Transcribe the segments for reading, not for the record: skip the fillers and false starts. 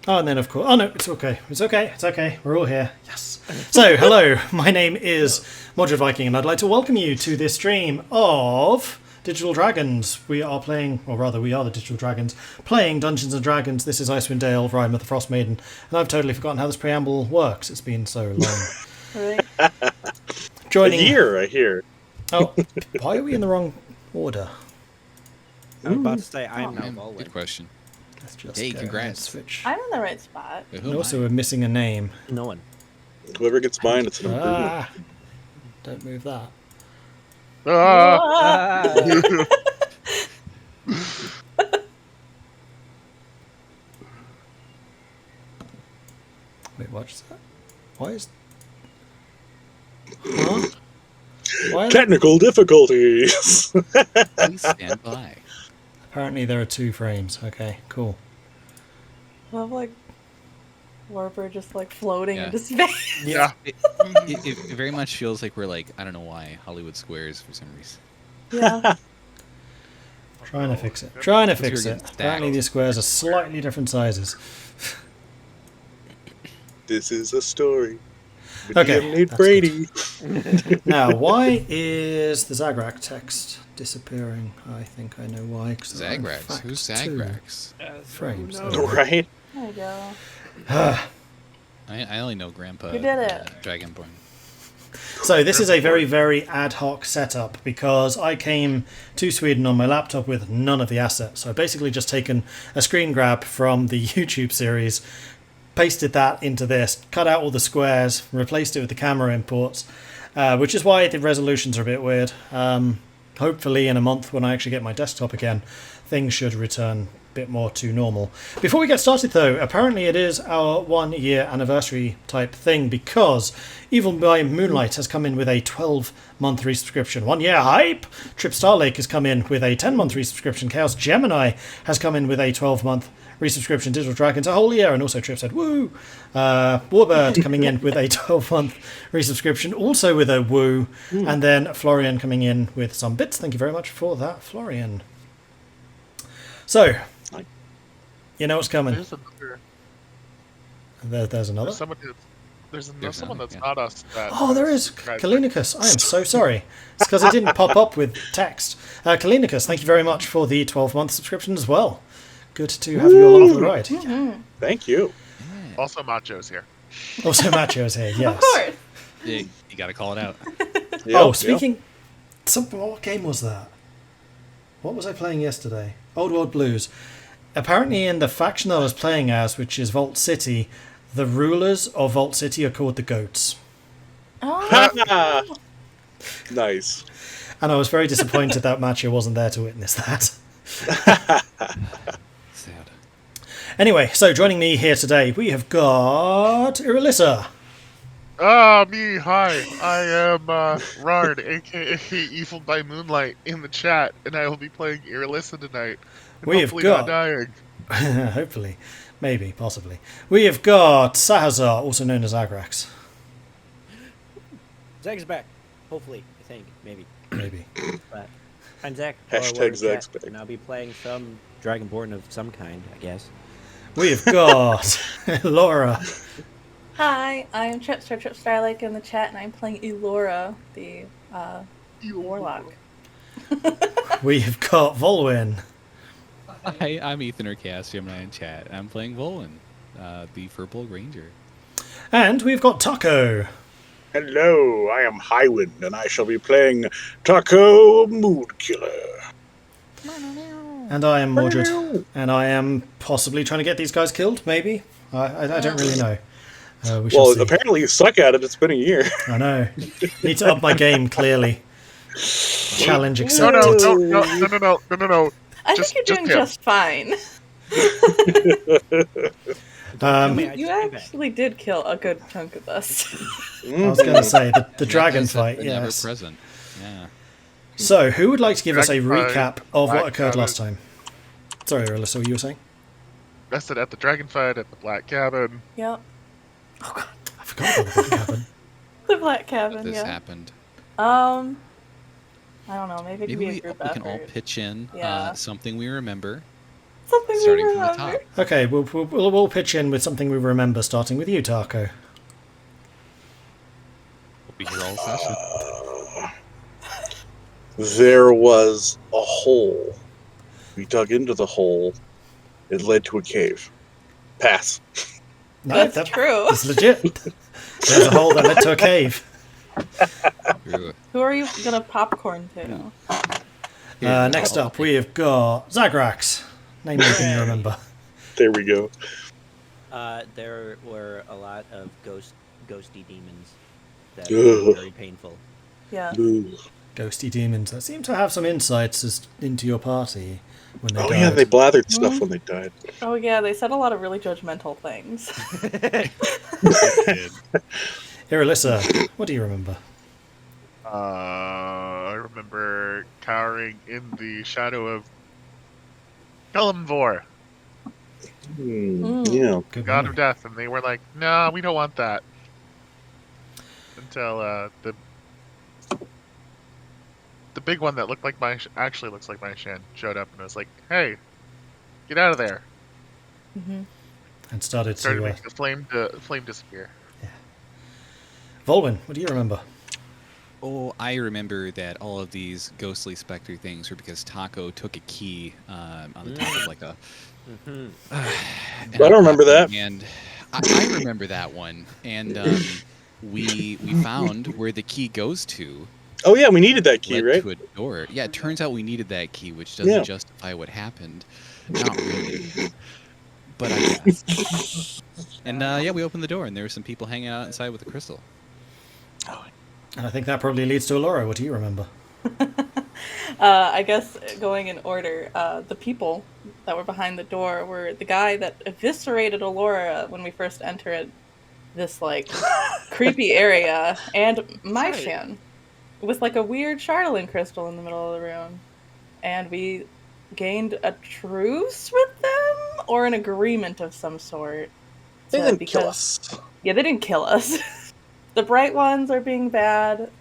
Oh, and then of course... Oh, no, it's okay. It's okay. It's okay. We're all here. Yes. So, hello. My name is Mordred Viking, and I'd like to welcome you to this stream of Digital Dragons. We are playing... Or rather, we are the Digital Dragons, playing Dungeons & Dragons. This is Icewind Dale, Rime of the Frostmaiden, and I've totally forgotten how this preamble works. It's been so long. Really? Joining... A year, I hear. Oh, why are we in the wrong order? I was about to say, I am now Good Vulwin. question. Let's just Hey, go congrats. and switch. I'm in the right spot. But And also, we're missing a name. No one. Whoever gets mine, it's an improvement. Ah, don't move that. Ah! Wait, what's that? Why is... Huh? Why? Technical difficulties! Please stand by. Apparently there are 2 frames. Okay, cool. I love like Warbird just like floating Yeah. into space. Yeah. It very much feels like we're like, I don't know why, Hollywood Squares for some reason. Yeah. Trying to fix it. Trying to Because we fix were it. getting stacked. Apparently these squares are slightly different sizes. This is a story. Okay, Liam Nate that's Brady. Now, why is the Zagrax text disappearing? I think I know why. 'Cause there are, in Zagrax. fact, Who's 2 Zagrax? frames. Right? There you go. I only know Grandpa. You did it. Dragonborn. So this is a very, very ad hoc setup because I came to Sweden on my laptop with none of the assets. So I basically just taken a screen grab from the YouTube series, pasted that into this, cut out all the squares, replaced it with the camera imports, which is why the resolutions are a bit weird. Hopefully in a month when I actually get my desktop again, things should return a bit more to normal. Before we get started though, apparently it is our 1-year anniversary type thing because Evil by Moonlight has come in with a 12-month resubscription. 1 year hype! Trip Starlake has come in with a 10-month resubscription. Chaos Gemini has come in with a 12-month resubscription. Digital Dragons a whole year, and also Trip said woo. Warbird coming in with a 12-month resubscription, also with a woo. And then Florian coming in with some bits. Thank you very much for that, Florian. So, you know what's coming. There's another. There's another. There's There's someone another, that's yeah. not us. That Oh, there is. subscribes. Kalinicus. I am so sorry. It's because it didn't pop up with text. Kalinicus, thank you very much for the 12-month subscription as well. Good to have you along for the ride. Thank you. Also, Macho's here. Also, Macho's here, yes. Of course. Yeah, you gotta call it out. Oh, speaking... What game was that? What was I playing yesterday? Old World Blues. Apparently in the faction that I was playing as, which is Vault City, the rulers of Vault City are called the Goats. Oh. Nice. And I was very disappointed that Macho wasn't there to witness that. Sad. Anyway, so joining me here today, we have got Irilyssa. Me, hi. I am Rard, aka Evil by Moonlight, in the chat, and I will be playing Irilyssa tonight. And We have hopefully got- not dying. Hopefully. Maybe, possibly. We have got Sahazar, also known as Zagrax. Zach's back. Hopefully, I think, maybe. Maybe. But I'm Zach. Hashtag Zach's back. And I'll be playing some Dragonborn of some kind, I guess. We've got Elora. Hi, I'm Trip Starlake in the chat, and I'm playing Elora, the warlock. We've got Vulwin. Hi, I'm Ethan or Chaos Gemini in chat. I'm playing Vulwin, the Purple Ranger. And we've got Tahko. Hello, I am Highwind, and I shall be playing Tahko Mood Killer. And I am Mordred. And I am possibly trying to get these guys killed, maybe? I don't really know. We shall Well, see. apparently you suck at it. It's been a year. I know. Need to up my game, clearly. Challenge No, accepted. no. I Just- think you're doing just just fine. You actually did kill a good chunk of us. I was going to say, the dragon Guys that fight, were yes. Never present. Yeah. So, who would like to give us a Dragon fight, recap of what Black occurred Cabin. last time? Sorry, Irilyssa, what you were saying? I said at the dragon fight, at the Black Cabin. Yep. Oh god. I forgot about the Black Cabin. The Black Cabin, This yeah. happened. I don't know, maybe it could Maybe be a we group can all effort. pitch in Yeah. something we remember starting from the top. Okay, we'll pitch in with something we remember, starting with you, Tahko. We'll be here all session. There was a hole. We dug into the hole. It led to a cave. Pass. No, That's true. It's legit. There's a hole that led to a cave. True. Who are you gonna popcorn to? Next up, we have got Zagrax. Name anything you remember. There we go. There were a lot of ghosty demons that Ugh. were very painful. Yeah. Ooh. Ghosty demons that seem to have some insights into your party when they Oh died. yeah, they blathered stuff when they died. Oh yeah, they said a lot of really judgmental things. Irilyssa, what do you remember? I remember cowering in the shadow of Kellamvor, Yeah. Good god memory. of death, and they were like, "No, we don't want that." Until the big one that looked like actually looks like my Shan showed up and was like, "Hey, get out of there!" Mm-hmm. And started Started to... making the flame disappear. Vulwin, what do you remember? Oh, I remember that all of these ghostly specter things were because Tahko took a key on the top of like a. I don't remember that. And I remember that one. And we found where the key goes to. Oh yeah, we needed that key, Led right? to a door. Yeah, it turns out we needed that key, which doesn't justify what happened. Not really. But I guess. And yeah, we opened the door, and there were some people hanging out inside with the crystal. And I think that probably leads to Elora. What do you remember? I guess going in order, the people that were behind the door were the guy that eviscerated Elora when we first entered this like creepy area, and my Shan with like a weird Charlatan crystal in the middle of the room, and we gained a truce with them or an agreement of some sort. They didn't kill us. Yeah, they didn't kill us. The bright ones are being bad.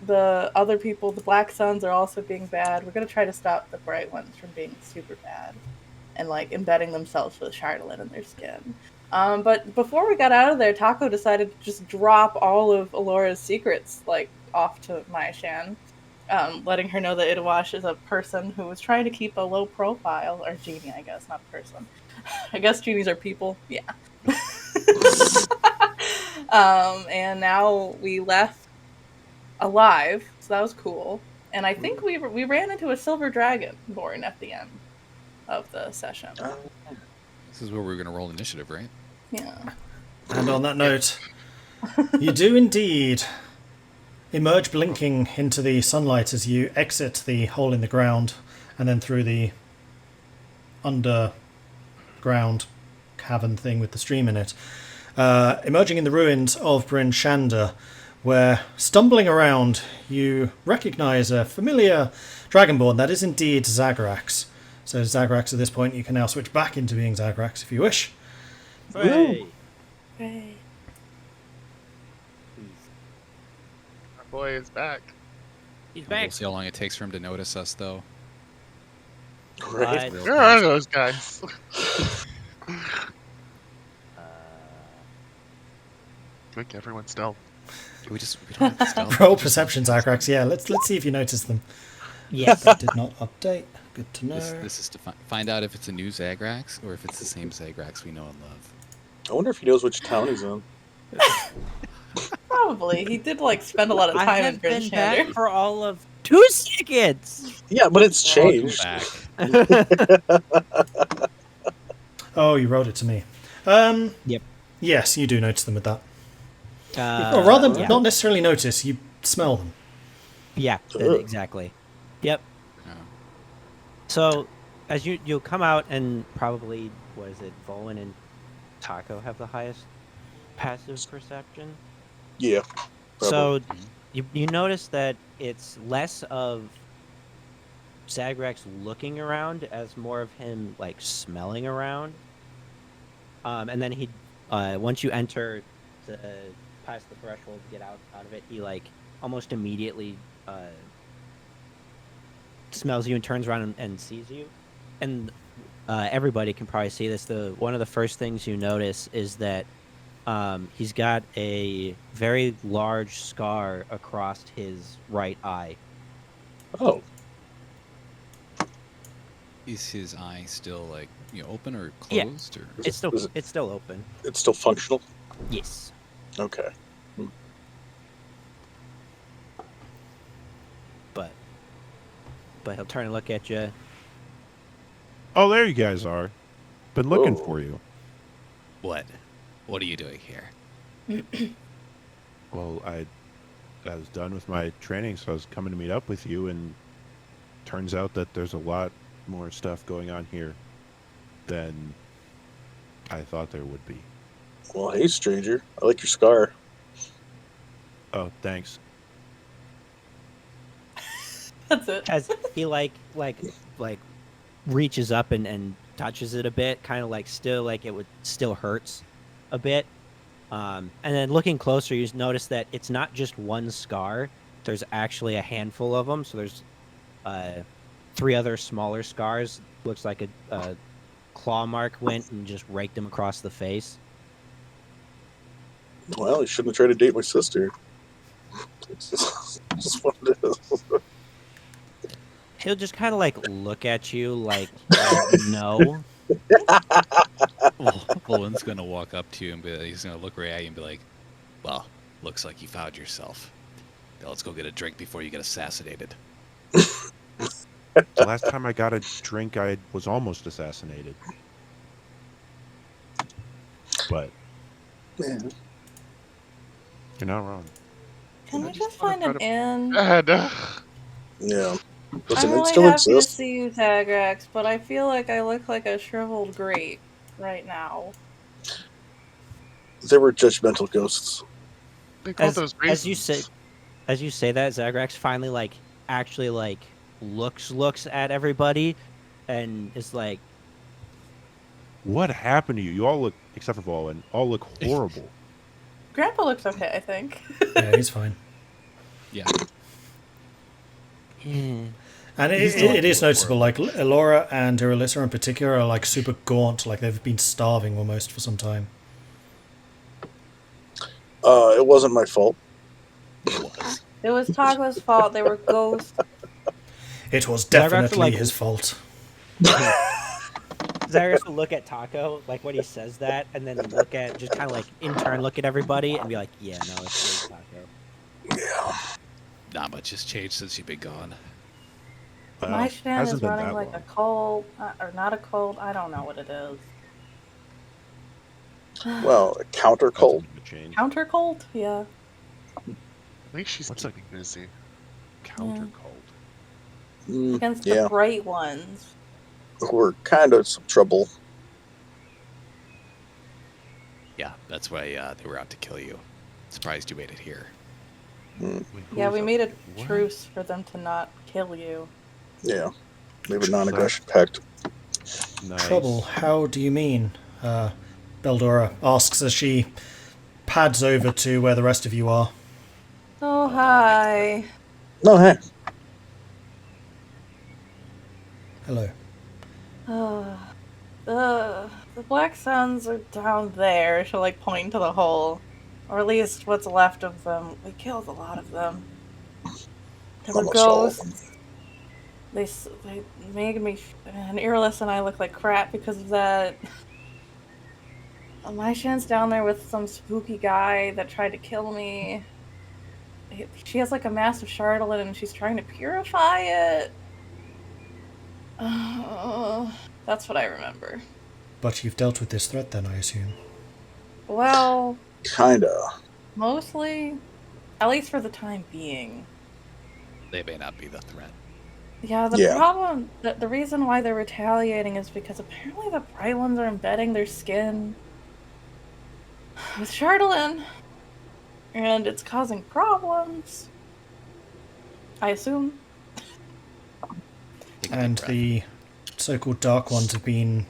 The other people, the black suns, are also being bad. We're gonna try to stop the bright ones from being super bad and like embedding themselves with Charlatan in their skin. But before we got out of there, Tahko decided to just drop all of Elora's secrets like off to Maya Shan, letting her know that Itawash is a person who was trying to keep a low profile, or genie, I guess, not person. I guess genies are people. Yeah. And now we left alive, so that was cool. And I think we ran into a silver dragon born at the end of the session. This is where we're going to roll initiative, right? Yeah. And on that note, you do indeed emerge blinking into the sunlight as you exit the hole in the ground and then through the underground cavern thing with the stream in it. Emerging in the ruins of Bryn Shander, where, stumbling around, you recognise a familiar dragonborn that is indeed Zagrax. So Zagrax, at this point, you can now switch back into being Zagrax if you wish. Hooray! Hey. Our boy is back. He's We'll back. see how long it takes for him to notice us, though. Right. Where are those guys? Quick, everyone stealth. We don't have to stealth. Roll perception, Zagrax. Yeah, let's see if you notice them. Yes. That did not update. Good to know. This is to find out if it's a new Zagrax or if it's the same Zagrax we know and love. I wonder if he knows which town he's in. Probably. He did like spend a lot of I time in have Bryn been back Shander. for all of 2 seconds. Yeah, but it's changed. Welcome back. Oh, you wrote it to me. Yep. Yes, you do notice them with that. Or rather, not necessarily notice, you smell them. Yeah, Ugh. exactly. Yep. Oh. So, as you'll come out and probably, what is it, Vulwin and Tahko have the highest passive perception. Yeah. So, you notice that it's less of Zagrax looking around as more of him like smelling around. And then he, once you enter the past the threshold to get out of it, he like almost immediately smells you and turns around and sees you. And everybody can probably see this. One of the first things you notice is that he's got a very large scar across his right eye. Oh, Is his eye still like open or Yeah. closed or? It's still is it- it's still open. it's still functional. Yes. Okay. But he'll turn and look at you. Oh, there you guys are. Been looking Whoa. for you. What? What are you doing here? Well, I was done with my training, so I was coming to meet up with you, and turns out that there's a lot more stuff going on here than I thought there would be. Well, hey, stranger. I like your scar. Oh, thanks. That's it. As he like reaches up and touches it a bit, kind of like still like it would still hurts a bit. And then looking closer, you notice that it's not just one scar. There's actually a handful of them. So there's 3 other smaller scars. Looks like a claw mark went and just raked him across the face. Well, you shouldn't have tried to date my sister. It's just what it is. He'll just kind of like look at you like no. Vulwin's gonna walk up to you and he's gonna look right at you and be like, "Well, looks like you found yourself. Now let's go get a drink before you get assassinated." The last time I got a drink, I was almost assassinated. But Yeah. you're not wrong. Can we I just just wanna find try an to- inn? And, Yeah. Does I'm it really still happy exist? to see you, Zagrax, but I feel like I look like a shriveled grape right now. They were judgmental ghosts. they call As those as you raisins. say that, Zagrax finally like actually like looks at everybody and is like, What happened to you? You all look, except for Vulwin, all look horrible. Grandpa looks okay, I think. Yeah, he's fine. Yeah. And He's still it is like noticeable, like Elora and Irilyssa in particular are like super gaunt, like they've been starving almost for some time. It wasn't my fault. It was. It was Tahko's fault. They were ghosts. It was Zagrax definitely like- his fault. Zagrax will look at Tahko like when he says that, and then look at just kind of like in turn look at everybody and be like, yeah, no, it's Tahko. Yeah. Not much has changed since you've been gone. Well, My shan hasn't is been running that like long. a cold, or not a cold. I don't know what it is. Well, a counter That's a cold. bit of a change. Counter cold? Yeah. I think she's What's a- keeping busy. Counter cold. Against Yeah, the bright ones. we're kind of some trouble. Yeah, that's why they were out to kill you. Surprised you made it here. Wait, Yeah, who's we up? made a What? truce for them to not kill you. Yeah. Maybe non-aggression pact. Nice. Trouble, how do you mean? Beldora asks as she pads over to where the rest of you are. Oh, hi. No, hey. Hello. The Black Suns are down there. She'll like point to the hole. Or at least what's left of them. We killed a lot of them. They were Almost all of ghosts. They made me, and Irilyssa and I look like crap because of that. My shan's down there with some spooky guy that tried to kill me. She has like a massive chardolin and she's trying to purify it. That's what I remember. But you've dealt with this threat then, I assume. Well, Kinda. mostly. At least for the time being. They may not be the threat. Yeah, the Yeah. problem, the reason why they're retaliating is because apparently the bright ones are embedding their skin with chardolin. And it's causing problems. I assume. Take a And deep breath. the so-called Dark Ones have been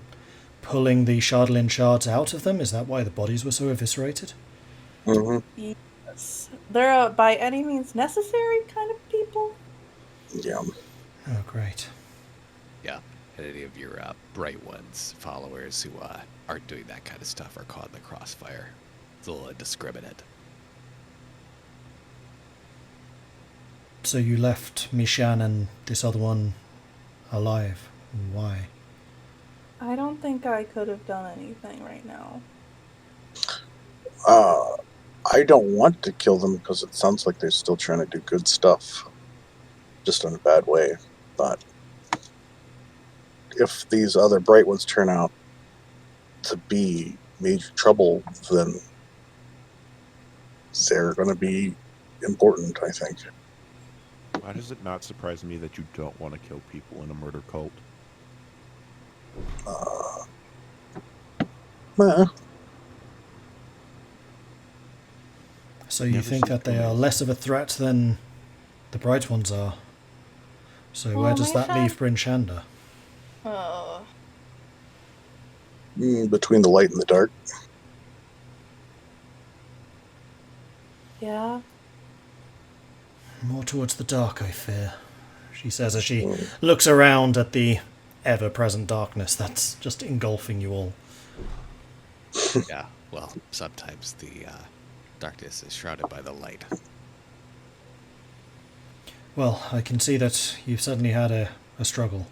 pulling the Chardolin shards out of them? Is that why the bodies were so eviscerated? hmm Yes. They're by any means necessary kind of people. Yeah. Oh, great. Yeah. any of your Bright Ones followers who aren't doing that kind of stuff are caught in the crossfire. It's a little indiscriminate. So you left Mishan and this other one alive. Why? I don't think I could have done anything right now. I don't want to kill them because it sounds like they're still trying to do good stuff, just in a bad way. But if these other Bright Ones turn out to be major trouble, then they're going to be important, I think. Why does it not surprise me that you don't want to kill people in a murder cult? So you Never think seen that they are Gomez. less of a threat than the Bright Ones are? So where Well, does that Mishan- leave Bryn Shander? Oh, Between the light and the dark. yeah. More towards the dark, I fear, she says as she looks around at the ever-present darkness that's just engulfing you all. Yeah, well, sometimes the darkness is shrouded by the light. Well, I can see that you've certainly had a struggle.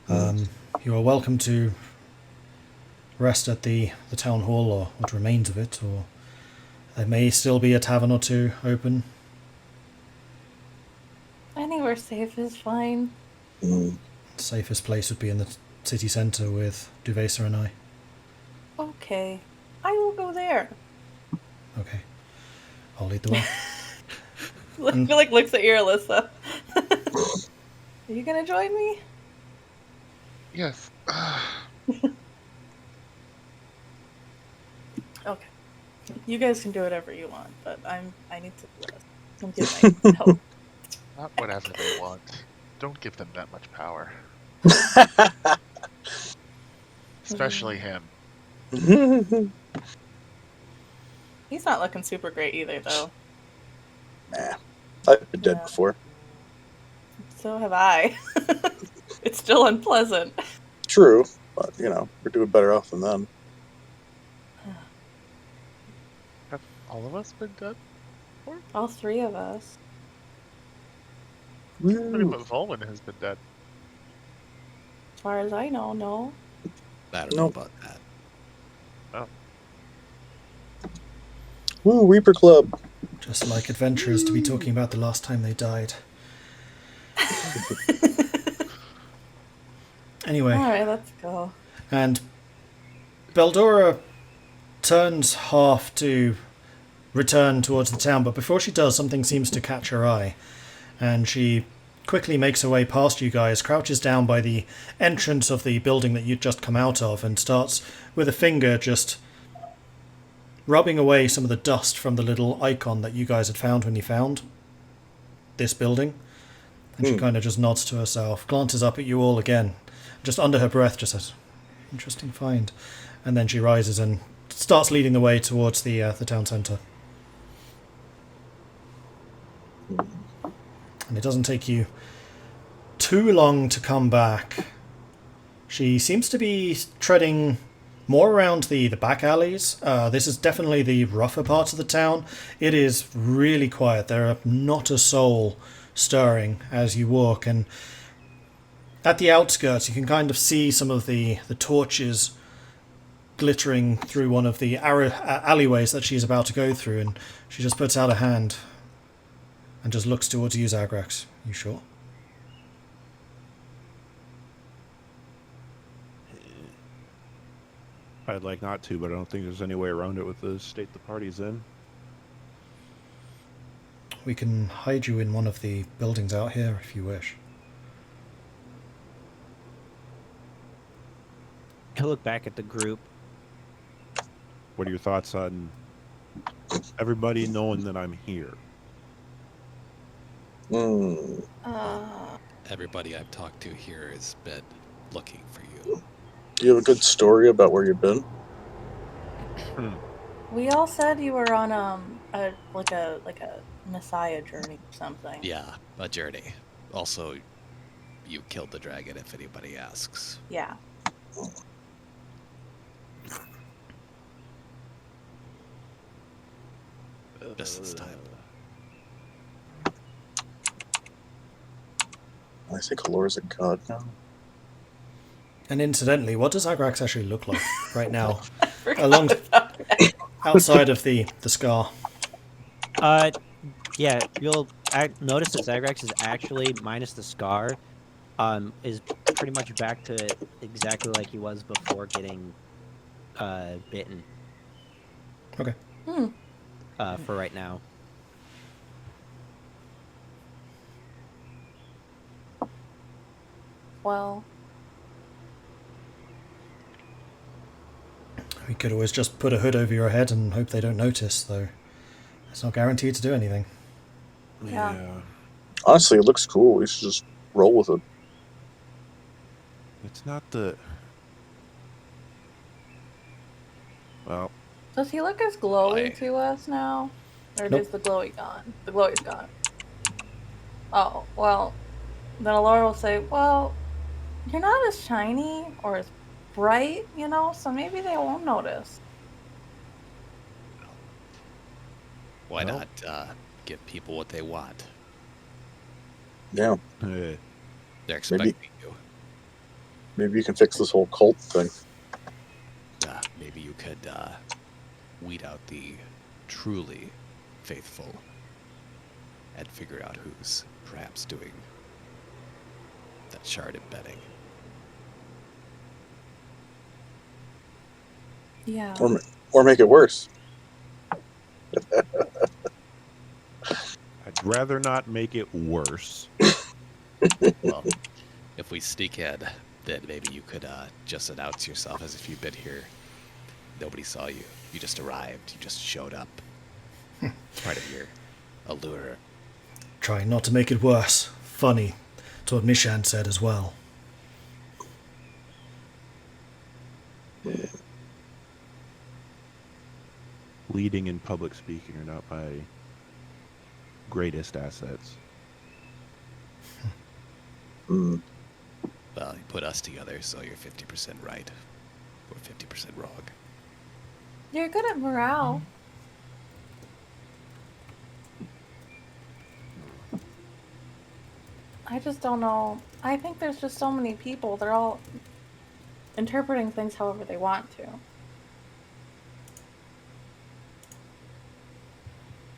You are welcome to rest at the town hall, or what remains of it, or there may still be a tavern or two open. Anywhere safe is fine. Mm. The safest place would be in the city centre with Duvesa and I. Okay. I will go there. Okay. I'll lead the way. Like looks at Irilyssa. Are you gonna join me? Yes. Okay. You guys can do whatever you want, but I need to rest. I'm getting help. Not whatever they want. Don't give them that much power. Especially him. He's not looking super great either, though. Nah, I've been dead Yeah. before. So have I. It's still unpleasant. True, but we're doing better off than them. Have all of us been dead? All three of us. Nobody but Vulwin has been dead. As far as I know, no. I don't know Nope. about that. Woo, Reaper Club. Just like adventurers to be talking about the last time they died. Anyway. Alright, let's go. And Beldora turns half to return towards the town, but before she does, something seems to catch her eye. And she quickly makes her way past you guys, crouches down by the entrance of the building that you'd just come out of, and starts with a finger just rubbing away some of the dust from the little icon that you guys had found when you found this building. And she kind of just nods to herself, glances up at you all again, just under her breath just says, "Interesting find." And then she rises and starts leading the way towards the town centre. And it doesn't take you too long to come back. She seems to be treading more around the back alleys. This is definitely the rougher parts of the town. It is really quiet. There are not a soul stirring as you walk, and at the outskirts you can kind of see some of the torches glittering through one of the alleyways that she's about to go through, and she just puts out a hand and just looks towards you, Zagrax. You sure? I'd like not to, but I don't think there's any way around it with the state the party's in. We can hide you in one of the buildings out here if you wish. I look back at the group. What are your thoughts on everybody knowing that I'm here? Mm. Everybody I've talked to here has been looking for you. Do you have a good story about where you've been? We all said you were on a messiah journey or something. Yeah, a journey. Also, you killed the dragon, if anybody asks. Yeah. Just this time. I think Elora's a god now. And incidentally, what does Zagrax actually look like right now? Forgot Along about that. outside of the scar. Yeah, you'll notice that Zagrax is actually, minus the scar, is pretty much back to exactly like he was before getting bitten. Okay. For right now. Well, We could always just put a hood over your head and hope they don't notice, though. It's not guaranteed to do anything. Yeah. Honestly, it looks cool. We should just roll with it. It's not the. Well, does he look as glowy Why? to us now? Or Nope. is the glowy gone? The glowy's gone. Oh, well, then Elora will say, well, you're not as shiny or as bright, you know, so maybe they won't notice. Why Well- not give people what they want? Yeah. They're expecting you. Maybe you can fix this whole cult thing. Maybe you could weed out the truly faithful and figure out who's perhaps doing that shard embedding. Yeah. Or make it worse. I'd rather not make it worse. Well, if we sneak in, then maybe you could just announce yourself as if you've been here. Nobody saw you. You just arrived. You just showed up. Part of your allure. Trying not to make it worse. Funny. That's what Nishan said as well. Leading in public speaking are not my greatest assets. Mm. Well, you put us together, so you're 50% right. Or 50% wrong. You're good at morale. I just don't know. I think there's just so many people. They're all interpreting things however they want to.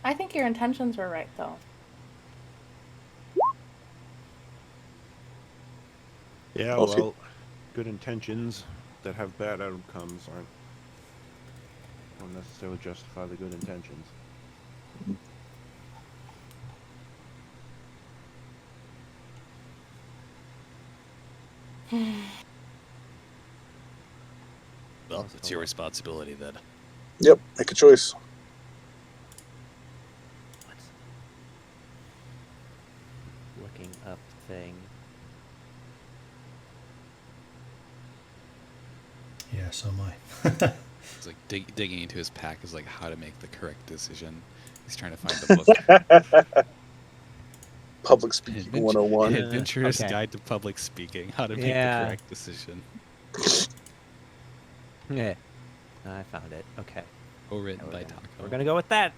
I think your intentions were right, though. Yeah, Well, see- well, good intentions that have don't necessarily justify the good intentions. Well, it's your responsibility then. Yep, make a choice. Looking up thing. Yeah, so am I. It's like digging into his pack is like how to make the correct decision. He's trying to find the book. Public speaking 101. An adventurous Okay. guide to public speaking. How to make Yeah. the correct decision. Yeah. I found it. Okay. Co-written by We're Tahko. gonna go with that.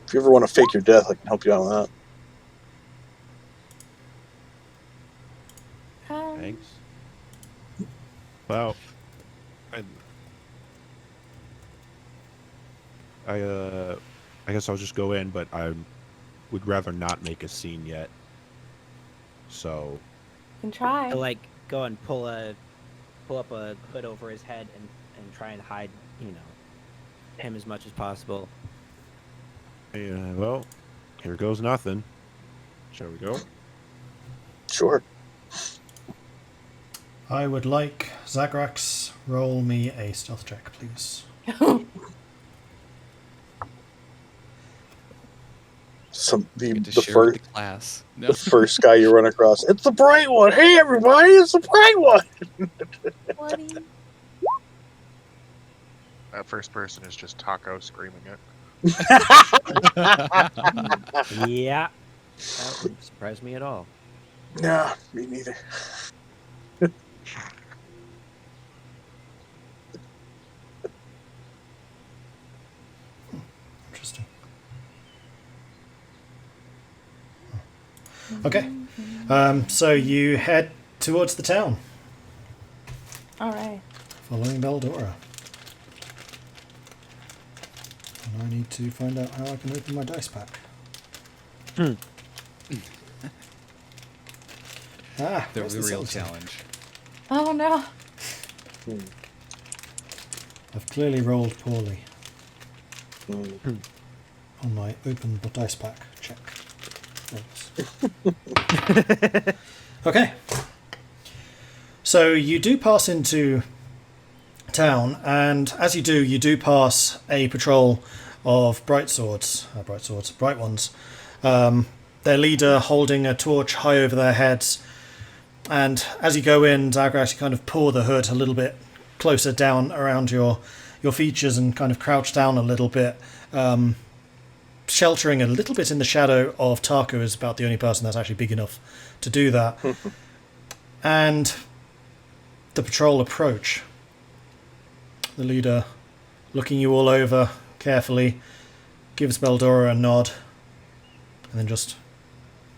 If you ever want to fake your death, I can help you out on that. Thanks. Well, I guess I'll just go in, but I would rather not make a scene yet. So, You can try. To like go and pull up a hood over his head and try and hide, him as much as possible. well, here goes nothing. Shall we go? Sure. I would like Zagrax, roll me a stealth check, please. The Get to share first with the class. No. the first guy you run across. It's the bright one. Hey everybody, it's the bright one. Bloody. That first person is just Tahko screaming it. Yeah. That wouldn't surprise me at all. Nah, me neither. Interesting. Okay. So you head towards the town, All right. following Beldora. And I need to find out how I can open my dice pack. The where's real silver? challenge. Oh no. I've clearly rolled poorly Mm. on my open dice pack check. Rolls. Okay. So you do pass into town, and as you do pass a patrol of bright ones. Their leader holding a torch high over their heads. And as you go in, Zagrax, you kind of pull the hood a little bit closer down around your features and kind of crouch down a little bit. Sheltering a little bit in the shadow of Tahko is about the only person that's actually big enough to do that. And the patrol approach. The leader, looking you all over carefully, gives Beldora a nod and then just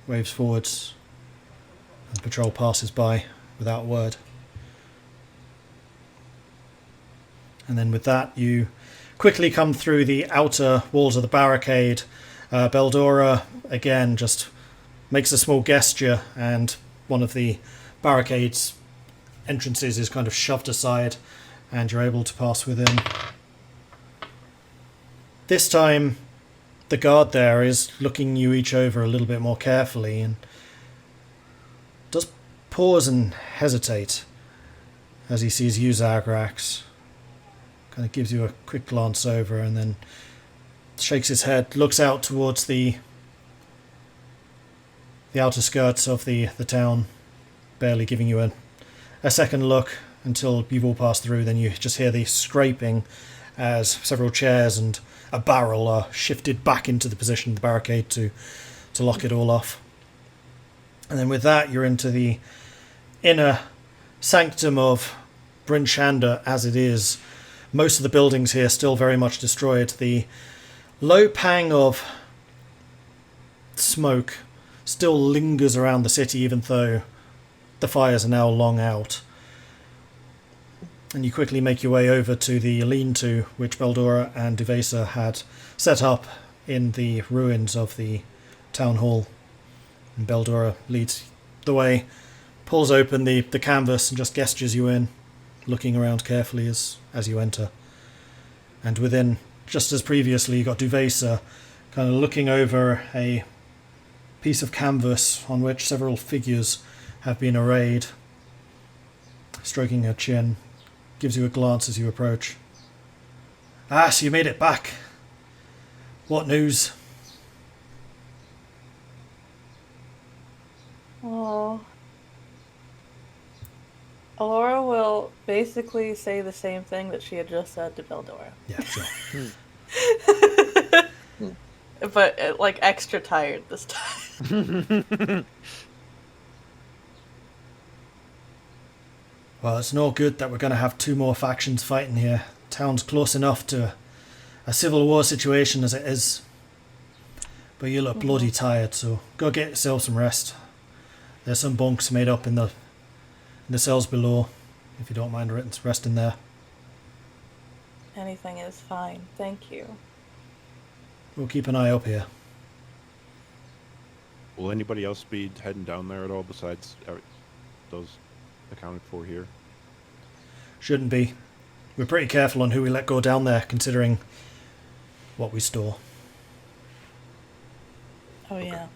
waves forwards. And the patrol passes by without a word. And then with that, you quickly come through the outer walls of the barricade. Beldora, again, just makes a small gesture, and one of the barricade's entrances is kind of shoved aside, and you're able to pass within. This time, the guard there is looking you each over a little bit more carefully, and does pause and hesitate as he sees you, Zagrax. Kind of gives you a quick glance over and then shakes his head, looks out towards the outer skirts of the town, barely giving you a second look until you've all passed through. Then you just hear the scraping as several chairs and a barrel are shifted back into the position of the barricade to lock it all off. And then with that, you're into the inner sanctum of Bryn Shander as it is. Most of the buildings here still very much destroyed. The low pang of smoke still lingers around the city, even though the fires are now long out. And you quickly make your way over to the lean-to, which Beldora and Duvesa had set up in the ruins of the town hall. And Beldora leads the way, pulls open the canvas and just gestures you in, looking around carefully as you enter. And within, just as previously, you got Duvesa kind of looking over a piece of canvas on which several figures have been arrayed, stroking her chin, gives you a glance as you approach. Ah, so you made it back. What news? Oh. Elora will basically say the same thing that she had just said to Beldora. Yeah, sure. But, like, extra tired this time. Well, it's no good that we're going to have two more factions fighting here. Town's close enough to a civil war situation as it is. But you look bloody tired, so go get yourself some rest. There's some bunks made up in the cells below, if you don't mind resting there. Anything is fine. Thank you. We'll keep an eye up here. Will anybody else be heading down there at all besides those accounted for here? Shouldn't be. We're pretty careful on who we let go down there, considering what we store. Oh, yeah.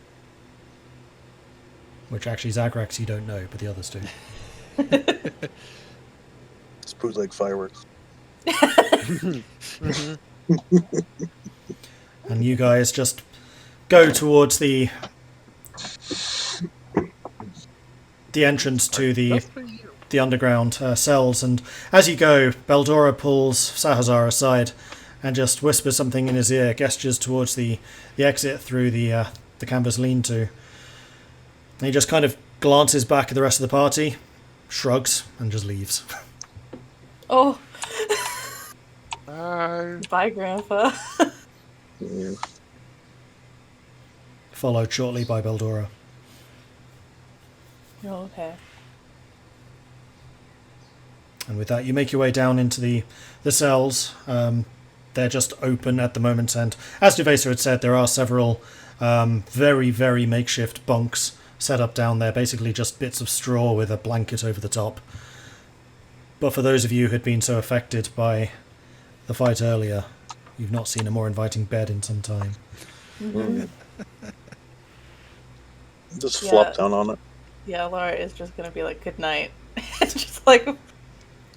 Which actually, Zagrax, you don't know, but the others do. It's bootleg fireworks. And you guys just go towards the entrance to the the underground cells. And as you go, Beldora pulls Sahazar aside and just whispers something in his ear, gestures towards the exit through the canvas lean-to. And he just kind of glances back at the rest of the party, shrugs, and just leaves. Oh, Bye. bye, Grandpa. Yeah. Followed shortly by Beldora. Oh, okay. And with that, you make your way down into the cells. They're just open at the moment, and as Duvesa had said, there are several very, very makeshift bunks set up down there, basically just bits of straw with a blanket over the top. But for those of you who had been so affected by the fight earlier, you've not seen a more inviting bed in some time. Mm-hmm. Just Yeah. flop down on it. Yeah, Laura is just gonna be like, good night. Just like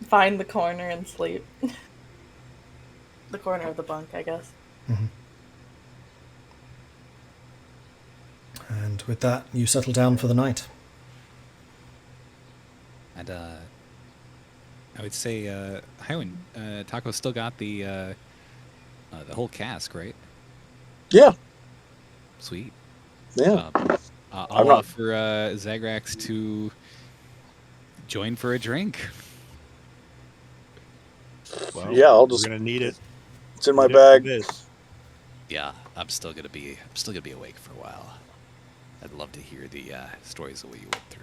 find the corner and sleep. The corner of the bunk, I guess. And with that, you settle down for the night. And I would say, Highwind, Tahko still got the whole cask, right? Yeah, Sweet. yeah. I'll I'm not- offer Zagrax to join for a drink. Well, Yeah, I'll we're just- gonna need it. It's in my Need it for bag. this. Yeah, I'm still gonna be awake for a while. I'd love to hear the stories of what you went through.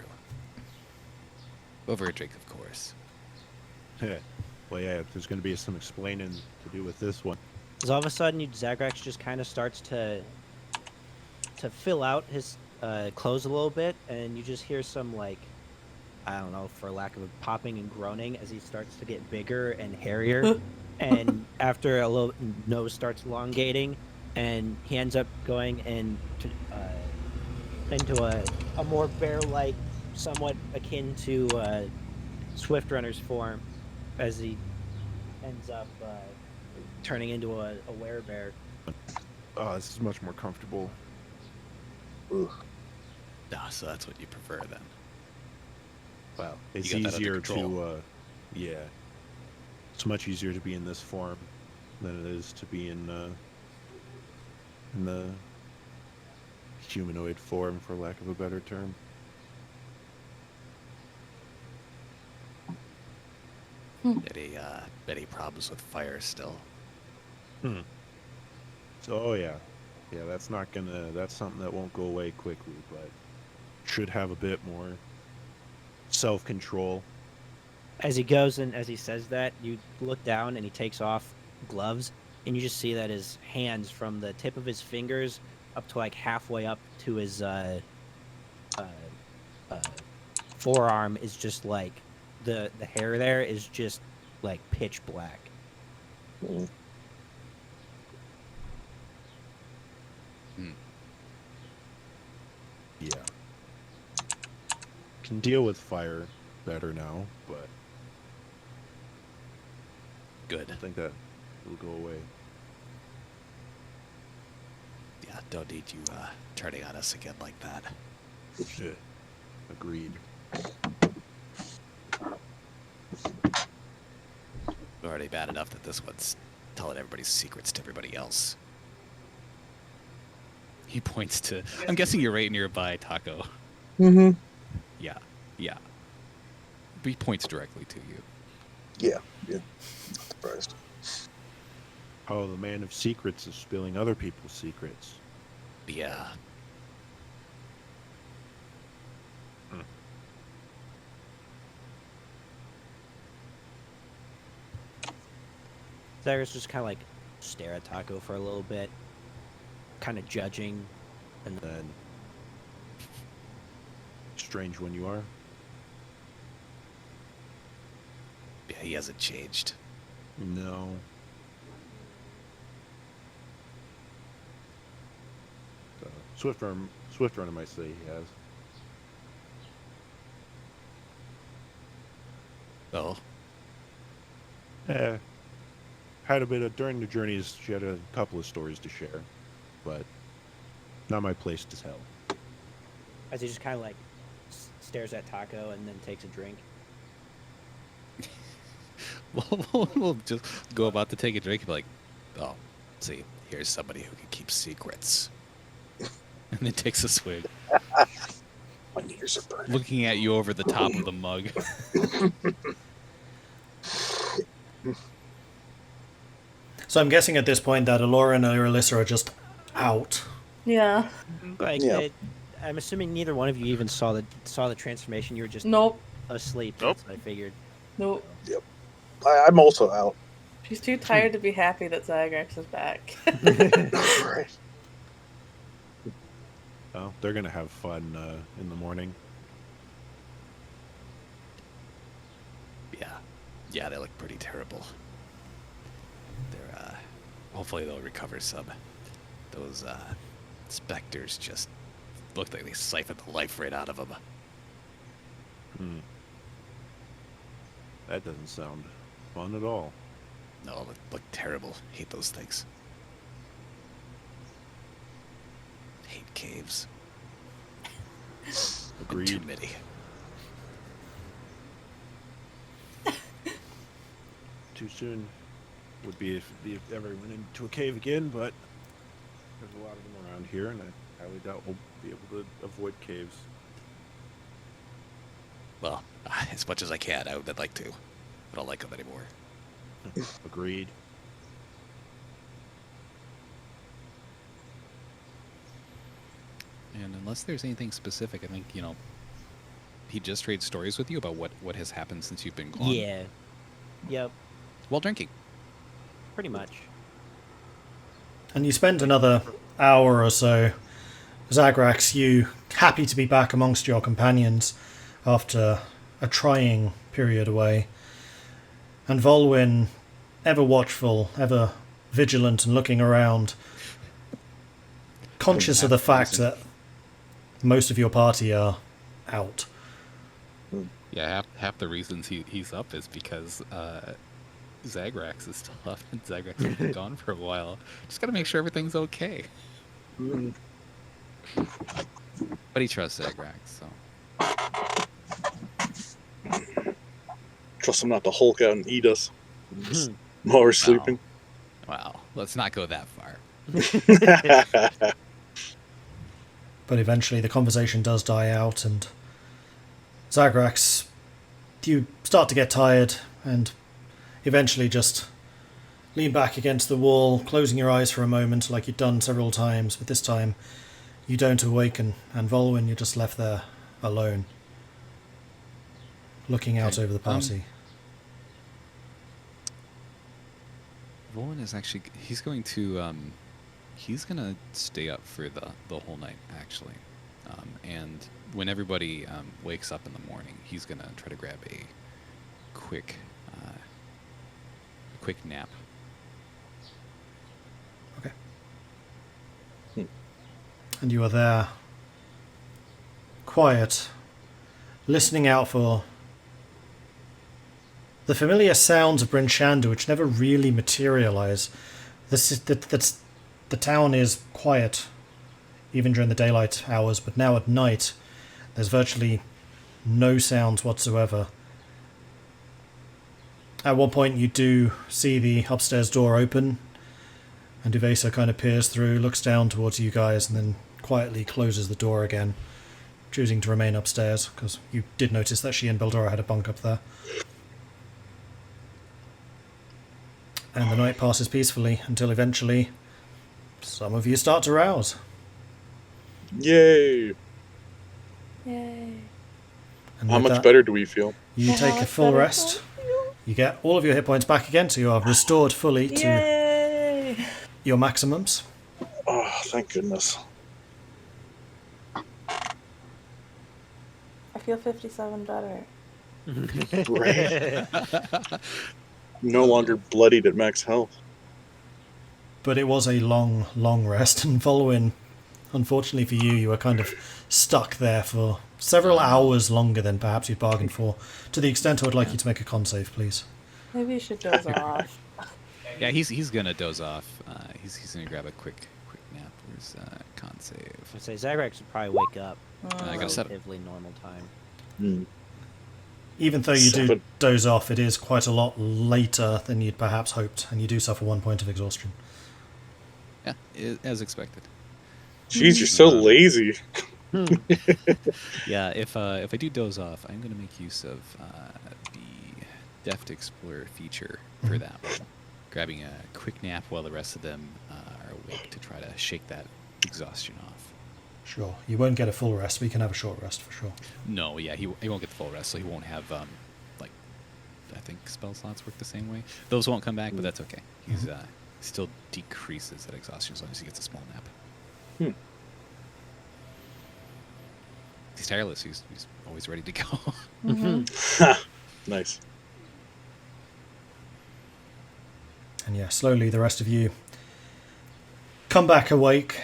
Over a drink, of course. Well, yeah, there's gonna be some explaining to do with this one. Because all of a sudden, Zagrax just kind of starts to fill out his clothes a little bit, and you just hear some, like, I don't know, for lack of a popping and groaning as he starts to get bigger and hairier. And after a little, nose starts elongating, and he ends up going into a more bear-like, somewhat akin to Swift Runner's form, as he ends up turning into a werebear. Oh, this is much more comfortable. Ugh. Ah, so that's what you prefer then. Wow, it's got that under easier control. to, yeah. It's much easier to be in this form than it is to be in the humanoid form, for lack of a better term. Any problems with fire still? So, oh yeah, that's something that won't go away quickly, but should have a bit more self-control. As he goes and as he says that, you look down and he takes off gloves, and you just see that his hands, from the tip of his fingers up to like halfway up to his forearm, is just like the hair there is just like pitch black. Mm. Yeah. Can deal with fire better now, but Good. I think that will go away. Yeah, don't need you turning on us again like that. Shit. Agreed. Already bad enough that this one's telling everybody's secrets to everybody else. He points to... I'm guessing you're right nearby, Tahko. Mm-hmm. Yeah. But he points directly to you. Yeah. Not surprised. Oh, the man of secrets is spilling other people's secrets. Yeah. Zagrax just kind of like stare at Tahko for a little bit, kind of judging, and then Then, strange when you are. Yeah, he hasn't changed. No. Swift Runner might say he has. Oh, Had a bit of during the journeys. She had a couple of stories to share, but not my place to tell. as he just kind of like stares at Tahko and then takes a drink. We'll just go about to take a drink and be like, oh, see, here's somebody who can keep secrets. And then takes a swig, My ears are burning. looking at you over the top of the mug. So I'm guessing at this point that Elora and Irilyssa are just out. Yeah. Like, Yeah. I'm assuming neither one of you even saw the transformation. You were just Nope. asleep. Nope. That's what I figured. Nope. I'm also out. She's too tired to be happy that Zagrax is back. Right. Oh, they're gonna have fun in the morning. Yeah, they look pretty terrible. They're, hopefully they'll recover some. Those, specters just look like they siphoned the life right out of them. Hmm. That doesn't sound fun at all. No, look terrible. Hate those things. Hate caves. Agreed. Too many. Too soon would be if ever went into a cave again, but there's a lot of them around here, and I highly doubt we'll be able to avoid caves. Well, as much as I can, I would like to. I don't like them anymore. Agreed. And unless there's anything specific, I think, he just trades stories with you about what has happened since you've been gone. Yeah. Yep. While drinking. Pretty much. And you spend another hour or so, Zagrax, you happy to be back amongst your companions after a trying period away. And Vulwin, ever watchful, ever vigilant and looking around, conscious of the fact that most of your party are out. Yeah, half the reasons he's up is because Zagrax is still up and Zagrax has been gone for a while. Just gotta make sure everything's okay. Mm. But he trusts Zagrax, so. Trust him not to Hulk out and eat us while we're sleeping. Wow, let's not go that far. But eventually the conversation does die out, and Zagrax, you start to get tired and eventually just lean back against the wall, closing your eyes for a moment like you've done several times, but this time you don't awaken, and Vulwin, you're just left there alone, looking out over the party. Vulwin is actually, he's going to stay up for the whole night, actually. And when everybody wakes up in the morning, he's gonna try to grab a quick nap. Okay. And you are there, quiet, listening out for the familiar sounds of Bryn Shander, which never really materialize. The town is quiet, even during the daylight hours, but now at night, there's virtually no sounds whatsoever. At one point, you do see the upstairs door open, and Ivesa kind of peers through, looks down towards you guys, and then quietly closes the door again, choosing to remain upstairs, because you did notice that she and Beldora had a bunk up there. And the night passes peacefully until eventually some of you start to rouse. Yay! Yay. And How with much that, better do we feel? you How take a much full better rest. do I feel? You get all of your hit points back again, so you are restored fully to Yay! your maximums. Oh, thank goodness. I feel 57 better. Right? No longer bloodied at max health. But it was a long, long rest, and Vulwin, unfortunately for you, you were kind of stuck there for several hours longer than perhaps you'd bargained for. To the extent I would like you to make a con save, please. Maybe you should doze off. Yeah, he's gonna doze off. He's gonna grab a quick nap. Where's con save? I'd say Zagrax would probably wake up I gotta set it. relatively normal time. Hmm. Even though you do Seven. doze off, it is quite a lot later than you'd perhaps hoped, and you do suffer 1 point of exhaustion. Yeah, as expected. Jeez, you're so lazy. Yeah, if I do doze off, I'm going to make use of the Deft Explorer feature for that one. Grabbing a quick nap while the rest of them are awake to try to shake that exhaustion off. Sure. You won't get a full rest, but you can have a short rest for sure. No, yeah, he won't get the full rest, so he won't have, like, I think spell slots work the same way. Those won't come back, but that's okay. He's still decreases that exhaustion as long as he gets a small nap. He's tireless. He's always ready to go. Nice. And yeah, slowly the rest of you come back awake,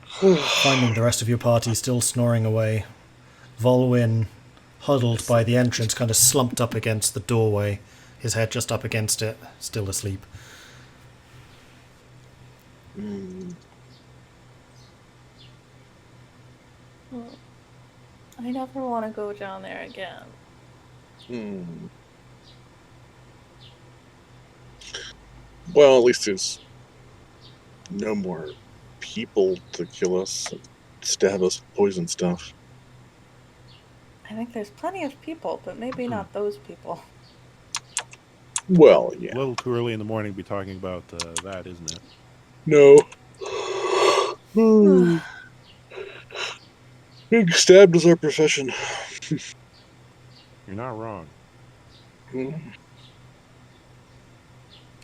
finding the rest of your party still snoring away. Vulwin, huddled by the entrance, kind of slumped up against the doorway, his head just up against it, still asleep. I never want to go down there again. Well, at least there's no more people to kill us, and stab us with poison stuff. I think there's plenty of people, but maybe not those people. Well, A yeah. little too early in the morning to be talking about that, isn't it? No. Being stabbed is our profession. You're not wrong.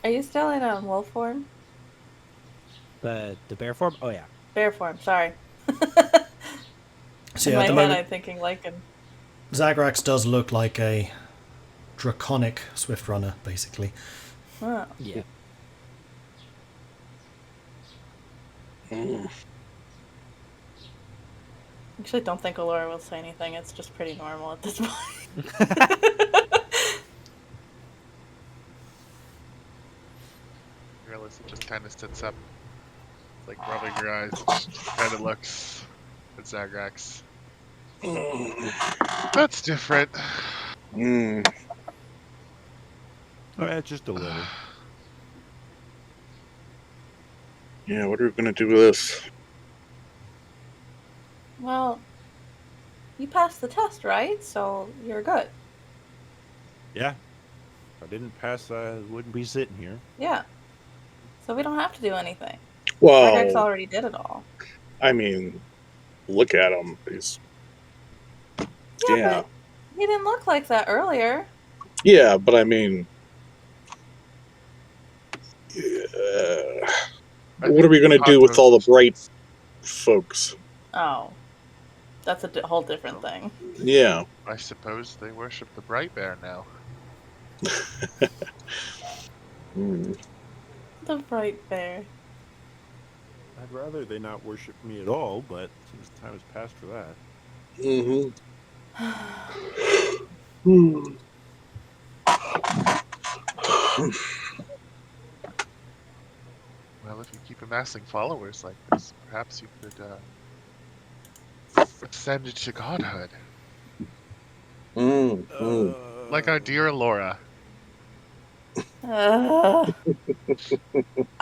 Are you still in wolf form? The bear form? Oh yeah. Bear form, sorry. So In yeah, my at the head, moment, I'm thinking lichen. Zagrax does look like a draconic swift runner, basically. Oh. Yeah. Actually, don't think Elora will say anything. It's just pretty normal at this point. Irilyssa just kind of sits up, like rubbing her eyes, kind of looks at Zagrax. That's different. Mm. Oh, yeah, just a little. Yeah, what are we gonna do with this? Well, you passed the test, right? So you're good. Yeah. If I didn't pass, I wouldn't be sitting here. Yeah. So we don't have to do anything. Zagrax Well, already did it all. I mean, look at him. He's Yeah, but he didn't look like that earlier. yeah, but I mean, what are we gonna do with all the bright folks? Oh. That's a whole different thing. Yeah. I suppose they worship the bright bear now. The bright bear. I'd rather they not worship me at all, but since time has passed for that. Well, if you keep amassing followers like this, perhaps you could ascend to godhood. Like our dear Elora. I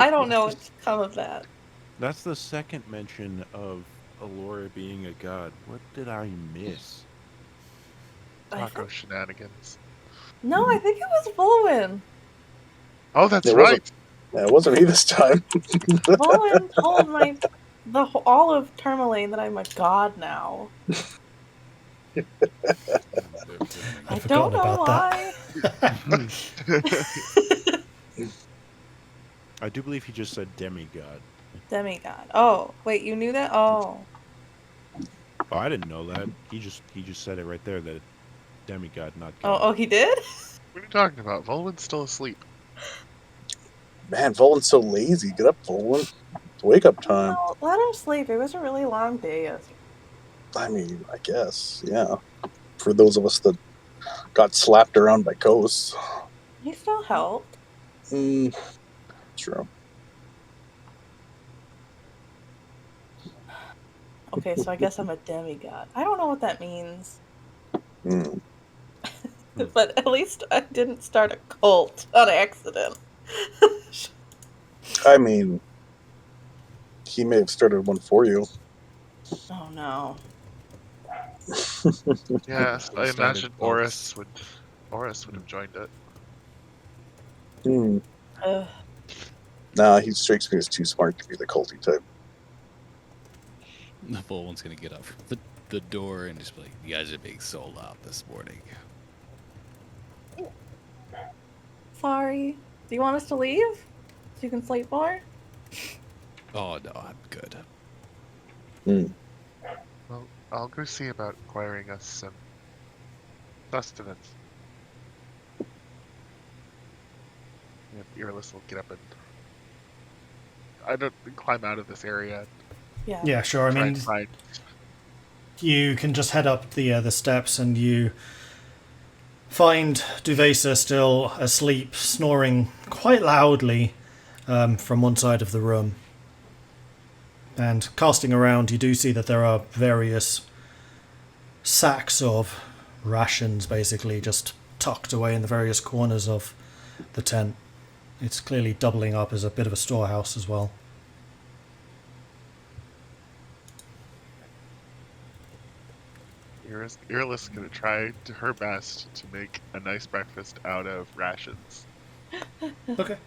don't know what's come of that. That's the second mention of Elora being a god. What did I miss? Tahko shenanigans. No, I think it was Vulwin. Oh, that's It right. It wasn't me this time. Vulwin told all of Tourmaline that I'm a god now. I don't know about why. I do believe he just said demigod. Demigod. Oh, wait, you knew that? Oh. Oh, I didn't know that. He just said it right there that demigod, not god. Oh, he did? What are you talking about? Vulwin's still asleep. Man, Vulwin's so lazy. Get up, Vulwin. It's wake up time. No, let him sleep. It was a really long day yesterday. I mean, I guess, yeah. For those of us that got slapped around by ghosts. He still helped. True. Okay, so I guess I'm a demigod. I don't know what that means. But at least I didn't start a cult on accident. I mean, he may have started one for you. Oh no. Yes, I Started imagine cults. Oris would have joined it. Hmm. Ugh. Nah, he strikes me as too smart to be the culty type. The full one's gonna get up from the door and just be like, "You guys are being so loud this morning." Sorry. Do you want us to leave? So you can sleep more? Oh no, I'm good. Hmm. Well, I'll go see about acquiring us some sustenance. If Irilyssa will get up and I don't climb out of this area. Yeah. Yeah, sure. I Try mean, and find. you can just head up the steps and you find Duvesa still asleep, snoring quite loudly from one side of the room. And casting around, you do see that there are various sacks of rations, basically, just tucked away in the various corners of the tent. It's clearly doubling up as a bit of a storehouse as well. Irilyssa gonna try her best to make a nice breakfast out of rations. Okay.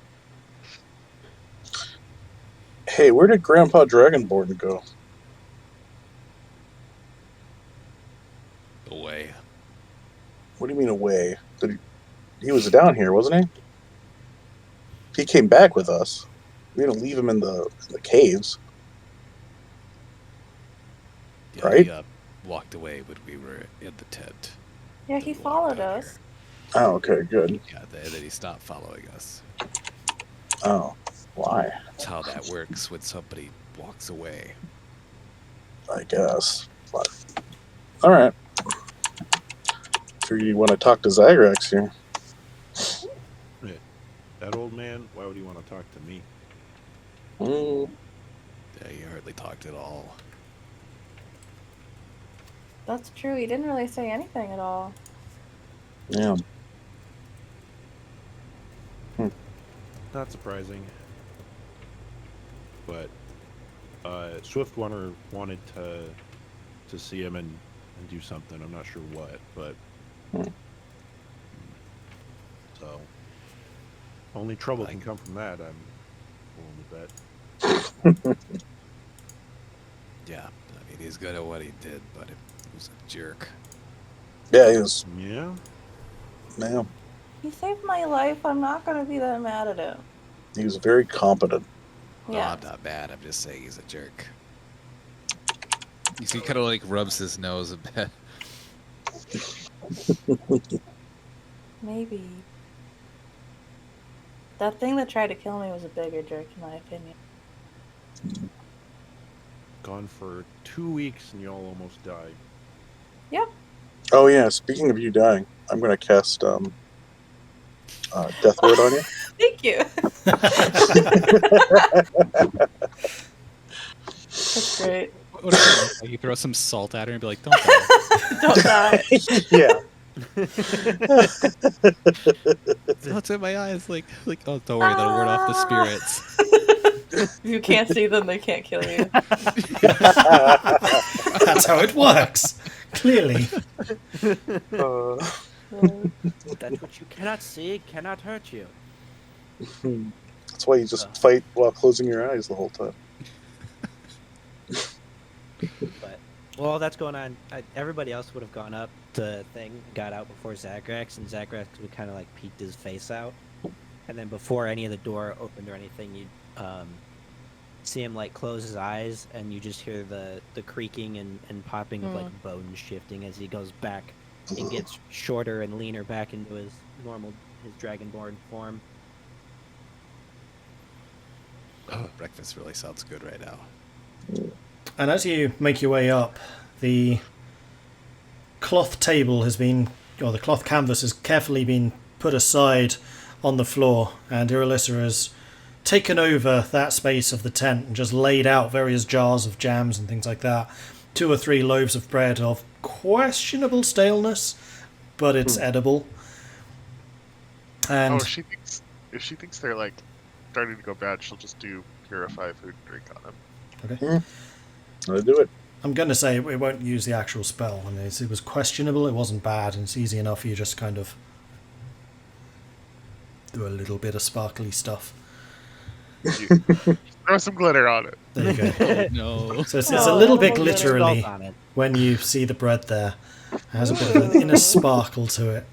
Hey, where did Grandpa Dragonborn go? Away. What do you mean away? He was down here, wasn't he? He came back with us. We didn't leave him in the caves. Yeah, Right? He walked away when we were in the tent. Yeah, he Then walked followed out us. Oh, okay, good. here. Yeah, and then he stopped following us. Oh, why? That's how that works when somebody walks away. I guess. But, all right. Sure, you want to talk to Zagrax here? That old man, why would he want to talk to me? Mm, Yeah, he hardly talked at all. That's true. He didn't really say anything at all. yeah. Not surprising. But Swiftwater wanted to see him and do something. I'm not sure what, but so only trouble can come from that. I'm willing to bet. Yeah, I mean, he's good at what he did, but he was a jerk. Yeah, he was. Yeah. Yeah, He saved my life. I'm not going to be that mad at him. he was very competent. No, Yeah. I'm not bad. I'm just saying he's a jerk. You see, he kind of like rubs his nose a bit. Maybe. That thing that tried to kill me was a bigger jerk, in my opinion. Gone for 2 weeks and y'all almost died. Yep. Oh yeah, speaking of you dying, I'm gonna cast Death Ward on you. Thank you. That's great. What do you do? Like, you throw some salt at her and be like, "Don't die." Don't die. Yeah. What's in my eyes? Like, oh, don't worry, that'll ward off the spirits. If you can't see them, they can't kill you. That's how it works. Clearly. That which you cannot see cannot hurt you. That's why you just fight while closing your eyes the whole time. But while that's going on, everybody else would have gone up the thing, got out before Zagrax, and Zagrax would kind of like peeked his face out, and then before any of the door opened or anything, you'd see him like close his eyes, and you just hear the creaking and popping of like bones shifting as he goes back and gets shorter and leaner back into his dragonborn form. Oh, breakfast really sounds good right now. And as you make your way up, the cloth table has been, or the cloth canvas has carefully been put aside on the floor, and Irilyssa has taken over that space of the tent and just laid out various jars of jams and things like that. 2 or 3 loaves of bread of questionable staleness, but it's edible. And Oh, if she thinks they're like starting to go bad, she'll just do purify food and drink on them. okay. Let's do it. I'm going to say it won't use the actual spell. I mean, it was questionable. It wasn't bad, and it's easy enough for you just kind of do a little bit of sparkly stuff. Throw some glitter on it. There you go. No. So it's a little bit Oh, glitterally on it. when you see the bread there. It has a bit of an inner sparkle to it.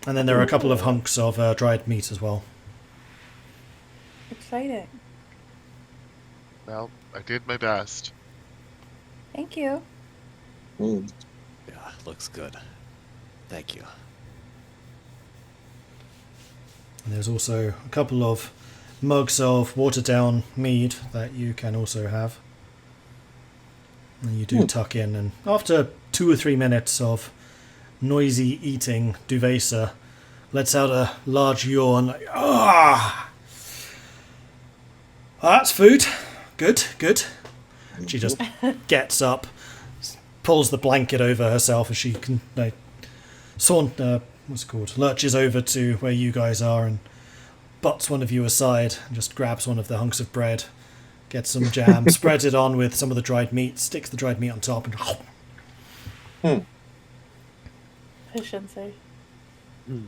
And then there are a couple of hunks of dried meat as well. Exciting. Well, I did my best. Thank you. Mm. Yeah, looks good. Thank you. And there's also a couple of mugs of watered down mead that you can also have. And you do tuck in, and after 2 or 3 minutes of noisy eating, Duvesa lets out a large yawn, like, ah! That's food. Good, good. She just gets up, pulls the blanket over herself as she can, lurches over to where you guys are and butts one of you aside and just grabs one of the hunks of bread, gets some jam, spreads it on with some of the dried meat, sticks the dried meat on top, and Efficiency. Yeah,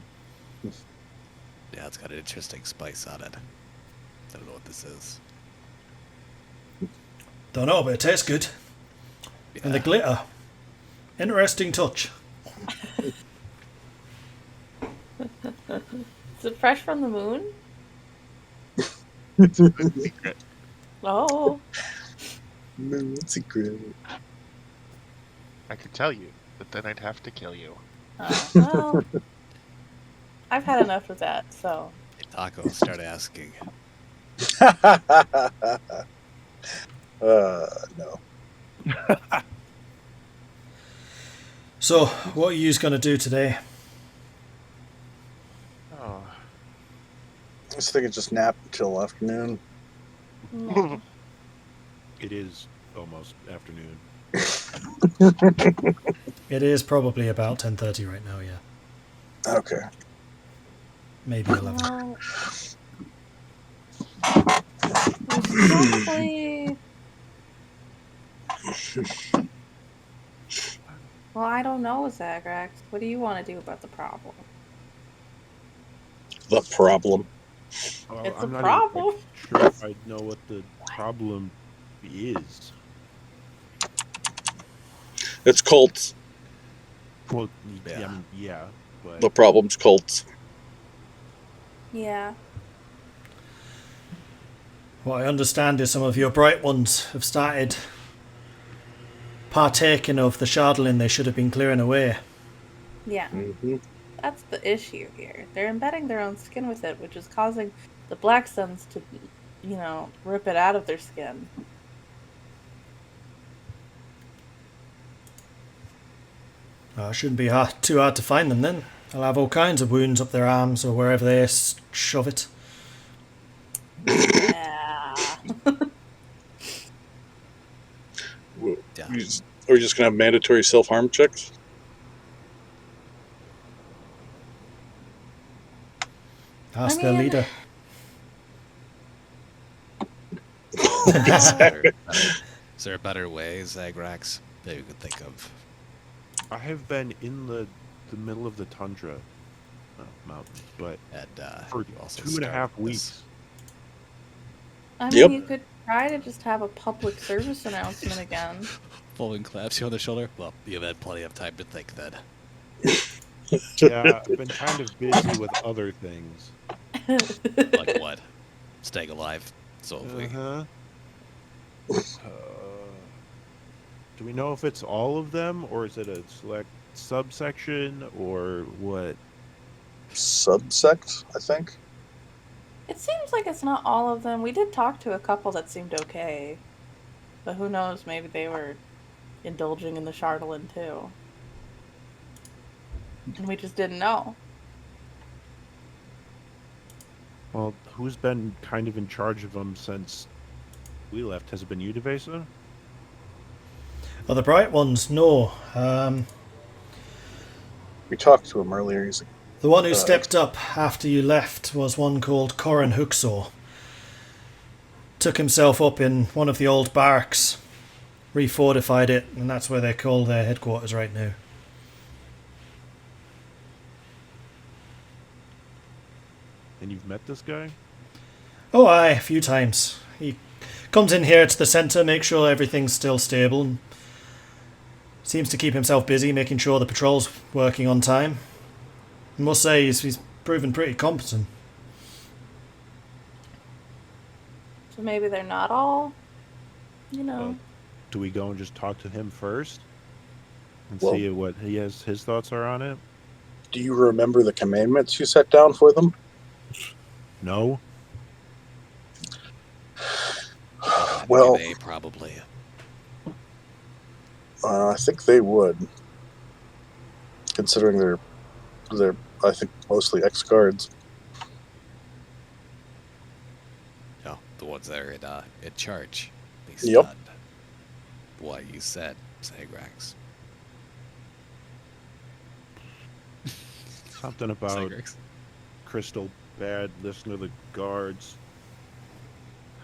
it's got an interesting spice on it. I don't know what this is. don't know, but it tastes good. Yeah. And the glitter, interesting touch. Is it fresh from the moon? Secret. Oh. No, it's a great. I could tell you, but then I'd have to kill you. Well, I've had enough of that, so. Hey, Tahko, start asking. No. So, what are you going to do today? Oh. I was thinking just nap until afternoon. No. It is almost afternoon. It is probably about 10:30 right now, yeah. Okay. Maybe 11. Well, probably... Well, I don't know, Zagrax. What do you want to do about the problem? The problem. Oh, It's I'm a not problem. even quite sure if I know what the problem is. It's cults. Well, Yeah. yeah, I mean, yeah, but The problem's cults. Yeah. What I understand is some of your bright ones have started partaking of the shardling they should have been clearing away. Yeah. Mm-hmm. That's the issue here. They're embedding their own skin with it, which is causing the Black Suns to, rip it out of their skin. It shouldn't be too hard to find them then. They'll have all kinds of wounds up their arms or wherever they shove it. Yeah. Yeah. Are we just going to have mandatory self-harm checks? Ask I their mean- leader. Is there a better way, Zagrax, that you could think of? I have been in the middle of the tundra mountains, but And for you also 2.5 started this. weeks. I mean, Yep. you could try to just have a public service announcement again. Fulwin claps you on the shoulder. Well, you've had plenty of time to think then. Yeah, I've been kind of busy with other things. Like what? Staying alive. So if we... Uh-huh. Do we know if it's all of them, or is it a select subsection, or what? Subsect, I think. It seems like it's not all of them. We did talk to a couple that seemed okay. But who knows, maybe they were indulging in the Chardolin too. And we just didn't know. Well, who's been kind of in charge of them since we left? Has it been you, Devesa? Oh, the bright ones, no. We talked to him earlier. He's like, The one who stepped up after you left was one called Corin Hooksaw. Took himself up in one of the old barracks, refortified it, and that's where they call their headquarters right now. And you've met this guy? Oh, aye, a few times. He comes in here to the centre, makes sure everything's still stable, and seems to keep himself busy making sure the patrol's working on time. I must say, he's proven pretty competent. So maybe they're not all, you know. Well, do we go and just talk to him first? And Well- see what his thoughts are on it? Do you remember the commandments you set down for them? No? Well, They probably. I think they would, considering they're I think mostly ex-guards. No, the ones that are in charge. Based Yep. on what you said, Zagrax. Something about Zagrax. Crystal bad, listen to the guards,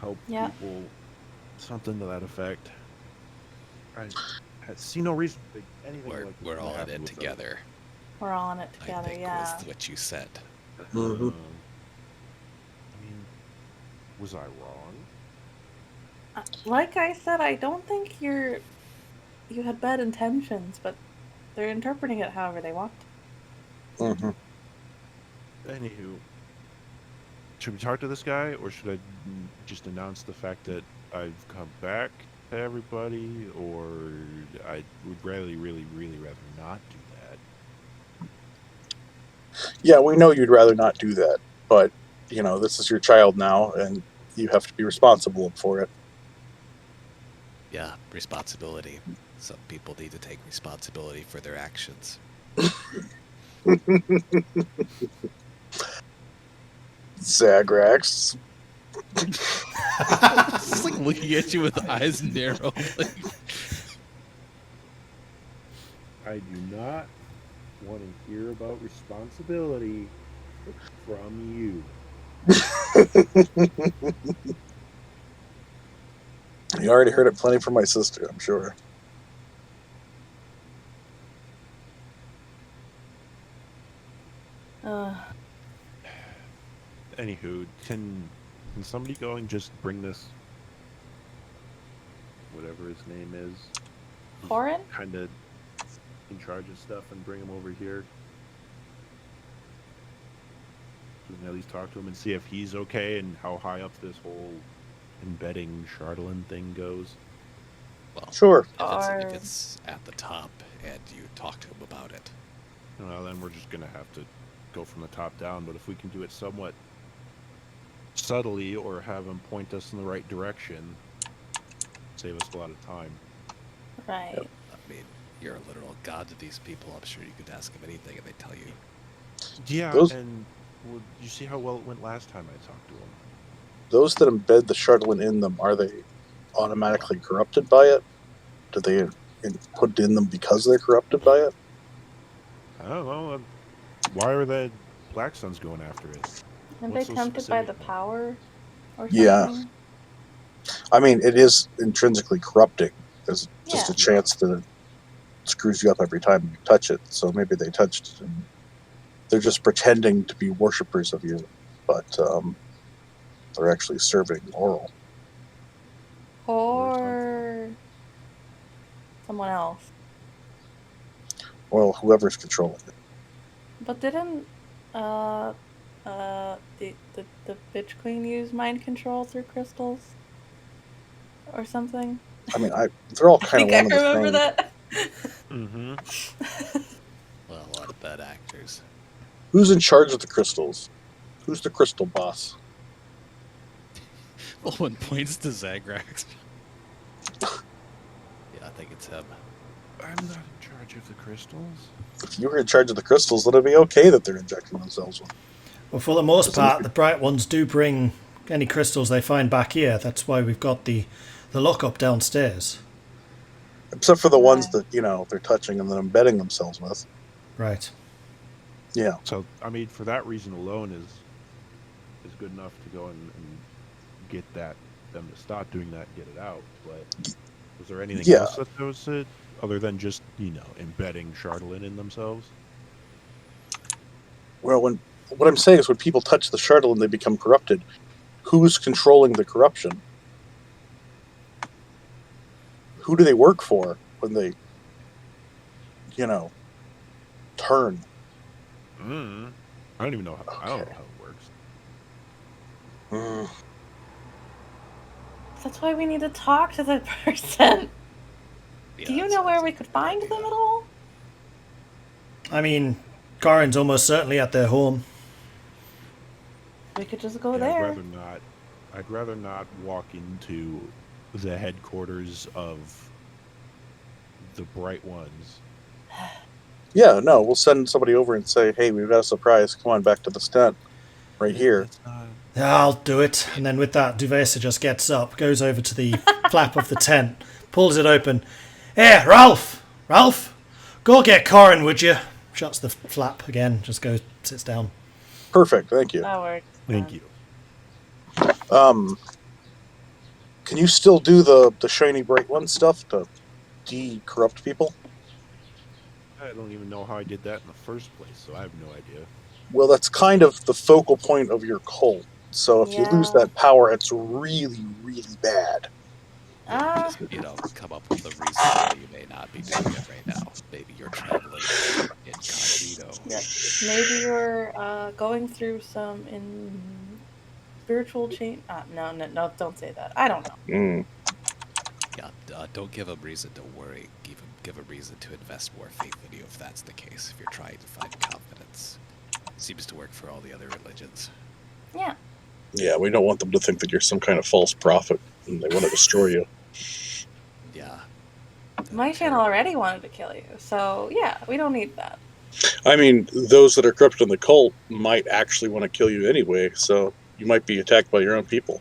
help Yeah. people, something to that effect. I see no reason to think anything We're, like this we're would all in happen it with us. together. We're all in it I together, think yeah. was what you said. Mhm. I mean, was I wrong? Like I said, I don't think you had bad intentions, but they're interpreting it however they want. Mm-hmm. Anywho, should we talk to this guy, or should I just announce the fact that I've come back to everybody, or I would really rather not do that? Yeah, we know you'd rather not do that, but you know this is your child now, and you have to be responsible for it. Yeah, responsibility. Some people need to take responsibility for their actions. Zagrax. Just like looking at you with eyes narrow. Like, I do not want to hear about responsibility from you. You already heard it plenty from my sister, I'm sure. Anywho, can somebody go and just bring this, whatever his name is, Corin? kind of in charge of stuff, and bring him over here? So we can at least talk to him and see if he's okay and how high up this whole embedding Chardalin thing goes. well, Sure. if it's at the top and you talk to him about it. Well, then we're just gonna have to go from the top down. But if we can do it somewhat subtly, or have him point us in the right direction, save us a lot of time. Right. I mean, you're a literal god to these people. I'm sure you could ask them anything and they tell you. Yeah, Those- and well, you see how well it went last time I talked to him. Those that embed the Chardalin in them, are they automatically corrupted by it? Do they put in them because they're corrupted by it? I don't know. Why are the Black Suns going after it? Aren't What's they so tempted by the specific? power or something? Yeah. I mean, it is intrinsically corrupting. There's just Yeah. a chance that it screws you up every time you touch it. So maybe they touched it and they're just pretending to be worshippers of you, but they're actually serving oral. Or someone else. Well, whoever's controlling it. But didn't the bitch queen use mind control through crystals or something? I mean, they're all I kind think of I one of the remember same. that. Mm-hmm. Well, a lot of bad actors. Who's in charge of the crystals? Who's the crystal boss? One points to Zagrax. Yeah, I think it's him. I'm not in charge of the crystals. If you were in charge of the crystals, then it'd be okay that they're injecting themselves with. Well, for the most part, the bright ones do bring any crystals they find back here. That's why we've got the lockup downstairs. Except for the ones Right. that, you know, they're touching and then embedding themselves with. Right. Yeah. So I mean, for that reason alone is good enough to go and get them to stop doing that and get it out. But was there anything Yeah. else that was other than just embedding Chardolin in themselves? Well, what I'm saying is when people touch the shuttle and they become corrupted, who's controlling the corruption? Who do they work for when they, turn? I don't even know how. I don't know how it works. That's why we need to talk to the person. Yeah, Do you that know where sounds we like a could good find idea. them at all? I mean, Garen's almost certainly at their home. We could just go Yeah, there. I'd rather not walk into the headquarters of the Bright Ones. Yeah, no, we'll send somebody over and say, hey, we've got a surprise. Come on back to the tent right here. That's not... I'll do it. And then with that, Duvesa just gets up, goes over to the flap of the tent, pulls it open. Hey, Ralph! Ralph! Go get Corin, would you? Shuts the flap again, just goes, sits down. Perfect, thank you. That works. Thank you. Can you still do the shiny bright one stuff to de-corrupt people? I don't even know how I did that in the first place, so I have no idea. Well, that's kind of the focal point of your cult. So if you lose Yeah. that power, it's really, really bad. Just, come up with a reason why you may not be doing it right now. Maybe you're traveling incognito. Yeah. Maybe you're going through some spiritual change. No, don't say that. I don't know. Yeah, don't give them reason to worry. Give a reason to invest more faith in you if that's the case. If you're trying to find confidence, seems to work for all the other religions. Yeah. Yeah, we don't want them to think that you're some kind of false prophet and they want to destroy you. Yeah. My channel already wanted to kill you, so yeah, we don't need that. I mean, those that are corrupted in the cult might actually want to kill you anyway, so you might be attacked by your own people.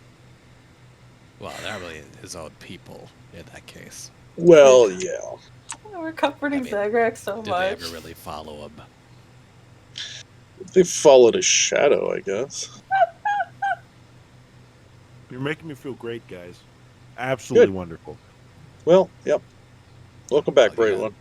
Well, not really his own people in that case. Well, yeah. We're comforting I mean, Zagrax so Did they much. ever really follow him? They followed his shadow, I guess. You're making me feel great, guys. Absolutely Good. wonderful. Well, yep. Welcome back, Well, Bright yeah. One.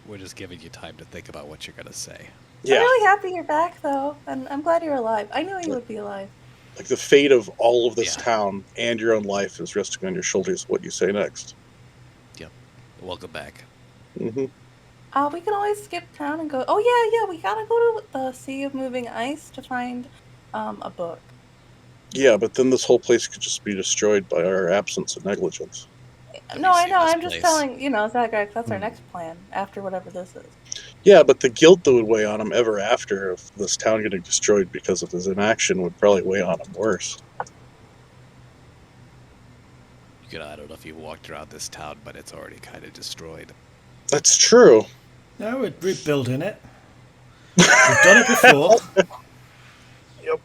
We're just giving you time to think about what you're going to say. I'm Yeah. really happy you're back, though, and I'm glad you're alive. I knew you would be alive. Like the fate of all of this Yeah. town and your own life is resting on your shoulders. What you say next? Welcome back. Mm-hmm. We can always skip town and go. Oh yeah, we gotta go to the Sea of Moving Ice to find a book. Yeah, but then this whole place could just be destroyed by our absence and negligence. Have No, you I seen know. this I'm just place? telling Zagrax. That's our next plan after whatever this is. Yeah, but the guilt that would weigh on him ever after of this town getting destroyed because of his inaction would probably weigh on him worse. I don't know if you walked around this town, but it's already kind of destroyed. That's true. No, we're rebuilding it. We've done it before.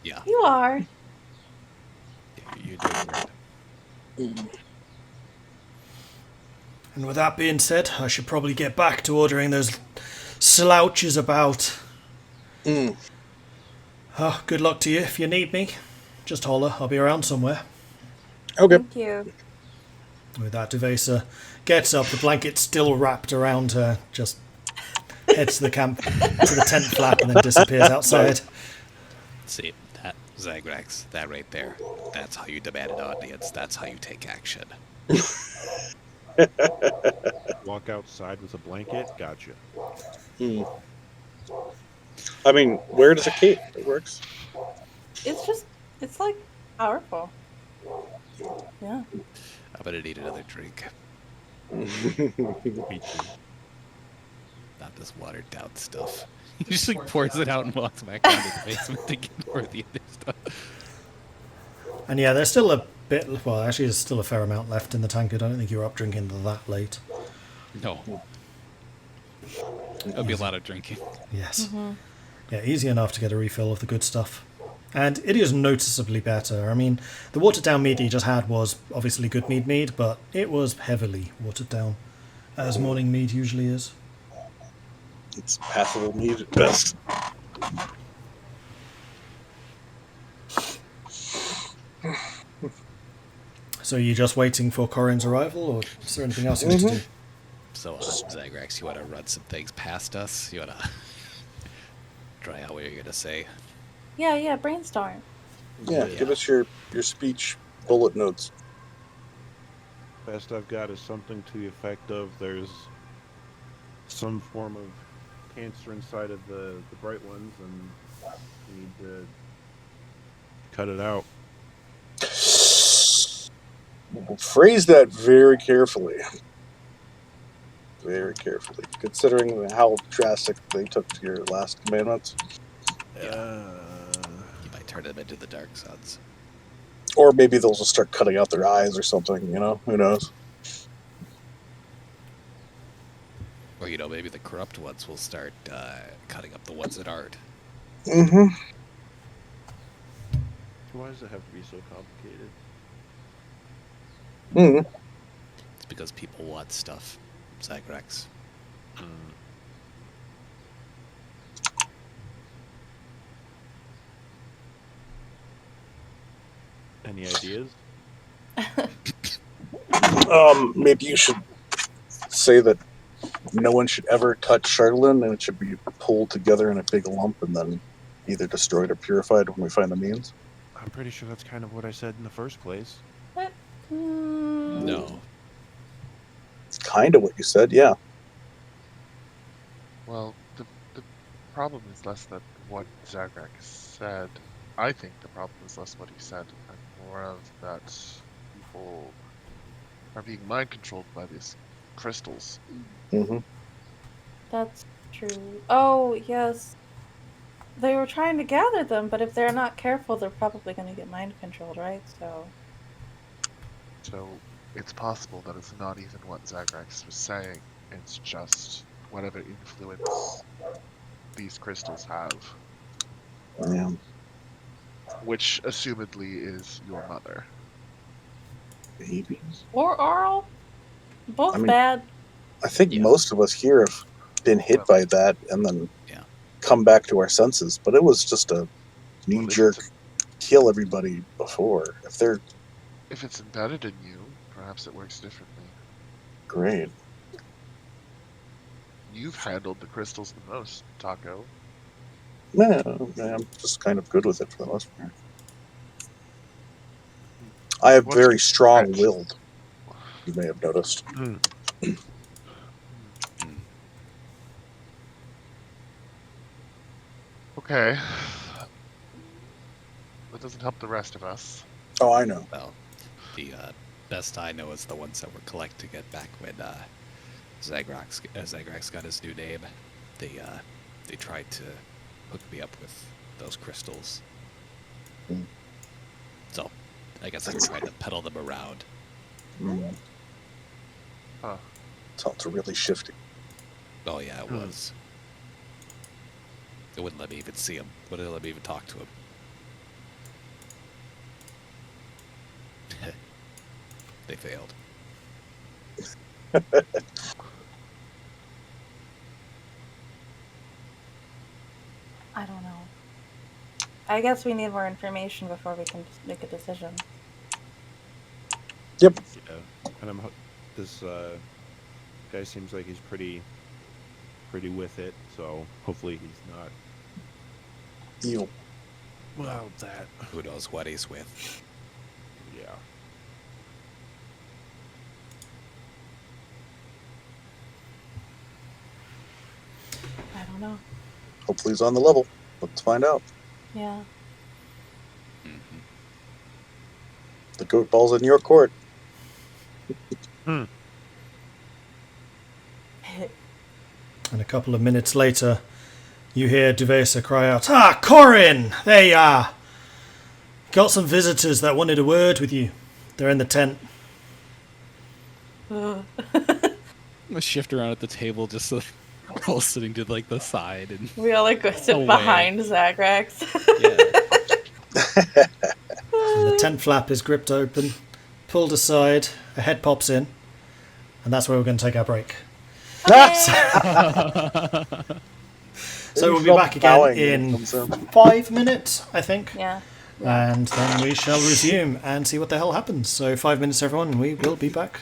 Yeah, You are. you're doing great. And with that being said, I should probably get back to ordering those slouches about. Oh, good luck to you. If you need me, just holler. I'll be around somewhere. Okay. Thank you. With that, Duvesa gets up, the blanket still wrapped around her, just heads to the tent flap and then disappears outside. See, that Zagrax, that right there, that's how you demand an audience. That's how you take action. Walk outside with a blanket. Gotcha. I mean, where does a cape? It works. It's like powerful. Yeah. I'm gonna need another drink. Me too. Not this watered down stuff. He just pours it out and walks back down to the basement to get more of the other stuff. And yeah, there's still a bit, well, actually there's still a fair amount left in the tankard. I don't think you were up drinking that late. No. There'll be a lot of drinking. Yes. Yeah, easy enough to get a refill of the good stuff. And it is noticeably better. I mean, the watered down mead you just had was obviously good mead, but it was heavily watered down, as morning mead usually is. It's passable mead at best. So are you just waiting for Corin's arrival, or is there anything else you need to do? So, Zagrax, you want to run some things past us? You want to try out what you're going to say? Yeah, brainstorm. Yeah, give us your speech bullet notes. Best I've got is something to the effect of there's some form of cancer inside of the bright ones, and we need to cut it out. Phrase that very carefully. Very carefully, considering how drastic they took to your last commandments. You might turn them into the Dark Sons. Or maybe they'll just start cutting out their eyes or something, you know? Who knows? Or, maybe the corrupt ones will start cutting up the ones that aren't. Mm-hmm. Why does it have to be so complicated? Mm-hmm. It's because people want stuff, Zagrax. Any ideas? Maybe you should say that no one should ever touch Charlatan, and it should be pulled together in a big lump and then either destroyed or purified when we find the means. I'm pretty sure that's kind of what I said in the first place. What? No. It's kind of what you said, yeah. Well, the problem is less that what Zagrax said. I think the problem is less what he said and more of that people are being mind controlled by these crystals. Mm-hmm. That's true. Oh, yes. They were trying to gather them, but if they're not careful, they're probably going to get mind controlled, right? So it's possible that it's not even what Zagrax was saying. It's just whatever influence these crystals have. Yeah. Which, assumedly, is your mother. Maybe. Or Arl. Both I mean, bad. I think most of us here have been hit by that and then come back to our senses, but it was just a knee-jerk kill everybody before. If it's embedded in you, perhaps it works differently. Great. You've handled the crystals the most, Tahko. No, I'm just kind of good with it for the most part. I am very strong-willed, you may have noticed. Okay. That doesn't help the rest of us. Oh, I know. Well, the best I know is the ones that were collecting it back when Zagrax got his new name. They tried to hook me up with those crystals. So, I guess I tried to peddle them around. Huh. Sounds really shifty. Oh yeah, it was. It wouldn't let me even see him. Wouldn't let me even talk to him. They failed. I don't know. I guess we need more information before we can just make a decision. Yep. Yeah. And this guy seems like he's pretty with it, so hopefully he's not. Eel. Well, that. Who knows what he's with? Yeah. I don't know. Hopefully he's on the level. Let's find out. Yeah. The goat ball's in your court. And a couple of minutes later, you hear Duvesa cry out, "Ah, Corin! There you are! Got some visitors that wanted a word with you. They're in the tent." I'm gonna shift around at the table just so we're all sitting to like the side and We all like go sit behind Zagrax. yeah. And the tent flap is gripped open, pulled aside, a head pops in, and that's where we're going to take our break. So we'll be back again in 5 minutes, I think. Yeah. And then we shall resume and see what the hell happens. So 5 minutes, everyone, and we will be back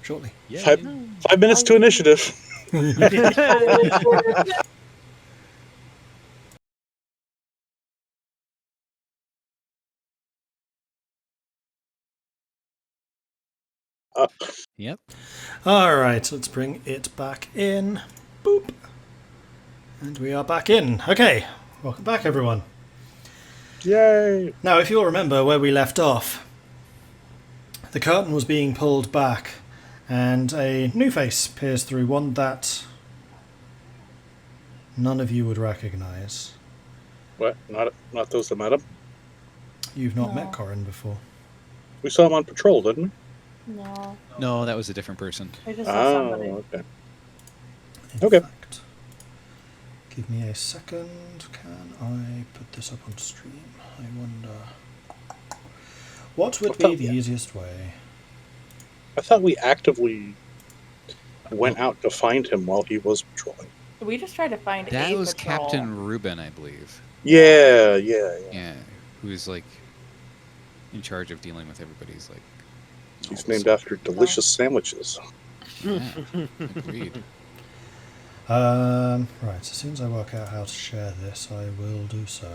shortly. Yeah. 5 minutes to initiative. Yep. All right, let's bring it back in. Boop. And we are back in. Okay, welcome back, everyone. Yay! Now, if you'll remember where we left off, the curtain was being pulled back, and a new face peers through, one that none of you would recognise. What? Not those that met him? You've not No. met Corin before. We saw him on patrol, didn't we? No. No, that was a different person. I just saw somebody. Okay. In Okay. fact, give me a second. Can I put this up on stream? I wonder. What would be the easiest way? I thought we actively went out to find him while he was patrolling. We just tried to find That a was patrol. Captain Reuben, I believe. Yeah. Yeah, who's like in charge of dealing with everybody's like. He's named after delicious sandwiches. Yeah, agreed. Right, as soon as I work out how to share this, I will do so.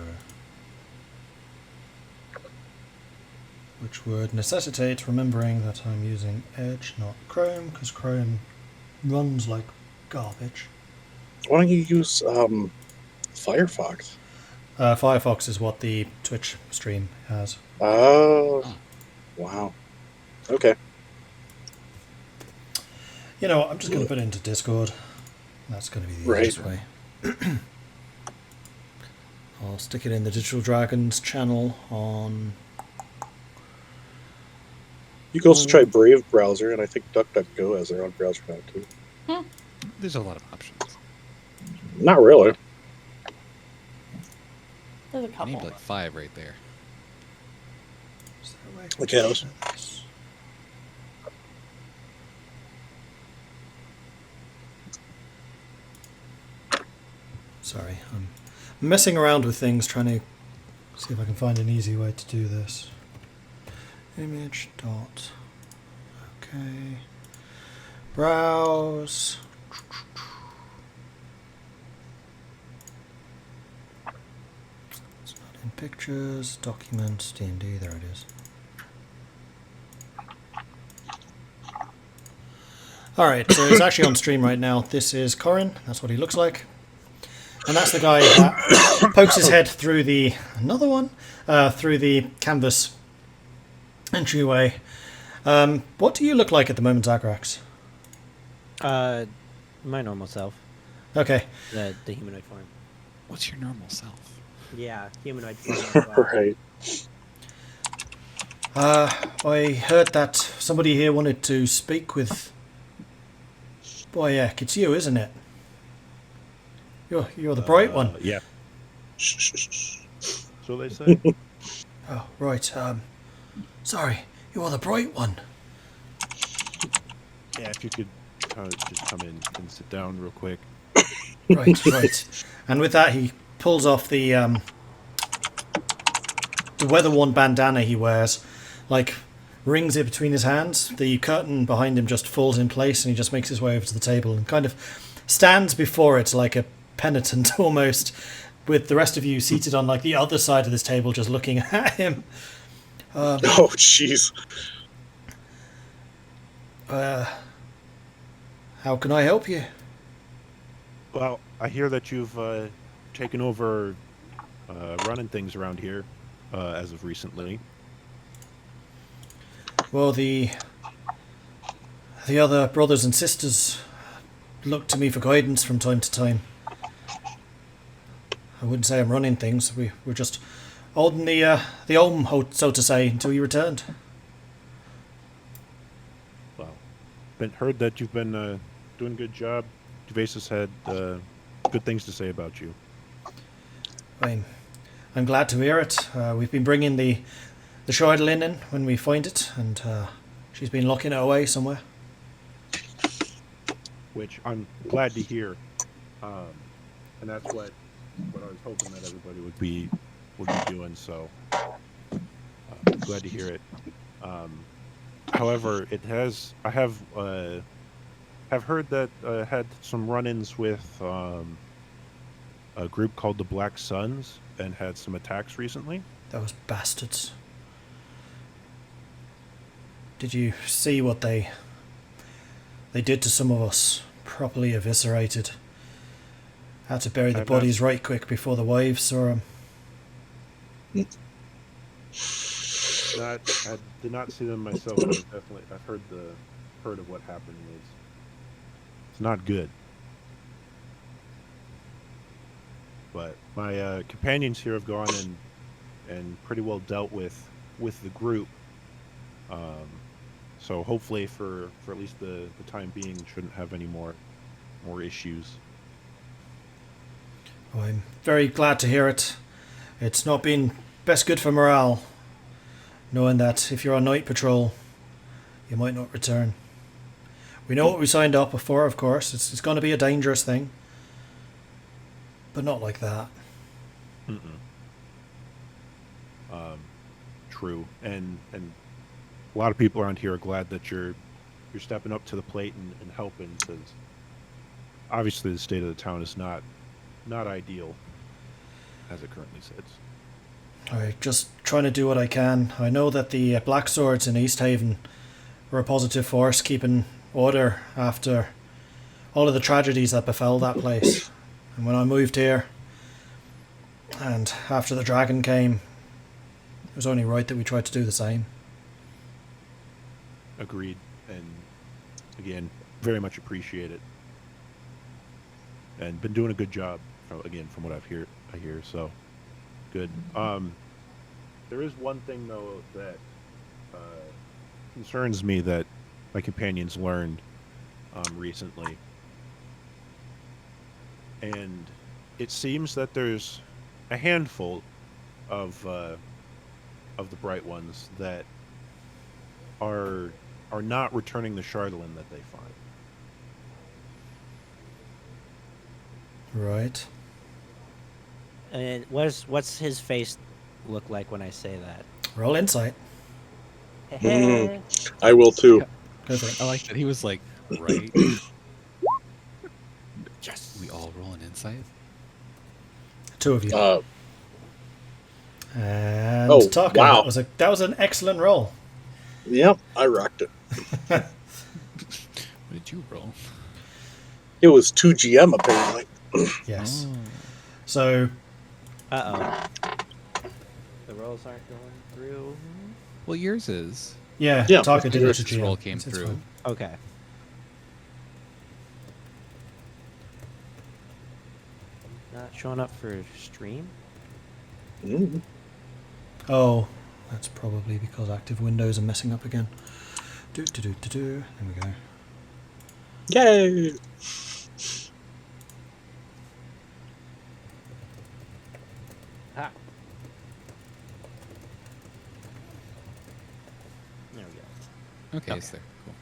Which would necessitate remembering that I'm using Edge, not Chrome, because Chrome runs like garbage. Why don't you use Firefox? Firefox is what the Twitch stream has. Oh. Wow. Okay. You know what, I'm just going to put it into Discord. That's going to be the Right. easiest way. I'll stick it in the Digital Dragons channel on... You can also try Brave browser, and I think DuckDuckGo has their own browser now too. There's a lot of options. Not really. There's a I couple. named like 5 right there. Is there a way Look to at us. share this? Sorry, I'm messing around with things, trying to see if I can find an easy way to do this. Image dot. Okay. Browse. It's not in pictures. Documents. D&D. There it is. All right. So it's actually on stream right now. This is Corin. That's what he looks like. And that's the guy that pokes his head through the through the canvas entryway. What do you look like at the moment, Zagrax? My normal self, Okay. the humanoid form. What's your normal self? Yeah, humanoid form. As well. Right. I heard that somebody here wanted to speak with. Boy, yeah, it's you, isn't it? You're the bright one. Yeah. Shh, shh, shh, shh. So they say. Oh, right. Sorry, you're the bright one. Yeah, if you could just come in and sit down real quick. Right, right. And with that, he pulls off the weather-worn bandana he wears, like rings it between his hands. The curtain behind him just falls in place, and he just makes his way over to the table and kind of stands before it like a penitent almost, with the rest of you seated on like the other side of this table, just looking at him. Oh, jeez. How can I help you? Well, I hear that you've taken over running things around here as of recently. Well, the other brothers and sisters look to me for guidance from time to time. I wouldn't say I'm running things. We're just holding the home, so to say, until you returned. Well, heard that you've been doing a good job. Duvasis had good things to say about you. I'm glad to hear it. We've been bringing the Scheidel in when we find it, and she's been locking it away somewhere. Which I'm glad to hear. and that's what I was hoping that everybody would be doing. So glad to hear it. However, I have heard that had some run-ins with a group called the Black Suns and had some attacks recently. Those bastards. Did you see what they did to some of us? Properly eviscerated. Had to bury the bodies right quick before the wives saw them. I did not see them myself, but I've heard of what happened. It's not good. But my companions here have gone and pretty well dealt with the group. So hopefully for at least the time being, shouldn't have any more issues. Oh, I'm very glad to hear it. It's not been best good for morale, knowing that if you're on night patrol, you might not return. We know what we signed up for, of course. It's going to be a dangerous thing, but not like that. True, and a lot of people around here are glad that you're stepping up to the plate and helping, because obviously the state of the town is not ideal as it currently sits. I'm just trying to do what I can. I know that the Black Swords in East Haven were a positive force keeping order after all of the tragedies that befell that place. And when I moved here, and after the dragon came, it was only right that we tried to do the same. Agreed, and again, very much appreciate it, and been doing a good job. Again, from what I hear, so good. There is one thing though that concerns me that my companions learned recently, and it seems that there's a handful of the Bright Ones that are not returning the Shardolin that they find. Right. And what's his face look like when I say that? Roll insight. I will too. Go for it. I like that he was like, right? Yes. We all roll an insight. Two of you. And Oh, Tahko, wow. that was an excellent roll. Yep, I rocked it. What did you roll? It was 2 GM apparently. Yes. Oh. So, The rolls aren't going through. Well, yours is. yeah, Yeah, Tahko did it yours to This GM. roll came It's through. fine. Okay. Not showing up for stream? Mm. Oh, that's probably because active windows are messing up again. There we go. Yay! Ah. There we go. Okay, it's there. Cool.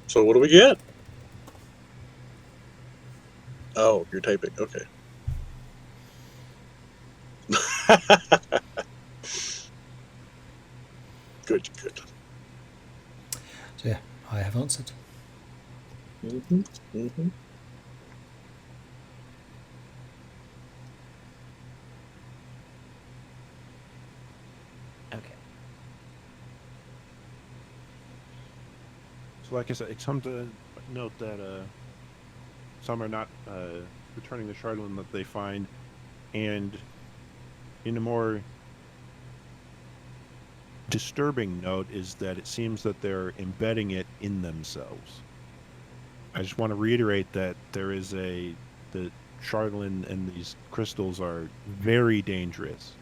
So what do we get? Oh, you're typing. Okay. Good. So yeah, I have answered. Mm-hmm. Okay. So, like I said, it's something to note that some are not returning the Shardolin that they find, and in a more disturbing note is that it seems that they're embedding it in themselves. I just want to reiterate that the Shardolin and these crystals are very dangerous,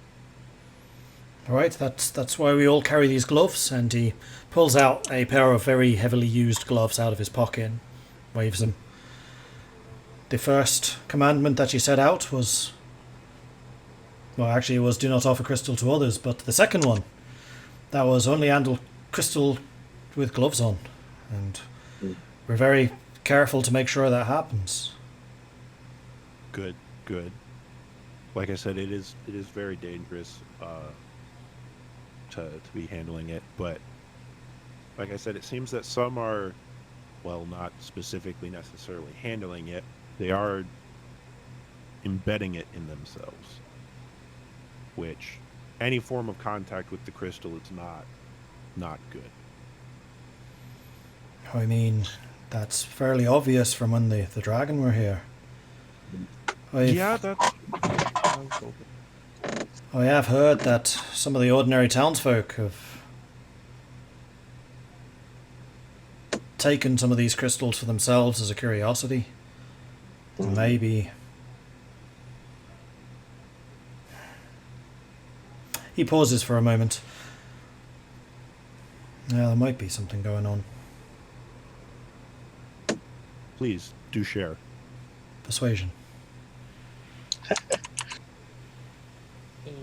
All right, that's why we all carry these gloves. And he pulls out a pair of very heavily used gloves out of his pocket and waves them. The first commandment that you set out was... Well, actually, it was do not offer crystal to others, but the second one, that was only handle crystal with gloves on. And we're very careful to make sure that happens. Good. Like I said, it is very dangerous to be handling it, but like I said, it seems that some are, well, not specifically necessarily handling it, they are embedding it in themselves, which any form of contact with the crystal is not good. I mean, that's fairly obvious from when the dragon were here. Yeah, that's... I have heard that some of the ordinary townsfolk have taken some of these crystals for themselves as a curiosity. Maybe... He pauses for a moment. Yeah, there might be something going on. Please, do share. Persuasion.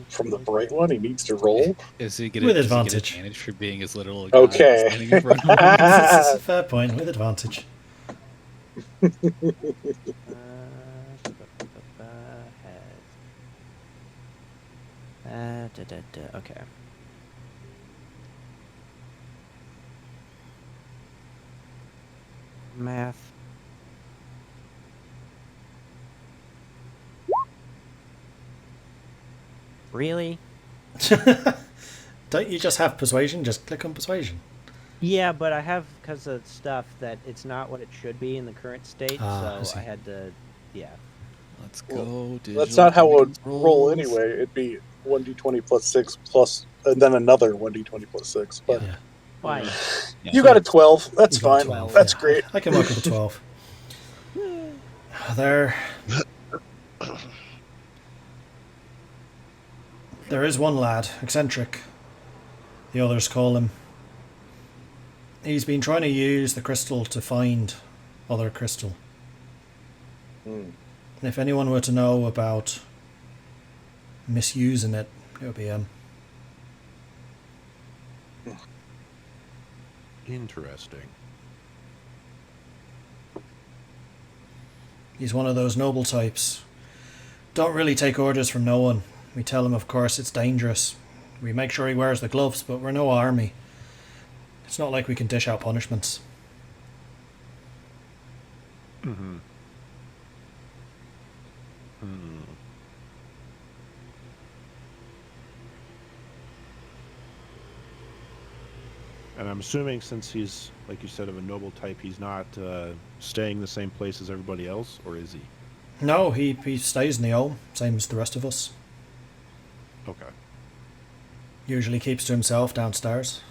From the bright one, he needs to roll. Is he With get advantage. advantage for being his literal Okay. God standing in front of him? That's a fair point, with advantage. Okay. Math. Really? Don't you just have persuasion? Just click on persuasion. Yeah, but I have, because of stuff, that it's not what it should be in the current state, I so see. I had to, yeah. Let's Well, go. That's not how it would digital roll convenience anyway. It'd be 1d20 plus 6 plus, and then another 1d20 plus 6. But Yeah. Why? Yeah. you got a 12. That's You got a fine. 12, That's yeah. great. I can work with a 12. There is one lad, eccentric. The others call him. He's been trying to use the crystal to find other crystal. If anyone were to know about misusing it, it would be him. Interesting. He's one of those noble types. Don't really take orders from no one. We tell him, of course, it's dangerous. We make sure he wears the gloves, but we're no army. It's not like we can dish out punishments. Mm-hmm. And I'm assuming since he's, like you said, of a noble type, he's not staying the same place as everybody else, or is he? No, he stays in the home, same as the rest of us. Okay. Usually keeps to himself downstairs.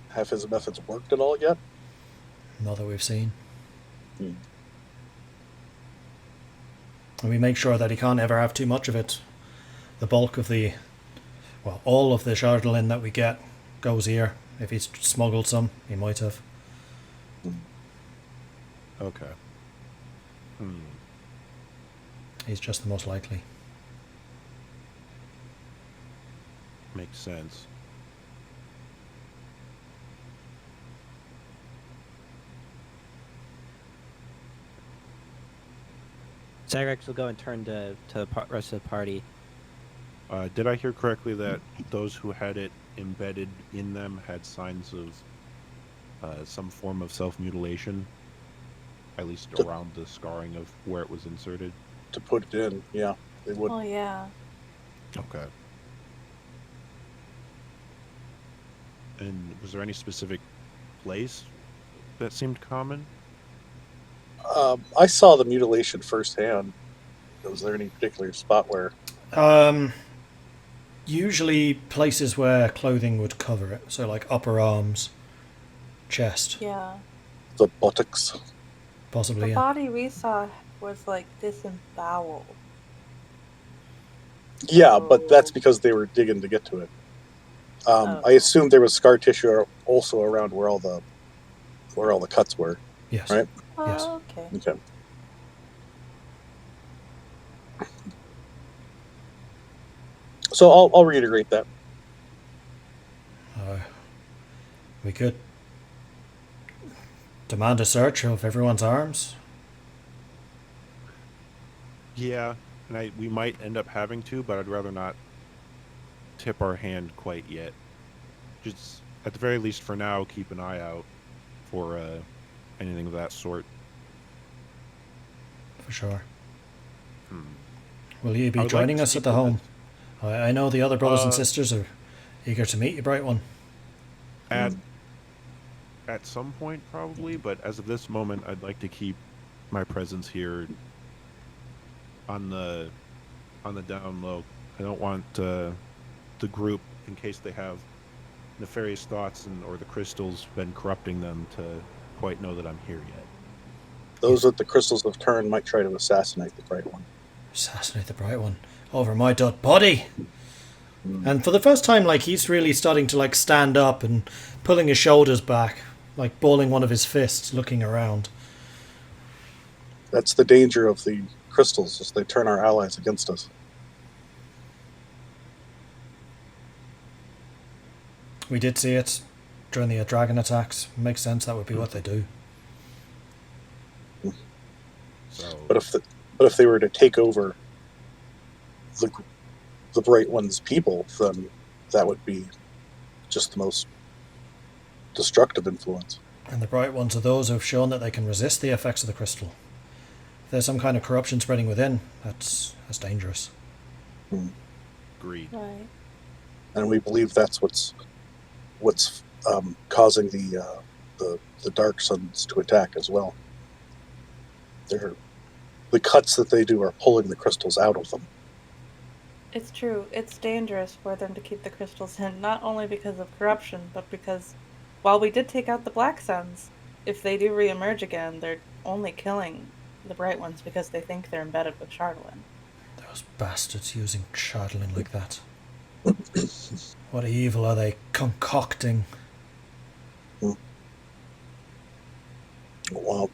Have his methods worked at all yet? Not that we've seen. Hmm. And we make sure that he can't ever have too much of it. The bulk of the... Well, all of the Chardolin that we get goes here. If he's smuggled some, he might have. Okay. He's just the most likely. Makes sense. Zagrax will go and turn to the rest of the party. Did I hear correctly that those who had it embedded in them had signs of some form of self-mutilation? At least around the scarring of where it was inserted? To put it in, yeah. They would. Oh yeah. Okay. And was there any specific place that seemed common? I saw the mutilation firsthand. Was there any particular spot where... Usually places where clothing would cover it. So like upper arms, chest, Yeah. The buttocks? possibly. The Yeah. body we saw was like disemboweled. Yeah, but that's because they were digging to get to it. Oh. I assumed there was scar tissue also around where all the cuts were. Yes. Right. Yes. Oh, okay. Okay. So I'll reiterate that. We could demand a search of everyone's arms. Yeah, and we might end up having to, but I'd rather not tip our hand quite yet. Just at the very least for now, keep an eye out for anything of that sort. For sure. Hmm. Will you be I would like joining to us at speak the with home? I know the other brothers and Uh, sisters are eager to meet you, Bright One. At some point, probably, but as of this moment, I'd like to keep my presence here on the down low. I don't want the group, in case they have nefarious thoughts or the crystals been corrupting them, to quite know that I'm here yet. Those with the crystals of turn might try to assassinate the Bright One. Assassinate the Bright One over my dead body. And for the first time, like, he's really starting to, like, stand up and pulling his shoulders back, like balling one of his fists, looking around. That's the danger of the crystals, is they turn our allies against us. We did see it during the dragon attacks. Makes sense, that would be what they do. So, But if they were to take over the Bright One's people, then that would be just the most destructive influence. And the Bright Ones are those who've shown that they can resist the effects of the crystal. If there's some kind of corruption spreading within, that's dangerous. agreed. Right. And we believe that's what's causing the Dark Suns to attack as well. The cuts that they do are pulling the crystals out of them. It's true. It's dangerous for them to keep the crystals in, not only because of corruption, but because while we did take out the Black Suns, if they do reemerge again, they're only killing the Bright Ones because they think they're embedded with Shardlin. Those bastards using Shardlin like that. What evil are they concocting? Well,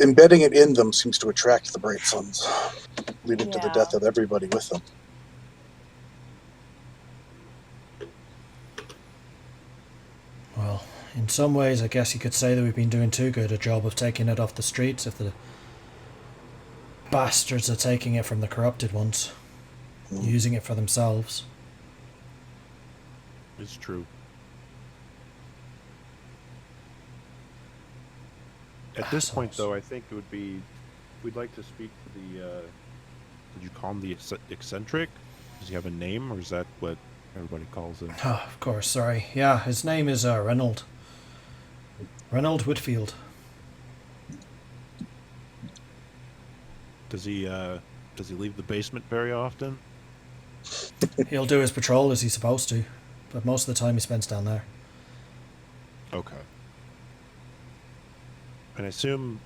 embedding it in them seems to attract the Bright Suns, leading to the Yeah. death of everybody with them. Well, in some ways, I guess you could say that we've been doing too good a job of taking it off the streets if the bastards are taking it from the corrupted ones, using it for themselves. It's true. At this point, Assholes. though, I think it would be... We'd like to speak to the... Did you call him the eccentric? Does he have a name, or is that what everybody calls him? Oh, of course, sorry. Yeah, his name is Reynold. Reynold Whitfield. Does he leave the basement very often? He'll do his patrol as he's supposed to, but most of the time he spends down there. Okay. And I assume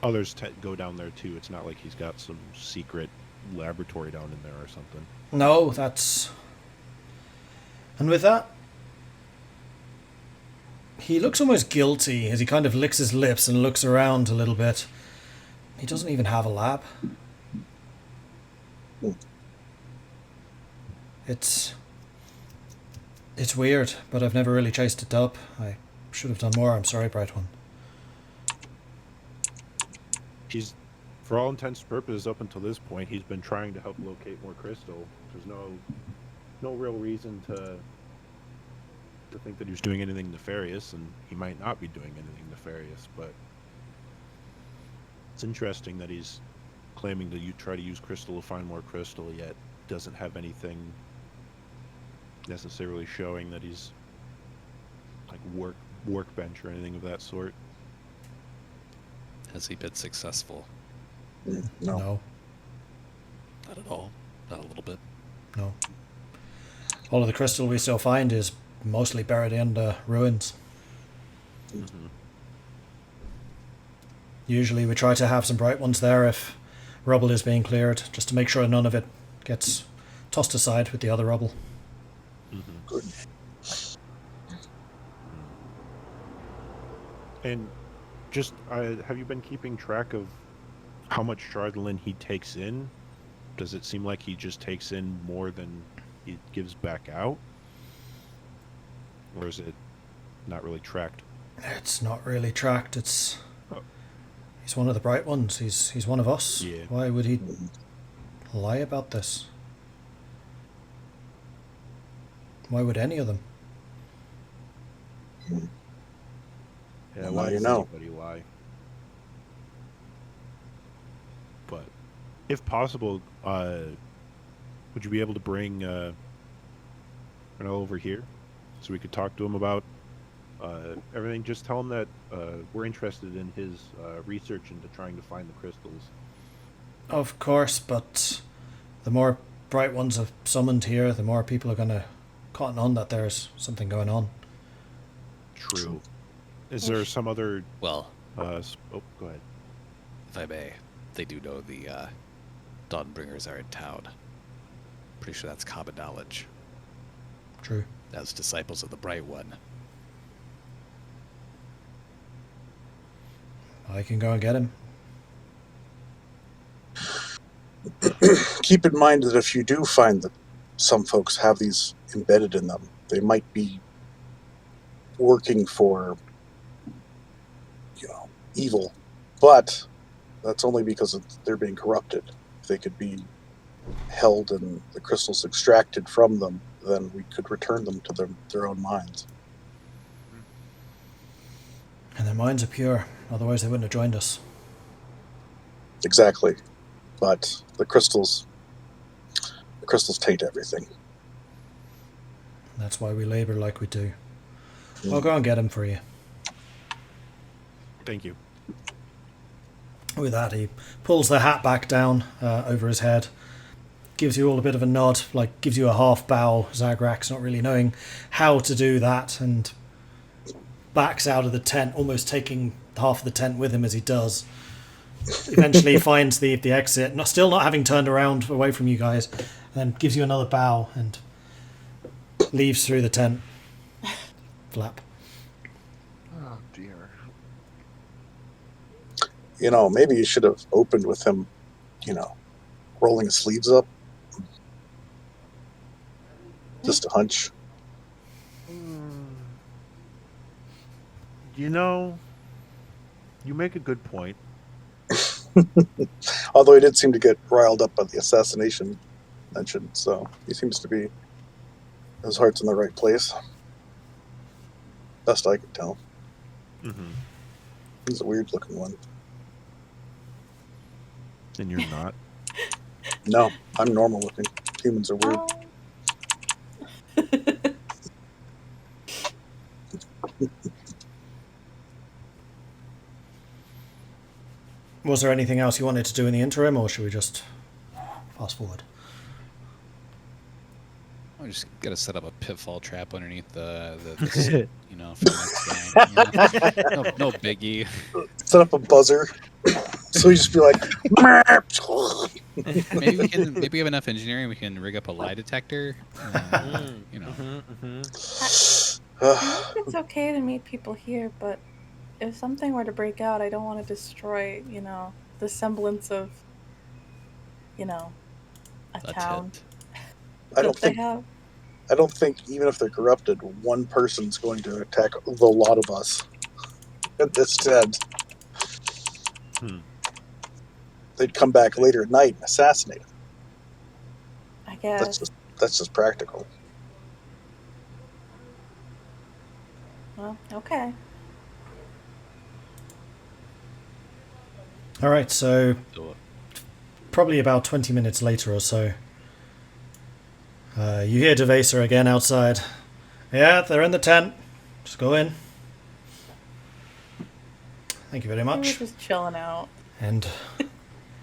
others go down there too. It's not like he's got some secret laboratory down in there or something. No, that's... And with that, he looks almost guilty as he kind of licks his lips and looks around a little bit. He doesn't even have a lab. It's weird, but I've never really chased it up. I should have done more. I'm sorry, Bright One. He's, for all intents and purposes, up until this point, he's been trying to help locate more crystal. There's no real reason to think that he was doing anything nefarious, and he might not be doing anything nefarious, but it's interesting that he's claiming that you try to use crystal to find more crystal, yet doesn't have anything necessarily showing that he's like workbench or anything of that sort. Has he been successful? No. No. Not at all. Not a little bit. No. All of the crystal we still find is mostly buried in the ruins. Mm-hmm. Usually we try to have some bright ones there if rubble is being cleared, just to make sure none of it gets tossed aside with the other rubble. Good. And just, have you been keeping track of how much Chardlin he takes in? Does it seem like he just takes in more than he gives back out? Or is it not really tracked? It's not really tracked. It's Oh. He's one of the bright ones. He's one of us. Yeah. Why would he lie about this? Why would any of them? Yeah, Well, why you does know. anybody lie? But if possible, would you be able to bring Renault over here so we could talk to him about everything? Just tell him that we're interested in his research into trying to find the crystals. Of course, but the more bright ones are summoned here, the more people are going to cotton on that there's something going on. True. Is there some other... Well, oh, go ahead. if I may, they do know the Dawnbringers are in town. Pretty sure that's common knowledge. True. As disciples of the Bright One. I can go and get him. Keep in mind that if you do find that some folks have these embedded in them, they might be working for, evil. But that's only because they're being corrupted. If they could be held and the crystals extracted from them, then we could return them to their own minds. And their minds are pure, otherwise they wouldn't have joined us. Exactly. But the crystals taint everything. That's why we labour like we do. I'll go and get him for you. Thank you. With that, he pulls the hat back down over his head, gives you all a bit of a nod, like gives you a half bow, Zagrax, not really knowing how to do that, and backs out of the tent, almost taking half of the tent with him as he does. Eventually finds the exit, still not having turned around away from you guys, and gives you another bow and leaves through the tent flap. Oh dear. Maybe you should have opened with him, rolling his sleeves up. Just a hunch. You make a good point. Although he did seem to get riled up by the assassination mentioned, so he seems to be, his heart's in the right place. Best I can tell. Mm-hmm. He's a weird looking one. And you're not. No, I'm normal looking. Humans are weird. Was there anything else you wanted to do in the interim, or should we just fast forward? I just gotta set up a pitfall trap underneath the for the next game. No biggie. Set up a buzzer. So you just be like, Maybe we have enough engineering. We can rig up a lie detector. I think it's okay to meet people here, but if something were to break out, I don't want to destroy, the semblance of, a town tent. I don't that they think have. I don't think even if they're corrupted, one person's going to attack the lot of us. Instead, they'd come back later at night and assassinate him. I guess. That's just practical. Well, okay. All right, so probably about 20 minutes later or so, you hear Devesa again outside. Yeah, they're in the tent. Just go in. Thank you very We were much. just chilling out. And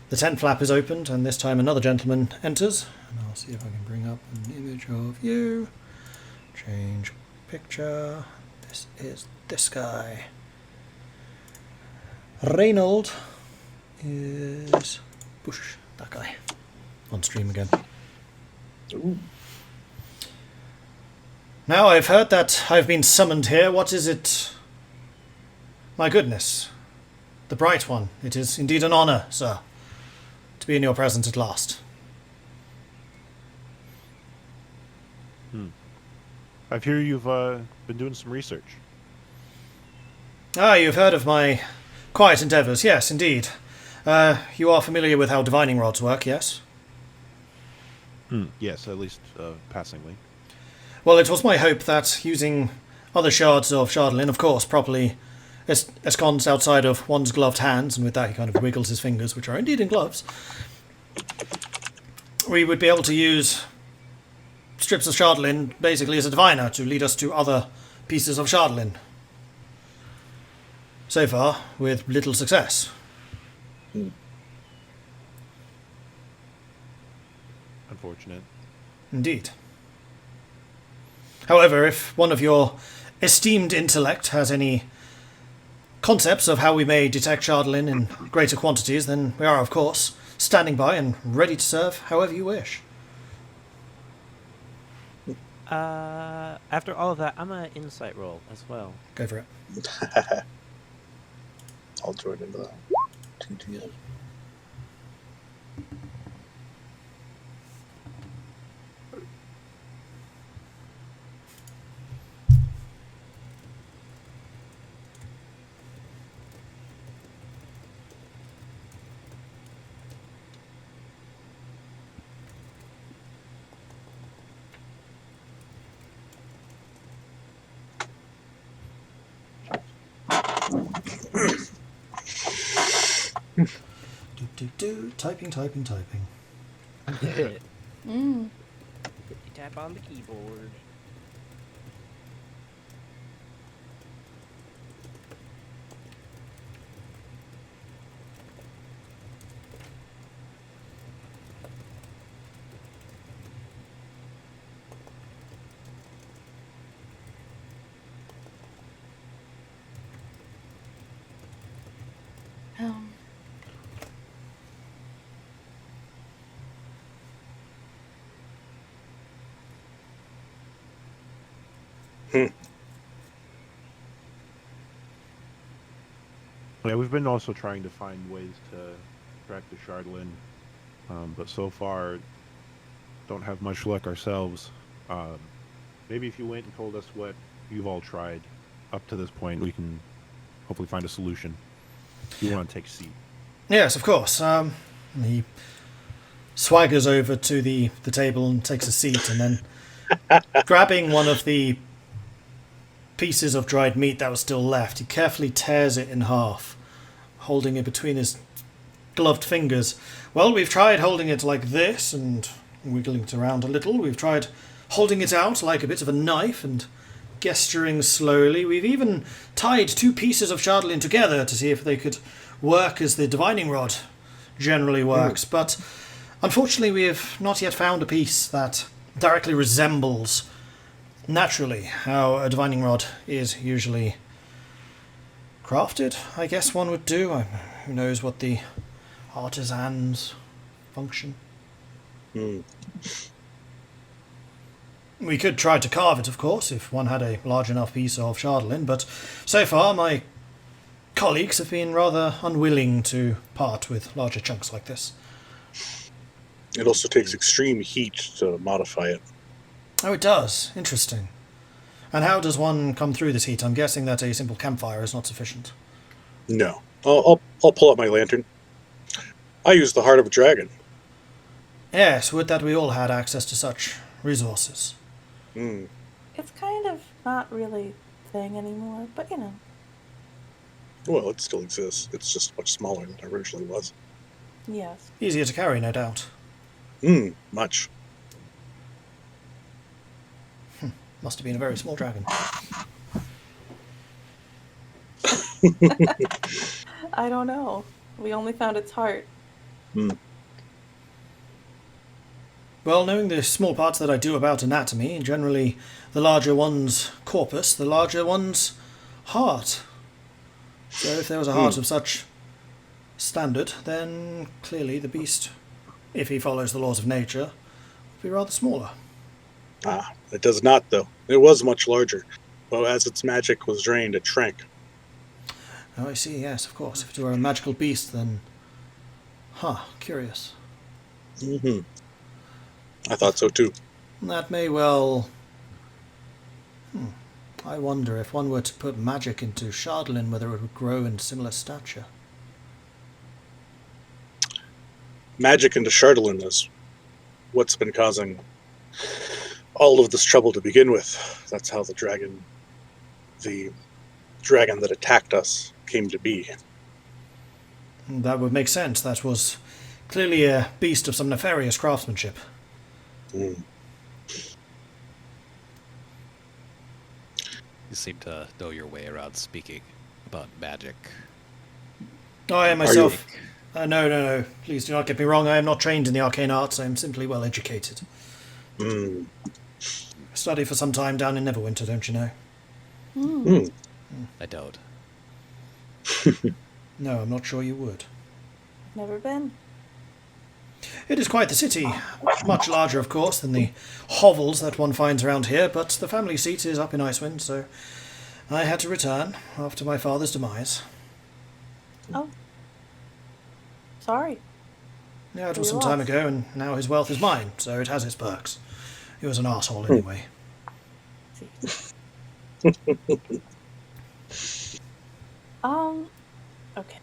the tent flap is opened, and this time another gentleman enters. And I'll see if I can bring up an image of you. Change picture. This is this guy. Reynold is Whoosh, that guy. On stream again. Ooh. Now I've heard that I've been summoned here. What is it? My goodness. The Bright One. It is indeed an honour, sir, to be in your presence at last. I hear you've been doing some research. Ah, you've heard of my quiet endeavours. Yes, indeed. You are familiar with how divining rods work, yes? Yes, at least passingly. Well, it was my hope that using other shards of Shardlin, of course, properly ensconced outside of one's gloved hands, and with that he kind of wiggles his fingers, which are indeed in gloves, we would be able to use strips of Shardlin basically as a diviner to lead us to other pieces of Shardlin. So far, with little success. Unfortunate. Indeed. However, if one of your esteemed intellect has any concepts of how we may detect Shardlin in greater quantities, then we are, of course, standing by and ready to serve however you wish. After all of that, I'm gonna insight roll as well. Go for it. I'll join into that. 2d8. Typing. Mm. You tap on the keyboard. Um, Yeah, we've been also trying to find ways to track the Shardlin, but so far don't have much luck ourselves. Maybe if you went and told us what you've all tried up to this point, we can hopefully find a solution. You want to take a seat? Yes, of course. He swaggers over to the table and takes a seat, and then grabbing one of the pieces of dried meat that was still left, he carefully tears it in half, holding it between his gloved fingers. Well, we've tried holding it like this and wiggling it around a little. We've tried holding it out like a bit of a knife and gesturing slowly. We've even tied two pieces of Shardlin together to see if they could work as the divining rod generally works. But unfortunately, we have not yet found a piece that directly resembles naturally how a divining rod is usually crafted, I guess one would do. Who knows what the artisan's function. We could try to carve it, of course, if one had a large enough piece of Shardlin, but so far my colleagues have been rather unwilling to part with larger chunks like this. It also takes extreme heat to modify it. Oh, it does. Interesting. And how does one come through this heat? I'm guessing that a simple campfire is not sufficient. No. I'll pull up my lantern. I use the heart of a dragon. Yes, would that we all had access to such resources. it's kind of not really a thing anymore, but you know. Well, it still exists. It's just much smaller than it originally was. Yes. Easier to carry, no doubt. Much. Must have been a very small dragon. I don't know. We only found its heart. Well, knowing the small parts that I do about anatomy, generally the larger one's corpus, the larger one's heart. So if there was a heart of such standard, then clearly the beast, if he follows the laws of nature, would be rather smaller. Ah, it does not, though. It was much larger. But as its magic was drained, it shrank. Oh, I see, yes, of course. If it were a magical beast, then... curious. Mm-hmm. I thought so, too. That may well... I wonder if one were to put magic into Shardlin, whether it would grow in similar stature. Magic into Shardlin is what's been causing all of this trouble to begin with. That's how the dragon that attacked us came to be. That would make sense. That was clearly a beast of some nefarious craftsmanship. Mm. You seem to know your way around speaking about magic. I am myself... No. Please do not get me wrong. I am not trained in the arcane arts. I am simply well educated. Mm. Study for some time down in Neverwinter, don't you know? Mm. I don't. No, I'm not sure you would. Never been. It is quite the city. Much larger, of course, than the hovels that one finds around here, but the family seat is up in Icewind, so I had to return after my father's demise. Oh. Sorry. Yeah, it was some time ago, and now his wealth is mine, so it has its perks. He was an arsehole anyway. Okay.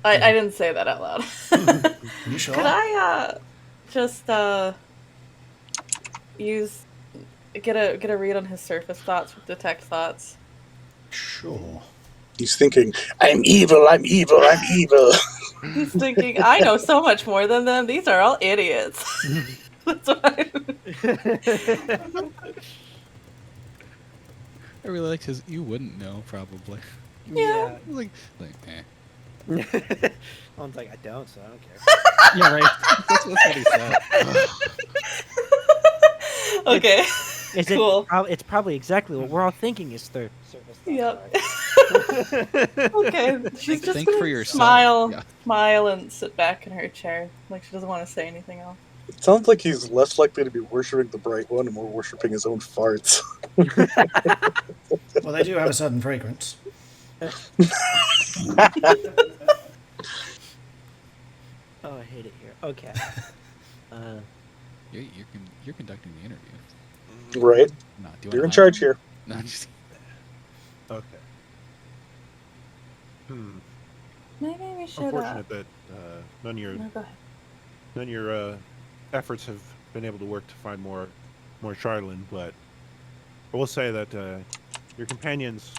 I didn't say that out loud. You sure? Could I just get a read on his surface thoughts with detect thoughts? Sure. He's thinking, I'm evil, I'm evil, I'm evil. He's thinking, I know so much more than them. These are all idiots. That's what I really liked his. You wouldn't know, probably. Yeah. Like eh. One's like, I don't, so I don't care. Yeah, right. That's what he said. Okay. Is cool. It's probably exactly what we're all thinking is their surface thoughts. Yep. Okay. She's just Think gonna for yourself. smile and sit back in her chair. Like she doesn't want to say anything else. It sounds like he's less likely to be worshipping the Bright One and more worshipping his own farts. Well, they do have a certain fragrance. Oh, I hate it here. Okay. You're conducting the interview. Right. No, do you You're in want charge here. No, just... Okay. Maybe we should. Unfortunate that none No, go ahead. of your efforts have been able to work to find more Shardlin, but I will say that your companions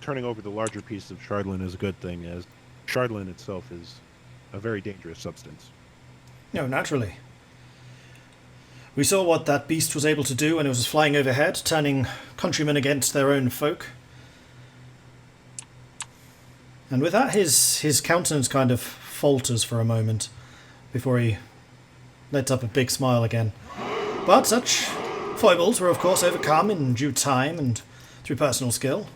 turning over the larger piece of Shardlin is a good thing, as Shardlin itself is a very dangerous substance. No, naturally. We saw what that beast was able to do when it was flying overhead, turning countrymen against their own folk. And with that, his countenance kind of falters for a moment before he lets up a big smile again. But such foibles were of course overcome in due time and through personal skill.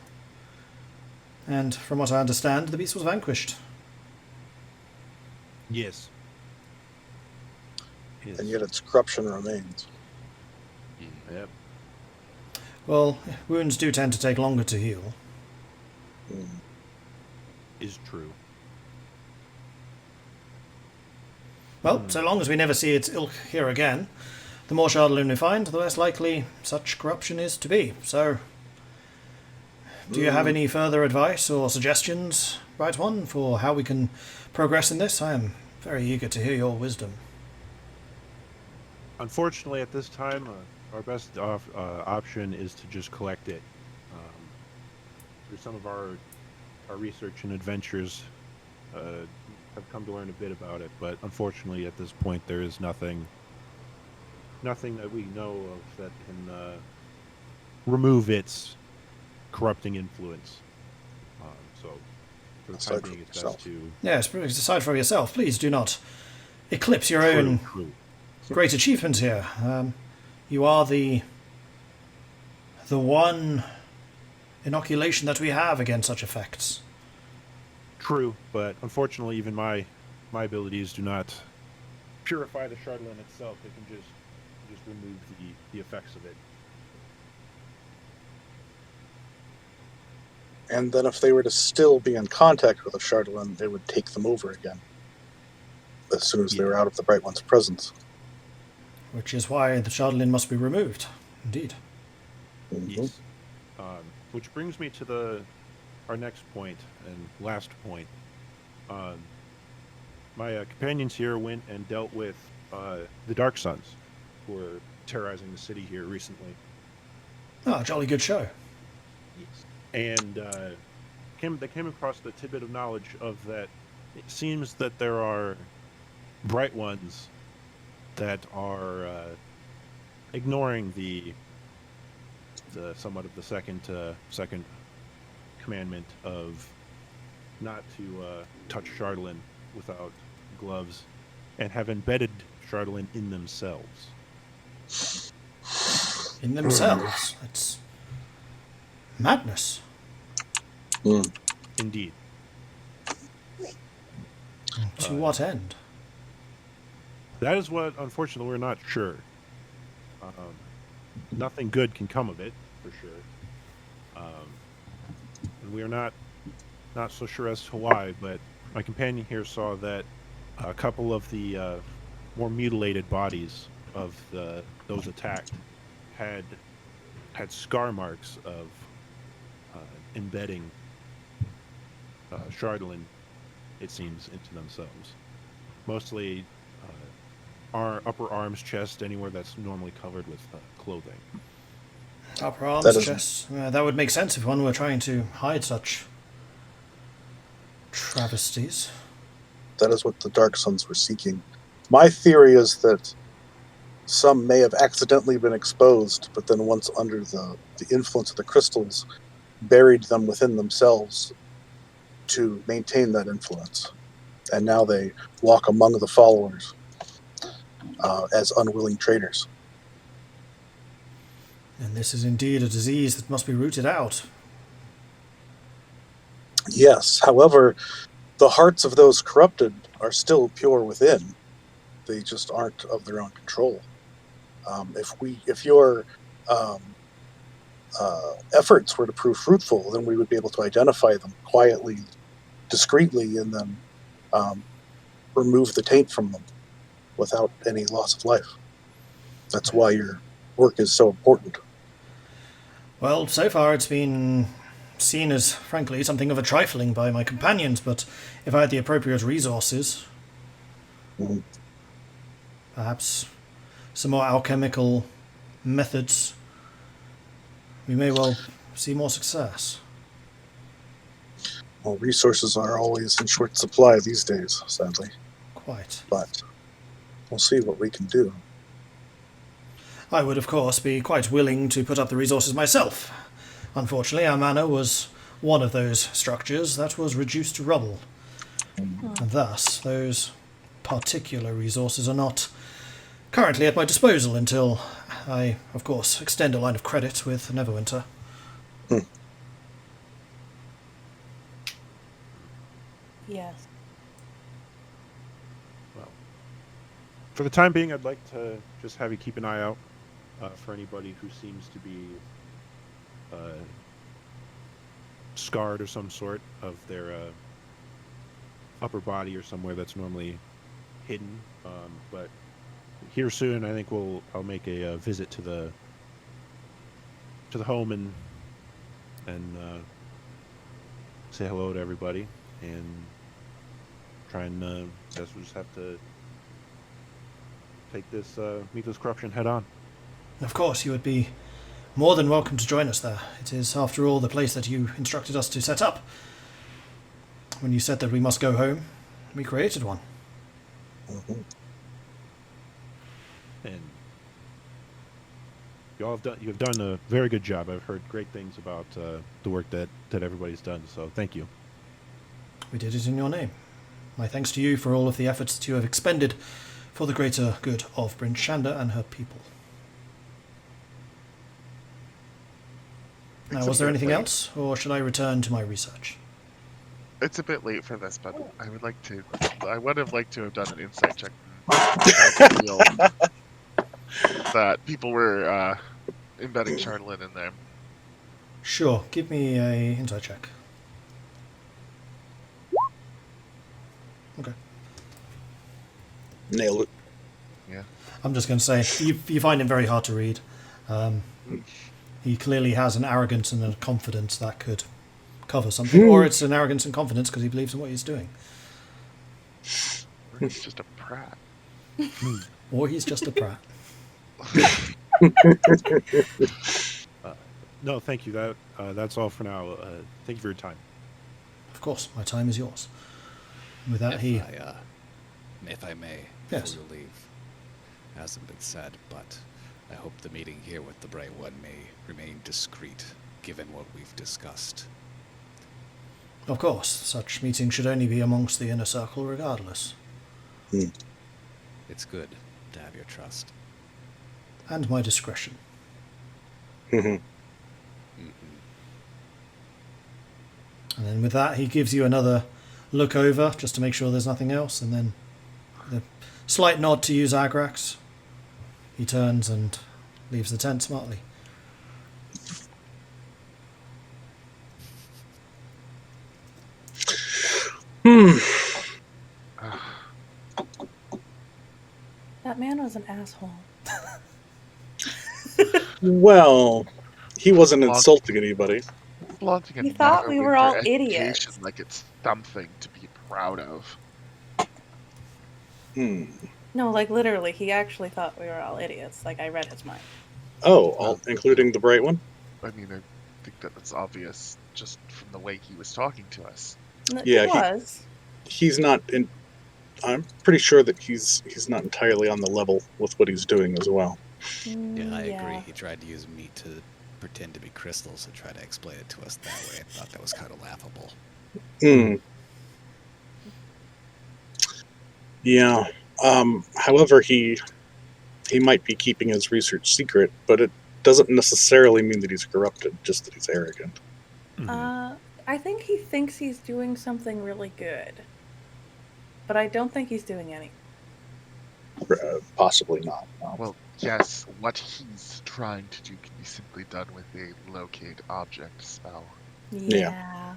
And from what I understand, the beast was vanquished. Yes. And yet its corruption remains. Yep. Well, wounds do tend to take longer to heal. Mm. Is true. Well, so long as we never see its ilk here again, the more Shardlin we find, the less likely such corruption is to be. So, do you have any further advice or suggestions, Right One, for how we can progress in this? I am very eager to hear your wisdom. Unfortunately, at this time, our best option is to just collect it. Through some of our research and adventures, have come to learn a bit about it, but unfortunately, at this point, there is nothing that we know of that can remove its corrupting influence. So, for the time being, it's best to... Yes, decide for yourself. Please do not eclipse your own great achievements here. You are the one inoculation that we have against such effects. True, but unfortunately, even my abilities do not purify the Chardolin itself. They can just remove the effects of it. And then if they were to still be in contact with a Chardolin, they would take them over again as soon as they were out of the Bright One's presence. Which is why the Chardolin must be removed. Indeed. Mm-hmm. Yes. Which brings me to our next point and last point. My companions here went and dealt with the Dark Suns, who were terrorizing the city here recently. Ah, jolly good show. Yes. And they came across the tidbit of knowledge of that it seems that there are Bright Ones that are ignoring the somewhat of the second commandment of not to touch Chardolin without gloves, and have embedded Chardolin in themselves. In themselves. It's madness. Indeed. To what end? That is what, unfortunately, we're not sure. Nothing good can come of it, for sure. And we are not so sure as to why, but my companion here saw that a couple of the more mutilated bodies of those attacked had scar marks of embedding Chardolin, it seems, into themselves. Mostly our upper arms, chest, anywhere that's normally covered with clothing. Upper arms, chest. That would make sense if one were trying to hide such travesties. That is what the Dark Suns were seeking. My theory is that some may have accidentally been exposed, but then once under the influence of the crystals, buried them within themselves to maintain that influence. And now they walk among the followers as unwilling traitors. And this is indeed a disease that must be rooted out. Yes, however, the hearts of those corrupted are still pure within. They just aren't of their own control. If your efforts were to prove fruitful, then we would be able to identify them quietly, discreetly, and then remove the taint from them without any loss of life. That's why your work is so important. Well, so far it's been seen as, frankly, something of a trifling by my companions, but if I had the appropriate resources, perhaps some more alchemical methods, we may well see more success. Well, resources are always in short supply these days, sadly. Quite. But we'll see what we can do. I would, of course, be quite willing to put up the resources myself. Unfortunately, our manor was one of those structures that was reduced to rubble. And thus, those particular resources are not currently at my disposal until I, of course, extend a line of credit with Neverwinter. Yes. Well, for the time being, I'd like to just have you keep an eye out for anybody who seems to be scarred or some sort of their upper body or somewhere that's normally hidden. But here soon, I think I'll make a visit to the home and say hello to everybody and try and guess we'll just have to meet this corruption head on. Of course, you would be more than welcome to join us there. It is, after all, the place that you instructed us to set up. When you said that we must go home, we created one. And you have done a very good job. I've heard great things about the work that everybody's done, so thank you. We did it in your name. My thanks to you for all of the efforts that you have expended for the greater good of Bryn Shander and her people. Now, It's a was there bit anything late. else, or should I return to my research? It's a bit late for this, but I would like to. I would have liked to have done an insight check and reveal that people were embedding Charlene in there. Sure, give me a insight check. Okay. Nailed it. I'm just going to say, you find him very hard to read. He clearly has an arrogance and a confidence that could cover something, or it's an arrogance and confidence because he believes in what he's doing. Or he's just a prat. Or he's just a prat. No, thank you. That's all for now. Thank you for your time. Of course, my time is yours. With that, If I may, Yes. before you leave, hasn't been said, but I hope the meeting here with the Bright One may remain discreet, given what we've discussed. Of course, such meetings should only be amongst the inner circle regardless. It's good to have your trust. And my discretion. Mhm. And then with that, he gives you another look over, just to make sure there's nothing else, and then the slight nod to you, Zagrax. He turns and leaves the tent smartly. That man was an asshole. Well, he wasn't Well, insulting anybody. Flaunting a He thought we were all Neverwinter idiots. education like it's something to be proud of. No, like literally, he actually thought we were all idiots. Like I read his mind. Oh, all, including the bright one? I mean, I think that that's obvious just from the way he was talking to us. Yeah, He was. He's not in. I'm pretty sure that he's not entirely on the level with what he's doing as well. Yeah, I agree. He tried to use meat to pretend to be crystals and try to explain it to us that way. I thought that was kind of laughable. Yeah. However, he might be keeping his research secret, but it doesn't necessarily mean that he's corrupted, just that he's arrogant. I think he thinks he's doing something really good, but I don't think he's doing anything. Possibly not. No. Well, yes, what he's trying to do can be simply done with a locate object spell. Yeah.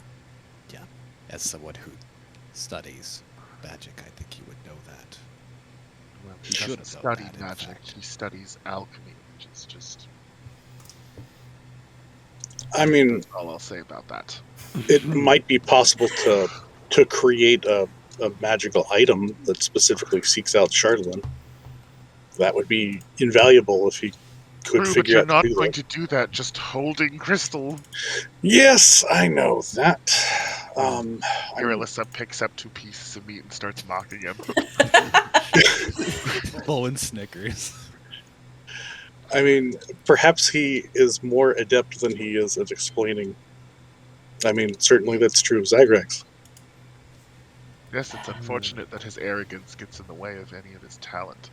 As someone who studies magic, I think you would know that. Well, He he should doesn't have known study that, in magic, fact. he studies alchemy, which is just I mean, all I'll say about that. it might be possible to create a magical item that specifically seeks out Charlene. That would be invaluable if he could True, but figure you're out not to do going that. to do that just holding crystal. Yes, I know that. Irilyssa picks up 2 pieces of meat and starts mocking him. Vulwin snickers. I mean, perhaps he is more adept than he is at explaining. I mean, certainly that's true of Zagrax. Yes, it's unfortunate that his arrogance gets in the way of any of his talent.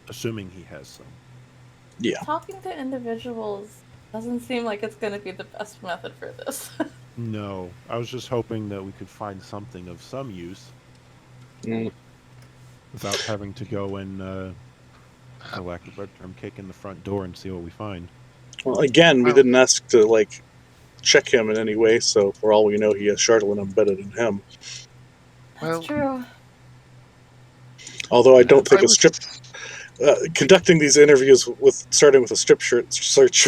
Assuming he has some. Yeah. Talking to individuals doesn't seem like it's going to be the best method for this. No, I was just hoping that we could find something of some use without having to go and, for lack of a better term, kick in the front door and see what we find. Well, again, we Well- didn't ask to, check him in any way, so for all we know, he has Charlene embedded in him. That's Well- true. Although I don't think I a strip... conducting these interviews starting with a strip shirt search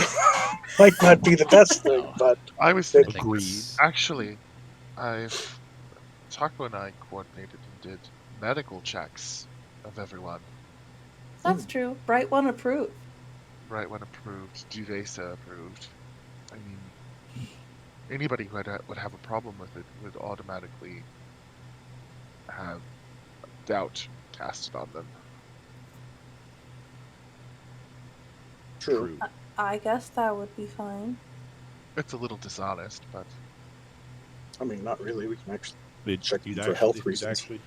might not be the best thing, but I was They- thinking, Agreed. actually, Tahko and I coordinated and did medical checks of everyone. That's true. Bright One approved. Right when approved, Duvesa approved. I mean, anybody who would have a problem with it would automatically have doubt casted on them. true. I guess that would be fine. It's a little dishonest, but I mean, not really. We can actually... You'd Check you'd for actually, health you'd reasons. actually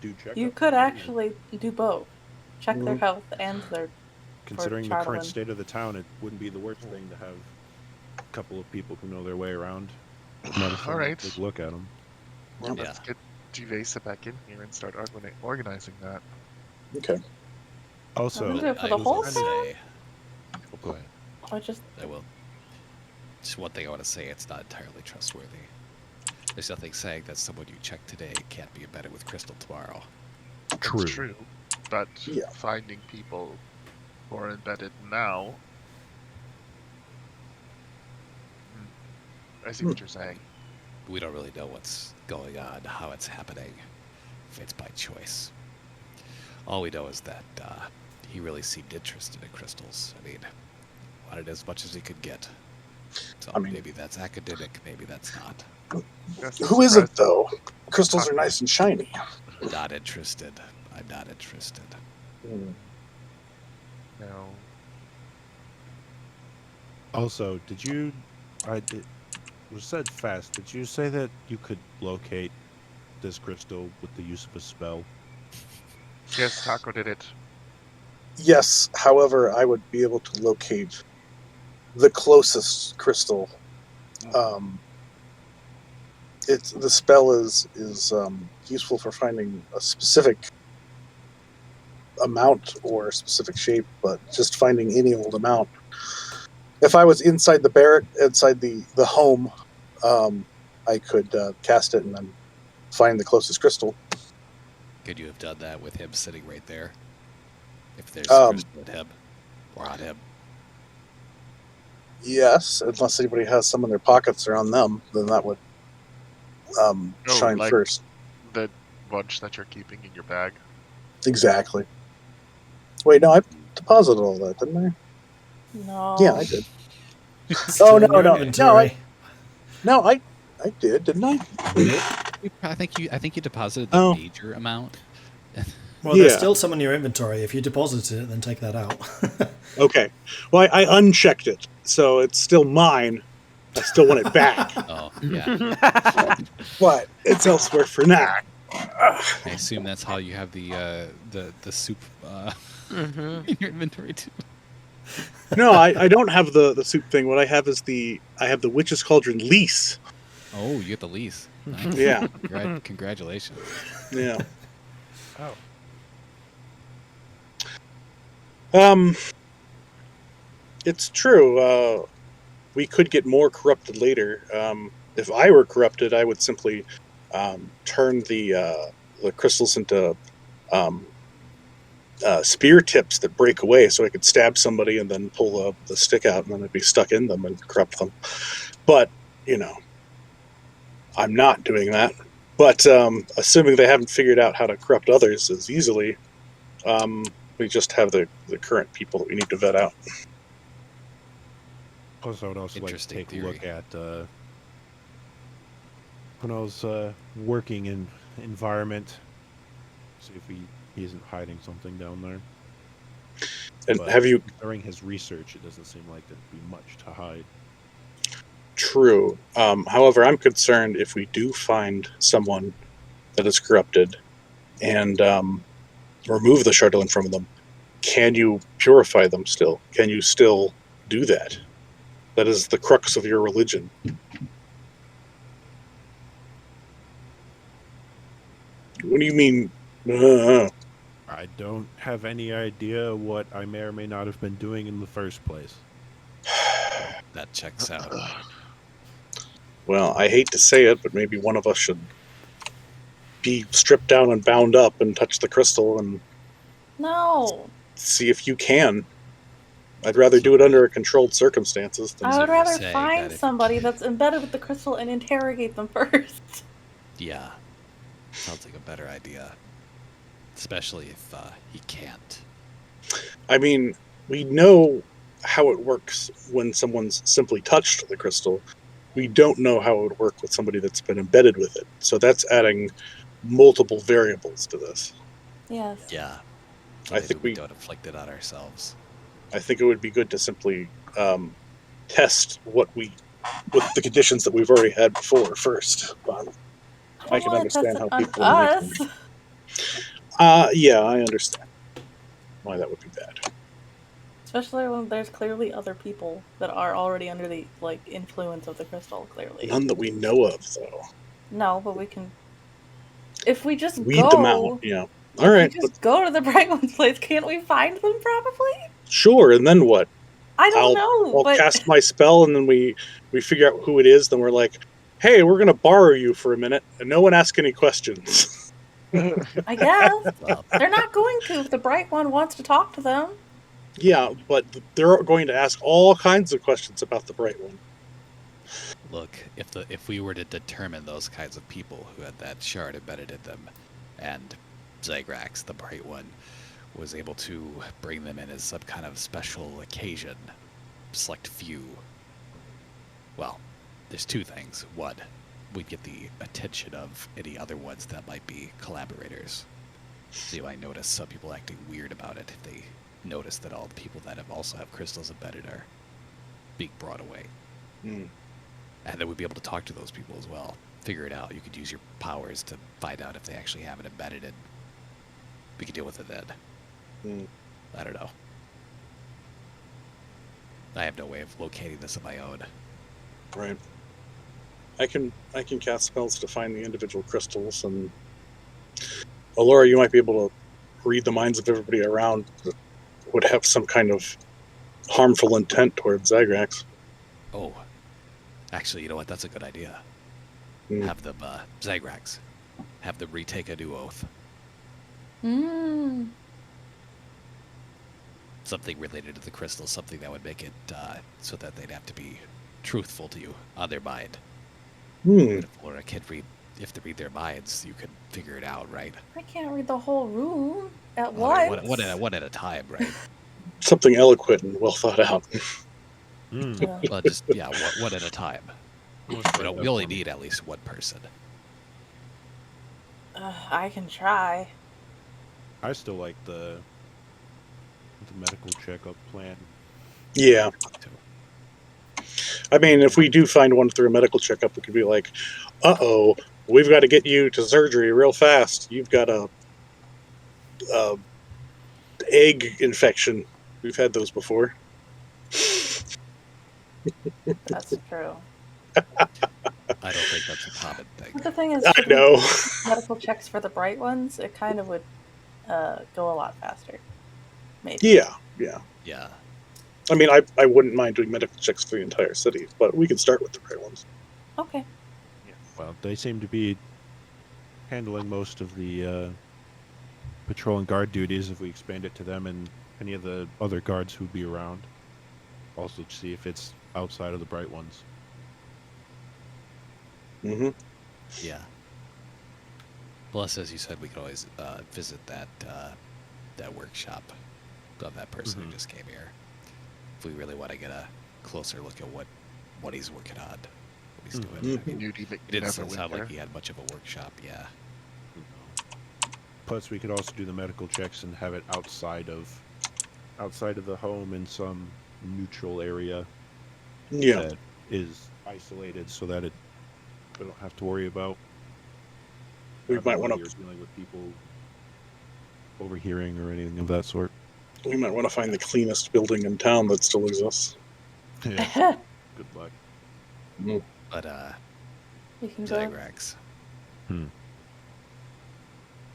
do check. You could actually do both. Check their health and their... Considering the current Charlene. state of the town, it wouldn't be the worst thing to have couple of people who know their way around. Might as well All right. take a look at them. Well, Yeah. let's get Juvesa back in here and start organizing that. Okay. Also, I'm gonna do it for I the will whole say, oh, go ahead. Or just I will. Just one thing I want to say: it's not entirely trustworthy. There's nothing saying that someone you check today can't be embedded with Crystal tomorrow. True. That's true. But Yeah. finding people who are embedded now. I see what you're saying. We don't really know what's going on, how it's happening, if it's by choice. All we know is that he really seemed interested in crystals. I mean, wanted as much as he could get. So I mean- maybe that's academic, maybe that's not. Yes, Who is it surprised- though? Crystals are nice and shiny. Not interested. I'm not interested. No. Also, it was said fast. Did you say that you could locate this crystal with the use of a spell? Yes, Tahko did it. Yes, however, I would be able to locate the closest crystal. The spell is useful for finding a specific amount or a specific shape, but just finding any old amount. If I was inside the barrack, inside the home, I could cast it and then find the closest crystal. Could you have done that with him sitting right there? If there's Um, crystal at him or on him? Yes, unless anybody has some in their pockets or on them, then that would shine like- first. The bunch that you're keeping in your bag. Exactly. Wait, no, I deposited all that, didn't I? no. Yeah, I did. Still Oh, in no, your no, inventory. No, I did, didn't I? I think you deposited the Oh. major amount. Well, there's Yeah. still some in your inventory. If you deposited it, then take that out. Okay. Well, I unchecked it, so it's still mine. I still want it back, Oh, yeah. but it's elsewhere for now. I assume that's how you have the soup Mm-hmm. in your inventory too. No, I don't have the soup thing. What I have is I have the Witch's Cauldron lease. Oh, you get the lease. Nice. Yeah, Congratulations. yeah. Oh. It's true. We could get more corrupted later. If I were corrupted, I would simply turn the crystals into spear tips that break away, so I could stab somebody and then pull the stick out, and then it'd be stuck in them and corrupt them. But I'm not doing that. But assuming they haven't figured out how to corrupt others as easily, we just have the current people that we need to vet out. Also, I would also like to Interesting take theory. a look at when I was working in environment, see if he isn't hiding something down there. And But have you? during his research, it doesn't seem like there'd be much to hide. True. However, I'm concerned if we do find someone that is corrupted and remove the Chardolin from them, can you purify them still? Can you still do that? That is the crux of your religion. What do you mean? I don't have any idea what I may or may not have been doing in the first place. That checks out. Well, I hate to say it, but maybe one of us should be stripped down and bound up and touch the crystal and No. see if you can. I'd rather do it under controlled circumstances than I would you're rather saying find that if- somebody that's embedded with the crystal and interrogate them first. Yeah. Sounds like a better idea. Especially if he can't. I mean, we know how it works when someone's simply touched the crystal. We don't know how it would work with somebody that's been embedded with it. So that's adding multiple variables to this. Yes. Yeah. I think we we- don't inflict it on ourselves. I think it would be good to simply test what the conditions that we've already had before first. I can wanna test understand it how on people make us. them. Yeah, I understand why that would be bad. Especially when there's clearly other people that are already under the influence of the crystal. Clearly, None that we know of, though. no, but we can. If we just Weed them out. go, Yeah. if All we right. just go to the Bright One's place, can't we find them? Probably. Sure. And then what? I don't know, I'll but cast my spell, and then we figure out who it is. Then we're like, hey, we're gonna borrow you for a minute, and no one ask any questions. I guess Well, they're not going to if the Bright One wants to talk to them. Yeah, but they're going to ask all kinds of questions about the Bright One. look, if we were to determine those kinds of people who had that shard embedded in them, and Zagrax, the Bright One, was able to bring them in as some kind of special occasion, select few. Well, there's two things. One, we'd get the attention of any other ones that might be collaborators. So you might notice some people acting weird about it if they notice that all the people that also have crystals embedded are being brought away. Hmm. And then we'd be able to talk to those people as well. Figure it out. You could use your powers to find out if they actually have it embedded, and we could deal with it then. Hmm. I don't know. I have no way of locating this on my own. Right. I can cast spells to find the individual crystals, and Elora, you might be able to read the minds of everybody around that would have some kind of harmful intent towards Zagrax. Oh, actually, you know what? That's a good idea. Hmm. Have them, Zagrax, have them retake a new oath. Hmm. Something related to the crystal, something that would make it so that they'd have to be truthful to you on their mind. Hmm. But if Laura can't read, if they read their minds, you can figure it out, right? I can't read the whole room at Okay, once. one at a time, right? Something eloquent and well thought out. Hmm. Yeah. Well, just one at a time. We only need at least one person. I can try. I still like the medical checkup plan. Yeah. I mean, if we do find one through a medical checkup, we could be like, uh-oh, we've got to get you to surgery real fast. You've got a egg infection. We've had those before. That's true. I don't think that's a common thing. But the thing is, I should we know. do medical checks for the Bright Ones, it kind of would go a lot faster. Maybe. Yeah. Yeah. I mean, I wouldn't mind doing medical checks for the entire city, but we can start with the right ones. Okay. Well, they seem to be handling most of the patrol and guard duties if we expand it to them and any of the other guards who'd be around. Also to see if it's outside of the Bright Ones. Mm-hmm. Yeah. Plus, as you said, we could always visit that workshop of that person who just came here. If we really want to get a closer look at what he's working on, what he's doing. I mean, You'd even it didn't never sound went like there. he had much of a workshop. Yeah. Plus, we could also do the medical checks and have it outside of the home in some neutral area Yeah. that is isolated, so that we don't have to worry about. We might want you're dealing with people overhearing or anything of that sort. to find the cleanest building in town that still exists. Yeah. Good luck. But We can go. Zagrax. Hmm.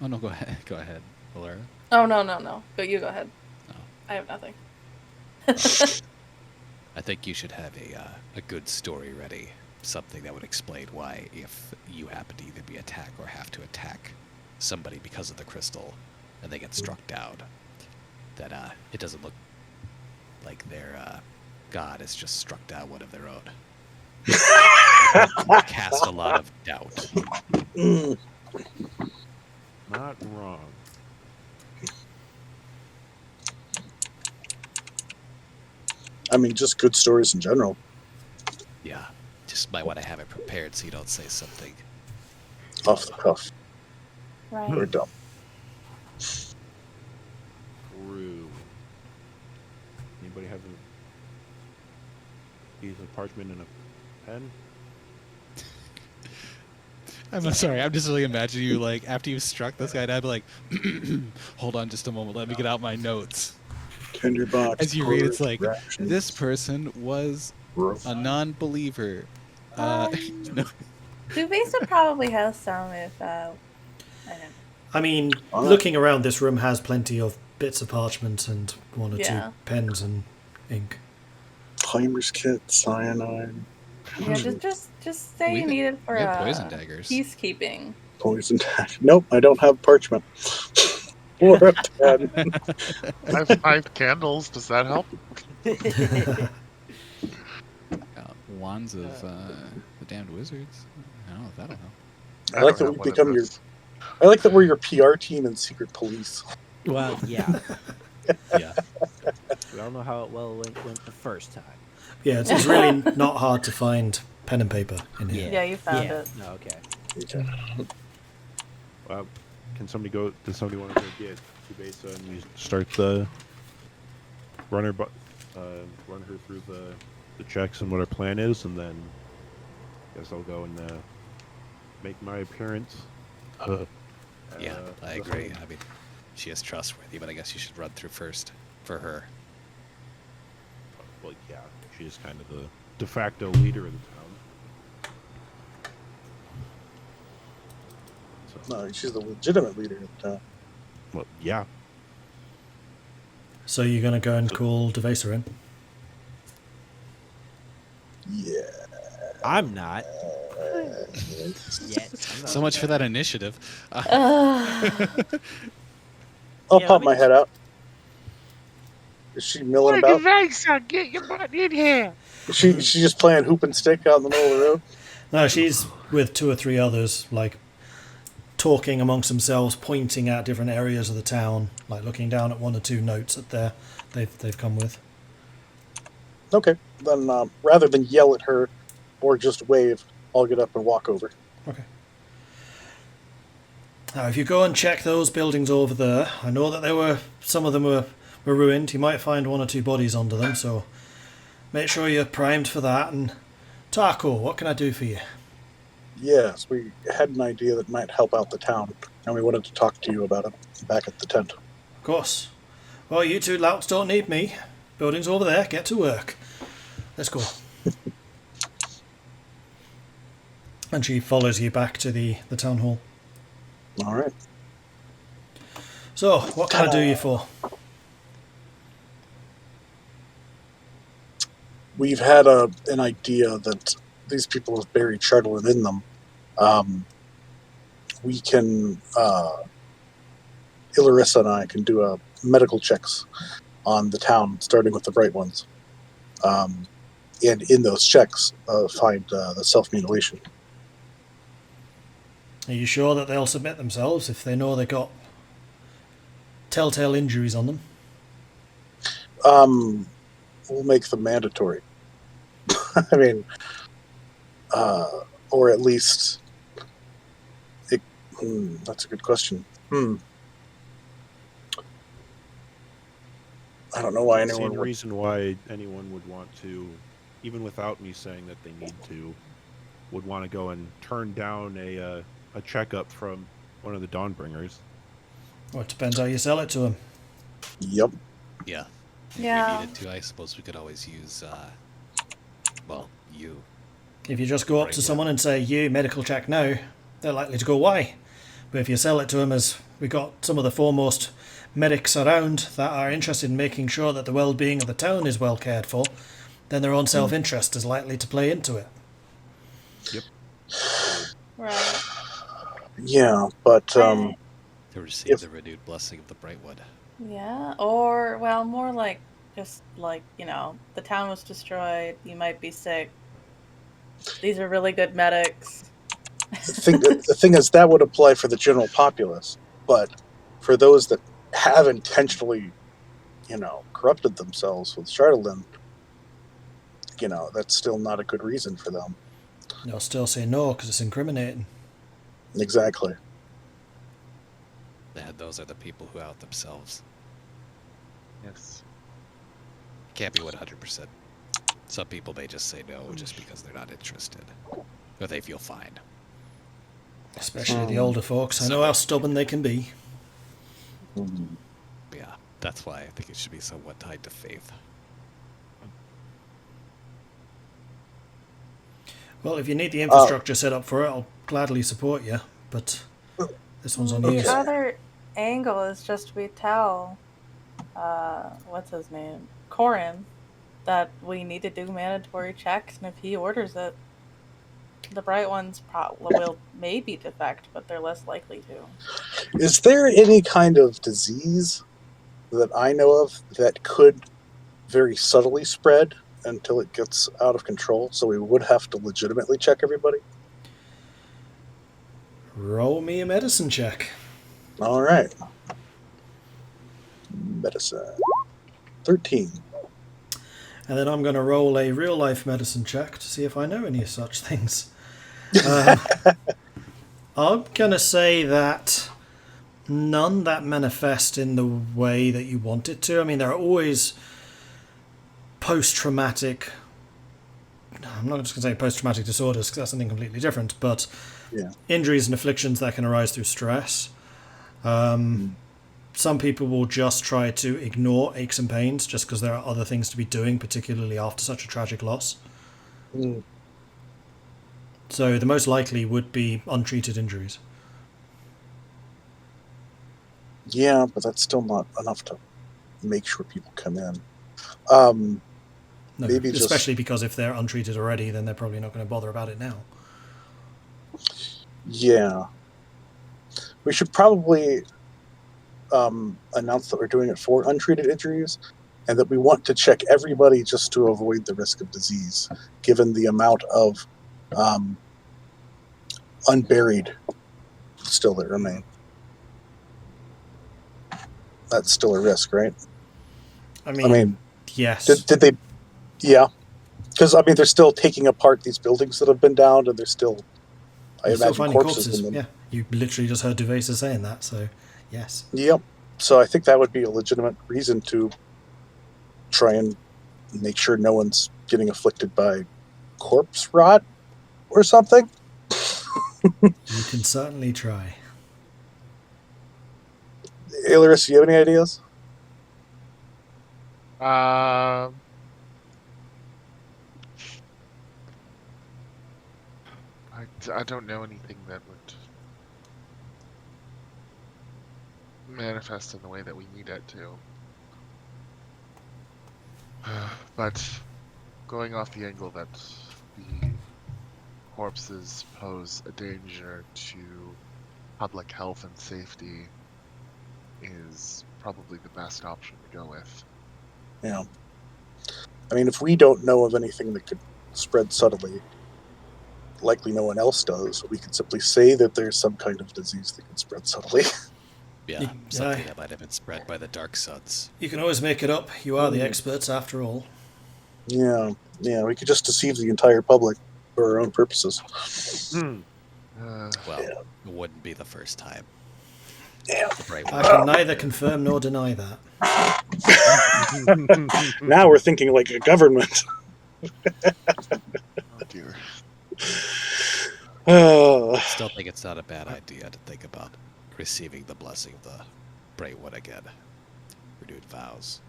Oh no, go ahead. Go ahead, Elora. Oh no. But you go ahead. Oh. I have nothing. I think you should have a good story ready. Something that would explain why, if you happen to either be attacked or have to attack somebody because of the crystal, and they get struck down, that it doesn't look like their god has just struck down one of their own. Cast a lot of doubt. Not wrong. I mean, just good stories in general. Yeah, just might want to have it prepared so you don't say something. Off the cuff. Right. We're dumb. True. Anybody have a piece of parchment and a pen? I'm sorry, I'm just really imagining you, like, after you struck this guy, I'd be like, hold on just a moment, let me get out my notes. Tinderbox. As you read, it's porridge, like, rations, this person was roast. a non-believer. No. Duvesa probably has some if I don't. I mean, Alright. looking around, this room has plenty of bits of parchment and one or Yeah. two pens and ink. Timer's kit, cyanide, Yeah, just say We you have- need it for we have poison daggers. peacekeeping. poison dash. Nope, I don't have parchment. Or a pen. I have 5 candles. Does that help? Wands of the damned wizards. I don't know if that'll help. I like don't that have we one of become your. those. I like that we're your PR team and secret police. Well, yeah. Yeah. We all know how it went the first time. Yeah, it's really not hard to find pen and paper in here. Yeah, you found Yeah. it. No, okay. Okay. Can somebody go? Does somebody want to go get Duvesa and we start the run her through the checks and what our plan is, and then I guess I'll go and make my appearance. Yeah, I agree. I mean, she is trustworthy, but I guess you should run through first for her. Well, yeah, she is kind of the de facto leader of the town. So, No, she's the legitimate leader of the town. well, yeah. So you're going to go and call Devesa in? Yeah. I'm not. Yet. So much for that initiative. I'll Yeah, pop let me my just- head out. Is she milling about? Get your butt in here. She's just playing hoop and stick out in the middle of the road. No, she's with 2 or 3 others, like talking amongst themselves, pointing at different areas of the town, like looking down at 1 or 2 notes that they've come with. Okay, then rather than yell at her or just wave, I'll get up and walk over. Okay. Now, if you go and check those buildings over there, I know that some of them were ruined. You might find 1 or 2 bodies under them, so make sure you're primed for that. And Tahko, what can I do for you? Yes, we had an idea that might help out the town, and we wanted to talk to you about it back at the tent. Of course. Well, you 2 louts don't need me. Building's over there. Get to work. Let's go. And she follows you back to the town hall. All right. So, what can I do you for? We've had an idea that these people have buried Charlton in them. We can, Irilyssa and I can do medical checks on the town, starting with the bright ones. And in those checks, find the self-mutilation. Are you sure that they'll submit themselves if they know they got telltale injuries on them? We'll make them mandatory. I mean, or at least, that's a good question. I don't know why I don't see anyone any would. reason why anyone would want to, even without me saying that they need to, would want to go and turn down a checkup from one of the Dawnbringers. Well, it depends how you sell it to them. Yep. Yeah. If Yeah. we needed to, I suppose we could always use, you. If you just go up Right, to yeah. someone and say, you, medical check now, they're likely to go, why? But if you sell it to them as we got some of the foremost medics around that are interested in making sure that the well-being of the town is well cared for, then their own self-interest is likely to play into it. Yep. Right. Yeah, but To receive If- the renewed blessing of the Brightwood. Yeah, or, well, more like, just like, the town was destroyed, you might be sick. These are really good medics. the thing is that would apply for the general populace, but for those that have intentionally, corrupted themselves with Charlton, that's still not a good reason for them. They'll still say no because it's incriminating. Exactly. Those are the people who out themselves. Yes. Can't be 100%. Some people may just say no just because they're not interested. Or they feel fine. Especially the older folks. I know how stubborn they can be. Yeah. That's why I think it should be somewhat tied to faith. Well, if you need the infrastructure set up for it, I'll gladly support you. But this one's on you. The other angle is just we tell, what's his name? Corin, that we need to do mandatory checks, and if he orders it, the bright ones will maybe defect, but they're less likely to. Is there any kind of disease that I know of that could very subtly spread until it gets out of control? So we would have to legitimately check everybody? Roll me a medicine check. All right. Medicine. 13. And then I'm going to roll a real-life medicine check to see if I know any such things. I'm going to say that none that manifest in the way that you want it to. I mean, there are always post-traumatic... I'm not just going to say post-traumatic disorders, because that's something completely different, but injuries and afflictions that can arise through stress. Some people will just try to ignore aches and pains just because there are other things to be doing, particularly after such a tragic loss. Mm. So the most likely would be untreated injuries. Yeah, but that's still not enough to make sure people come in. No, maybe especially because if they're untreated already, then they're probably not going to bother about it now. Yeah. We should probably announce that we're doing it for untreated injuries and that we want to check everybody just to avoid the risk of disease, given the amount of unburied still that remain. That's still a risk, right? I mean yes. Did they... Yeah. Because, I mean, they're still taking apart these buildings that have been downed, and they're still... I imagine finding corpses in them. Yeah, you literally just heard Duvesa saying that, so yes. Yep. So I think that would be a legitimate reason to try and make sure no one's getting afflicted by corpse rot or something. You can certainly try. Iliris, do you have any ideas? I don't know anything that would manifest in the way that we need it to. But going off the angle that the corpses pose a danger to public health and safety is probably the best option to go with. Yeah. I mean, if we don't know of anything that could spread subtly, likely no one else does, we could simply say that there's some kind of disease that can spread subtly. Yeah, something that might have been spread by the Dark Suns. You can always make it up. You are the experts after all. Yeah, we could just deceive the entire public for our own purposes. Well, it wouldn't be the first time. Yeah. I can neither confirm nor deny that. Now we're thinking like a government. Oh dear. I still think it's not a bad idea to think about receiving the blessing of the Bright One again. Renewed vows.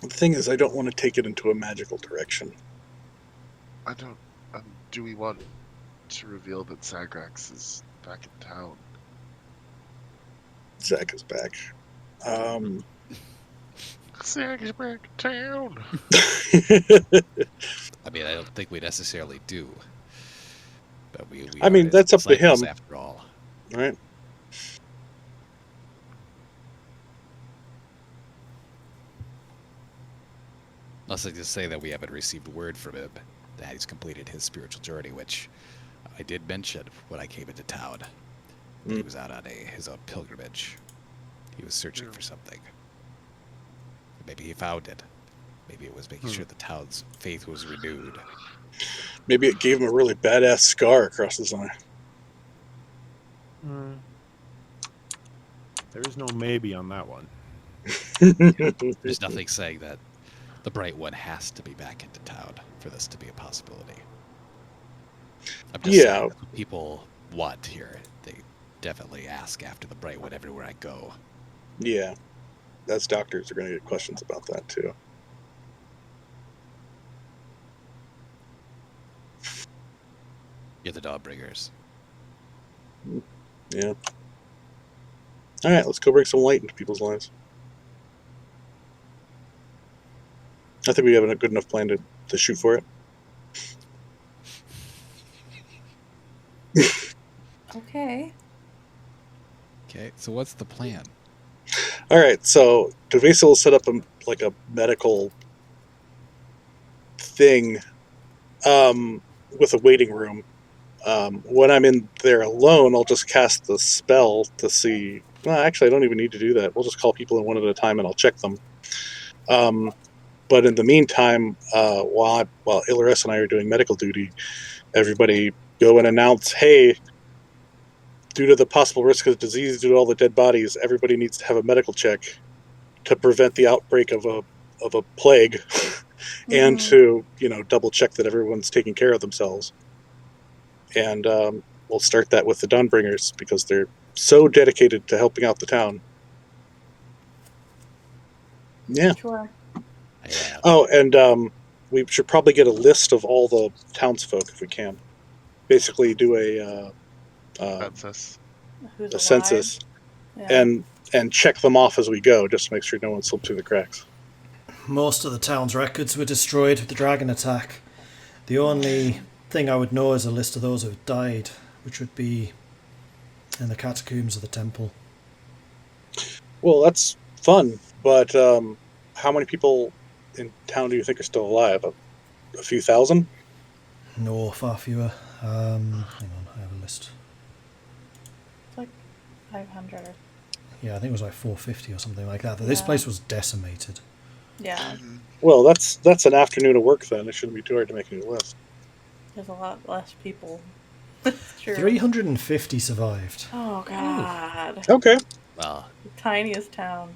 The thing is, I don't want to take it into a magical direction. I don't... do we want to reveal that Zagrax is back in town? Zach is back. Zach is back in town! I mean, I don't think we necessarily do. But we I mean, that's up to him. After all. Right? Let's just say that we haven't received word from him that he's completed his spiritual journey, which I did mention when I came into town. He was out on his own pilgrimage. He was searching for something. Maybe he found it. Maybe it was making sure the town's faith was renewed. Maybe it gave him a really badass scar across his eye. There is no maybe on that one. There's nothing saying that the Bright One has to be back into town for this to be a possibility. I'm just saying that's what people want here. They definitely ask after the Bright One everywhere I go. Yeah. as doctors, are going to get questions about that too. You're the dog bringers. Yeah. All right, let's go bring some light into people's lives. I think we have a good enough plan to shoot for it. Okay. Okay, so what's the plan? All right, so Devesa will set up a medical thing with a waiting room. When I'm in there alone, I'll just cast the spell to see. Well, actually, I don't even need to do that. We'll just call people in one at a time, and I'll check them. But in the meantime, while Irilyssa and I are doing medical duty, everybody go and announce, hey, due to the possible risk of disease, due to all the dead bodies, everybody needs to have a medical check to prevent the outbreak of a plague, and to double check that everyone's taking care of themselves. And we'll start that with the Dawnbringers because they're so dedicated to helping out the town. Yeah. Sure. Oh, and we should probably get a list of all the townsfolk if we can. Basically, do a Census. Who's a alive? census, Yeah. and check them off as we go, just to make sure no one slipped through the cracks. Most of the town's records were destroyed with the dragon attack. The only thing I would know is a list of those who have died, which would be in the catacombs of the temple. Well, that's fun, but how many people in town do you think are still alive? A few thousand? No, far fewer. Hang on, I have a list. It's like 500 or Yeah, I think it was like 450 or something like that. This place was decimated. yeah. Well, that's an afternoon of work then. It shouldn't be too hard to make a new list. There's a lot less people. True. 350 survived. Oh god. Okay. Well, The tiniest town.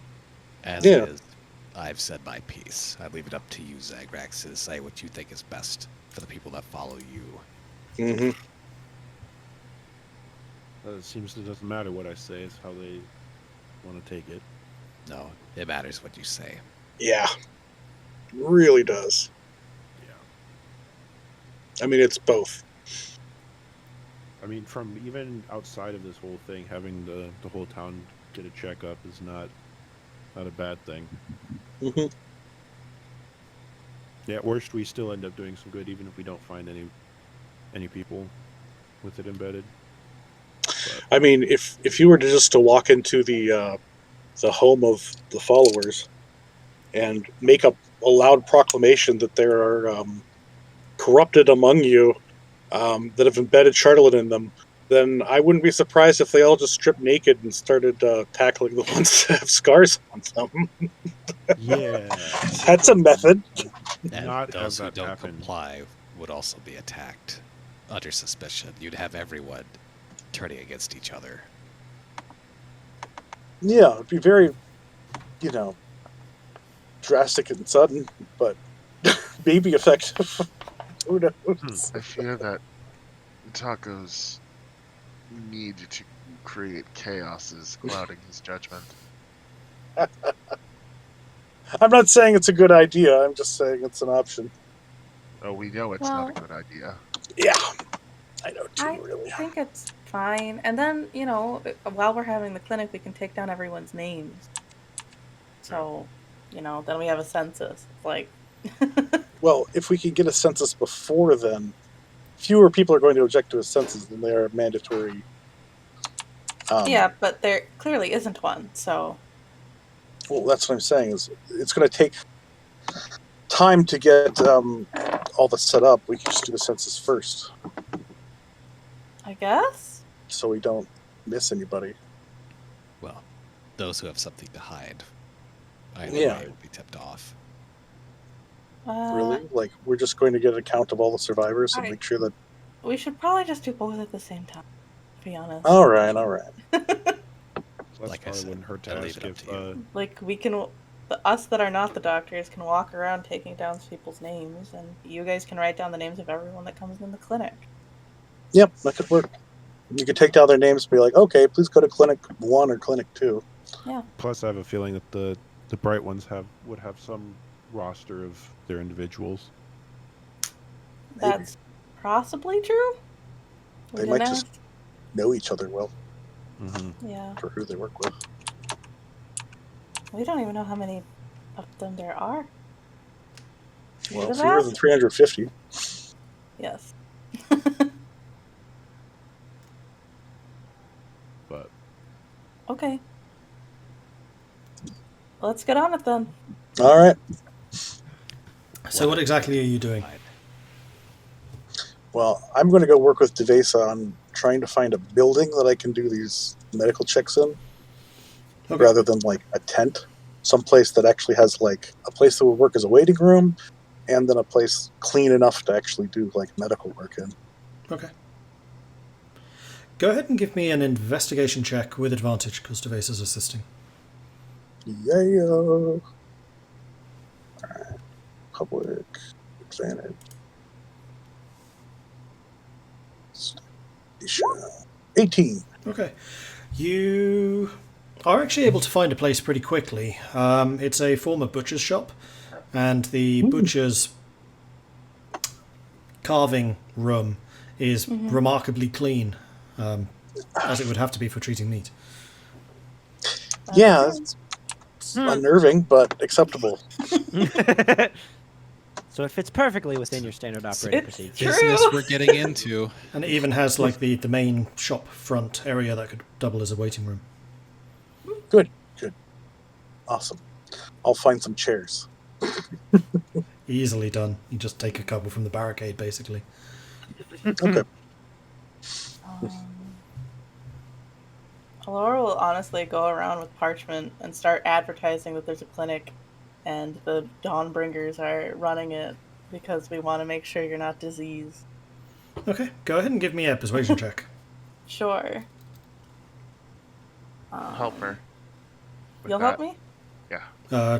as Yeah. is, I've said my piece. I leave it up to you, Zagrax, to say what you think is best for the people that follow you. Mm-hmm. It seems it doesn't matter what I say, it's how they want to take it. No, it matters what you say. Yeah. Really does. Yeah. I mean, it's both. I mean, from even outside of this whole thing, having the whole town get a checkup is not a bad thing. Mm-hmm. Yeah, at worst, we still end up doing some good, even if we don't find any people with it embedded. But, I mean, if you were to walk into the home of the followers and make a loud proclamation that there are corrupted among you that have embedded Charlotte in them, then I wouldn't be surprised if they all just stripped naked and started tackling the ones that have scars on them. yeah, That's a method. And not have those who that don't happen. comply would also be attacked under suspicion. You'd have everyone turning against each other. Yeah, it'd be very, drastic and sudden, but maybe effective. Who knows? I fear that Tahko's need to create chaos is clouding his judgment. I'm not saying it's a good idea. I'm just saying it's an option. Oh, we know it's not a good idea. Yeah, I know too. I Really. think it's fine. And then, while we're having the clinic, we can take down everyone's names. So, then we have a census. It's like... Well, if we can get a census before then, fewer people are going to object to a census than they are mandatory. yeah, but there clearly isn't one, so... Well, that's what I'm saying. Is it's going to take time to get all this set up. We can just do the census first, I guess? so we don't miss anybody. Well, those who have something to hide, either Yeah. way, will be tipped off. Really? Like, we're just going to get a count of all the survivors and make sure that... We should probably just do both at the same time, to be honest. All right. That Like I probably said, wouldn't hurt to I leave ask it up if to you. Like, we can... Us that are not the doctors can walk around taking down people's names, and you guys can write down the names of everyone that comes in the clinic. Yep, that could work. You could take down their names and be like, okay, please go to Clinic 1 or Clinic 2. Yeah. Plus, I have a feeling that the the bright ones would have some roster of their individuals. That's possibly true. We They didn't might just ask. know each other well Yeah. for who they work with. We don't even know how many of them there are. Well, Should have fewer than asked. 350. Yes. But Okay. Let's get on it then. All right. So what exactly are you doing? Well, I'm going to go work with Devesa on trying to find a building that I can do these medical checks in, Okay. rather than like a tent. Someplace that actually has like a place that would work as a waiting room, and then a place clean enough to actually do like medical work in. Okay. Go ahead and give me an investigation check with advantage, because Devesa is assisting. Yeah. All right. Public advantage. 18. Okay. You are actually able to find a place pretty quickly. It's a former butcher's shop, and the butcher's carving room is remarkably clean, as it would have to be for treating meat. Yeah, it's unnerving, but acceptable. So it fits perfectly within your standard operating It's procedure. true. Business we're getting into. And it even has like the main shop front area that could double as a waiting room. Good. Awesome. I'll find some chairs. Easily done. You just take a couple from the barricade, basically. Okay. Elora will honestly go around with parchment and start advertising that there's a clinic and the Dawnbringers are running it because we want to make sure you're not diseased. Okay, go ahead and give me a persuasion check. Sure. Help her. with You'll that. help me?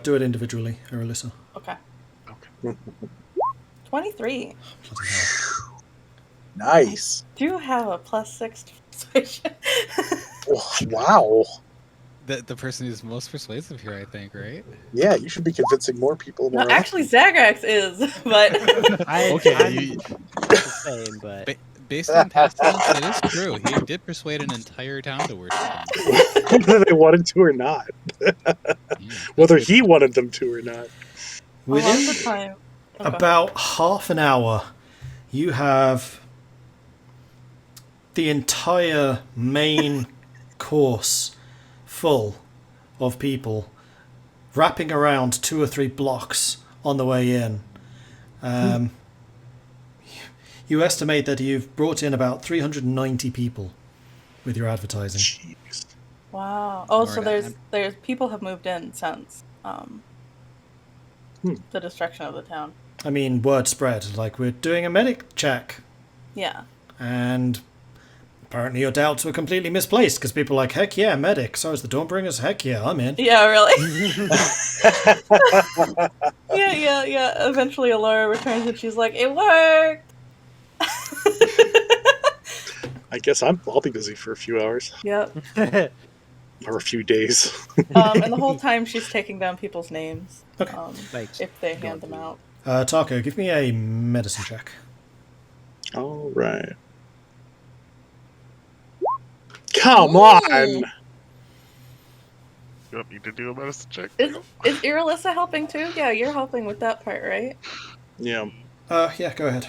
Do it individually, Irilyssa. Okay. Okay. 23. Bloody hell. Nice. Do have a +6 to persuasion. Wow. The person who's most persuasive here, I think, right? Yeah, you should be convincing more people. No, More actually, Zagrax is, but Okay, I'm you- the same, but Based on past events, it is true. He did persuade an entire town to worship him. whether they wanted to or not. Whether That's he wanted them to or not. a lot of Within the time. Okay. about half an hour, you have the entire main course full of people wrapping around 2 or 3 blocks on the way in. You estimate that you've brought in about 390 people with your advertising. Jeez. Wow. Oh, so Lord, there's people have moved in since the destruction of the town. I mean, word spread. Like, we're doing a medic check, Yeah. and apparently your doubts were completely misplaced because people are like, heck yeah, medic. So is the Dawnbringers. Heck yeah, I'm in. Yeah, really. Yeah. Eventually, Elora returns and she's like, "It worked." I guess I'll be busy for a few hours Yep. or a few days. And the whole time she's taking down people's names. Okay. like If they hand them out. Tahko, give me a medicine check. All right. Come on. You want me to do a medicine check? Is Irilyssa helping too? Yeah, you're helping with that part, right? Yeah. Yeah, go ahead.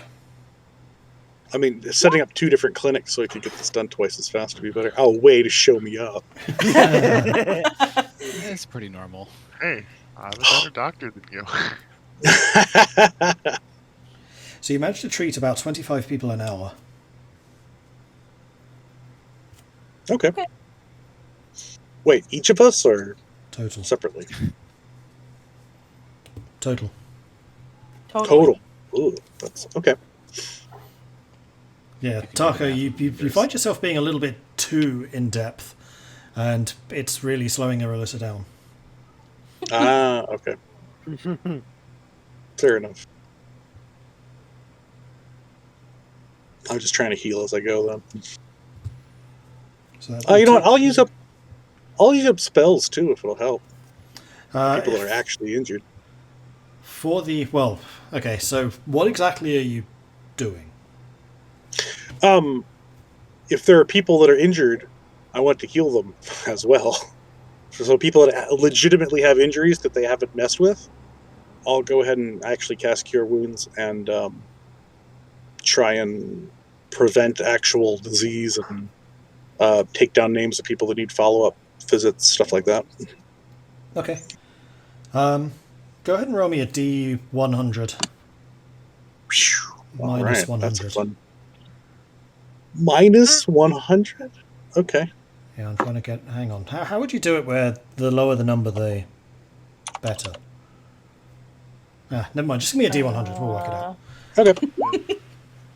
I mean, setting up 2 different clinics so I could get this done twice as fast would be better. Oh, way to show me up. It's pretty normal. Hey, I'm a better doctor than you. So you managed to treat about 25 people an hour. Okay. Okay. Wait, each of us or Total. separately? Total. Total. Ooh, that's okay. Yeah, Tahko, you find yourself being a little bit too in-depth, and it's really slowing Irilyssa down. Ah, okay. Fair enough. I'm just trying to heal as I go, then. So You know what? I'll use up spells too if it'll help. People that are actually injured. Okay, so what exactly are you doing? If there are people that are injured, I want to heal them as well. So people that legitimately have injuries that they haven't messed with, I'll go ahead and actually cast Cure Wounds and try and prevent actual disease and take down names of people that need follow-up visits, stuff like that. Okay. Go ahead and roll me a D100. All Minus right, 100. that's fun. Minus 100? Okay. Yeah, I'm trying to get... Hang on. How would you do it where the lower the number, the better? Never mind. Just give me a D100. We'll work it out. Okay.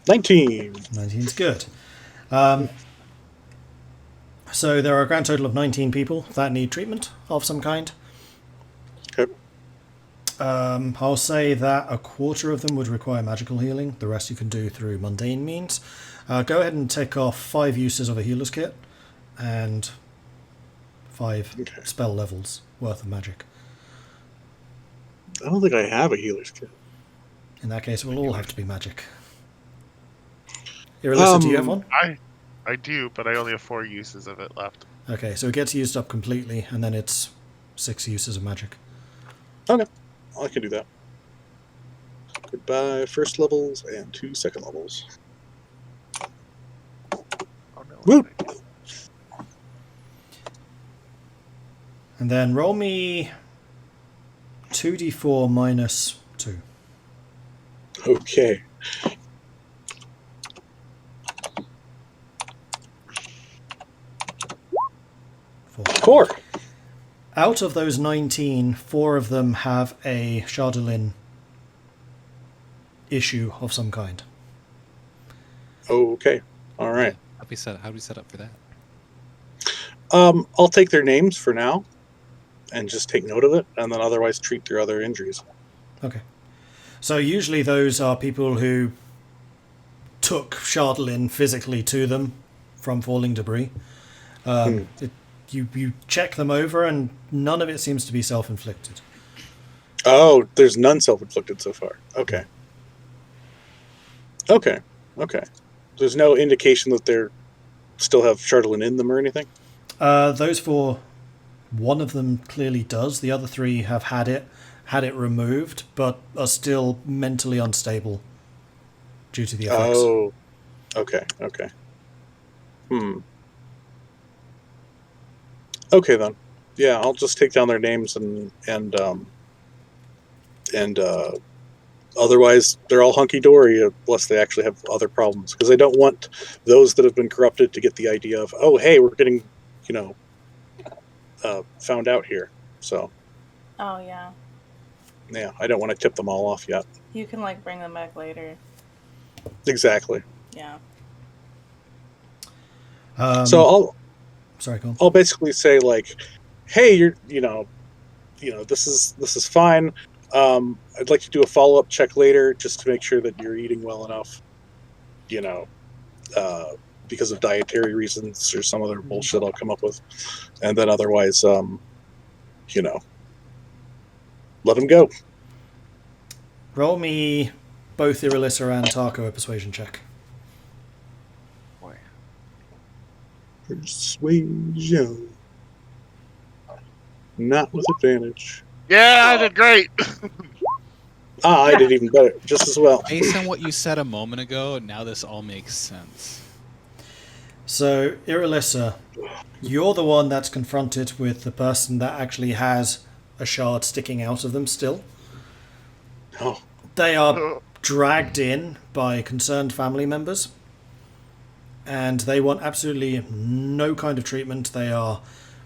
19. 19's good. So there are a grand total of 19 people that need treatment of some kind. Okay. I'll say that a quarter of them would require magical healing. The rest you can do through mundane means. Go ahead and take off 5 uses of a healer's kit and 5 spell levels worth of magic. I don't think I have a healer's kit. In that case, it will all have to be magic. Irilyssa, do you have one? I do, but I only have 4 uses of it left. Okay, so it gets used up completely, and then it's 6 uses of magic. Okay. I can do that. Goodbye first levels and 2 second levels. Oh no. Woo! And then roll me 2d4 minus 2. Okay. Four. Out of those 19, 4 of them have a Chardolin issue of some kind. Okay. All right. How do we set up for that? I'll take their names for now and just take note of it, and then otherwise treat their other injuries. Okay. So usually those are people who took Chardolin physically to them from falling debris. You check them over, and none of it seems to be self-inflicted. Oh, there's none self-inflicted so far. Okay. There's no indication that they're still have Chardolin in them or anything? Those 4, one of them clearly does. The other 3 have had it removed, but are still mentally unstable due to the effects. Oh, okay. Okay then. Yeah, I'll just take down their names and otherwise they're all hunky-dory unless they actually have other problems, because I don't want those that have been corrupted to get the idea of, oh hey, we're getting found out here. So Oh yeah. yeah, I don't want to tip them all off yet. You can bring them back later. Exactly. Yeah. So Sorry, go on. I'll basically say hey, you're this is fine. I'd like to do a follow-up check later just to make sure that you're eating well enough, because of dietary reasons or some other bullshit I'll come up with. And then otherwise, let him go. Roll me both Irilyssa and Tahko a persuasion check. Boy. Persuasion. Not with advantage. Yeah, I did great. I did even better, just as well. Based on what you said a moment ago, now this all makes sense. So, Irilyssa, you're the one that's confronted with the person that actually has a shard sticking out of them still. Oh, They are dragged in by concerned family members, and they want absolutely no kind of treatment. They are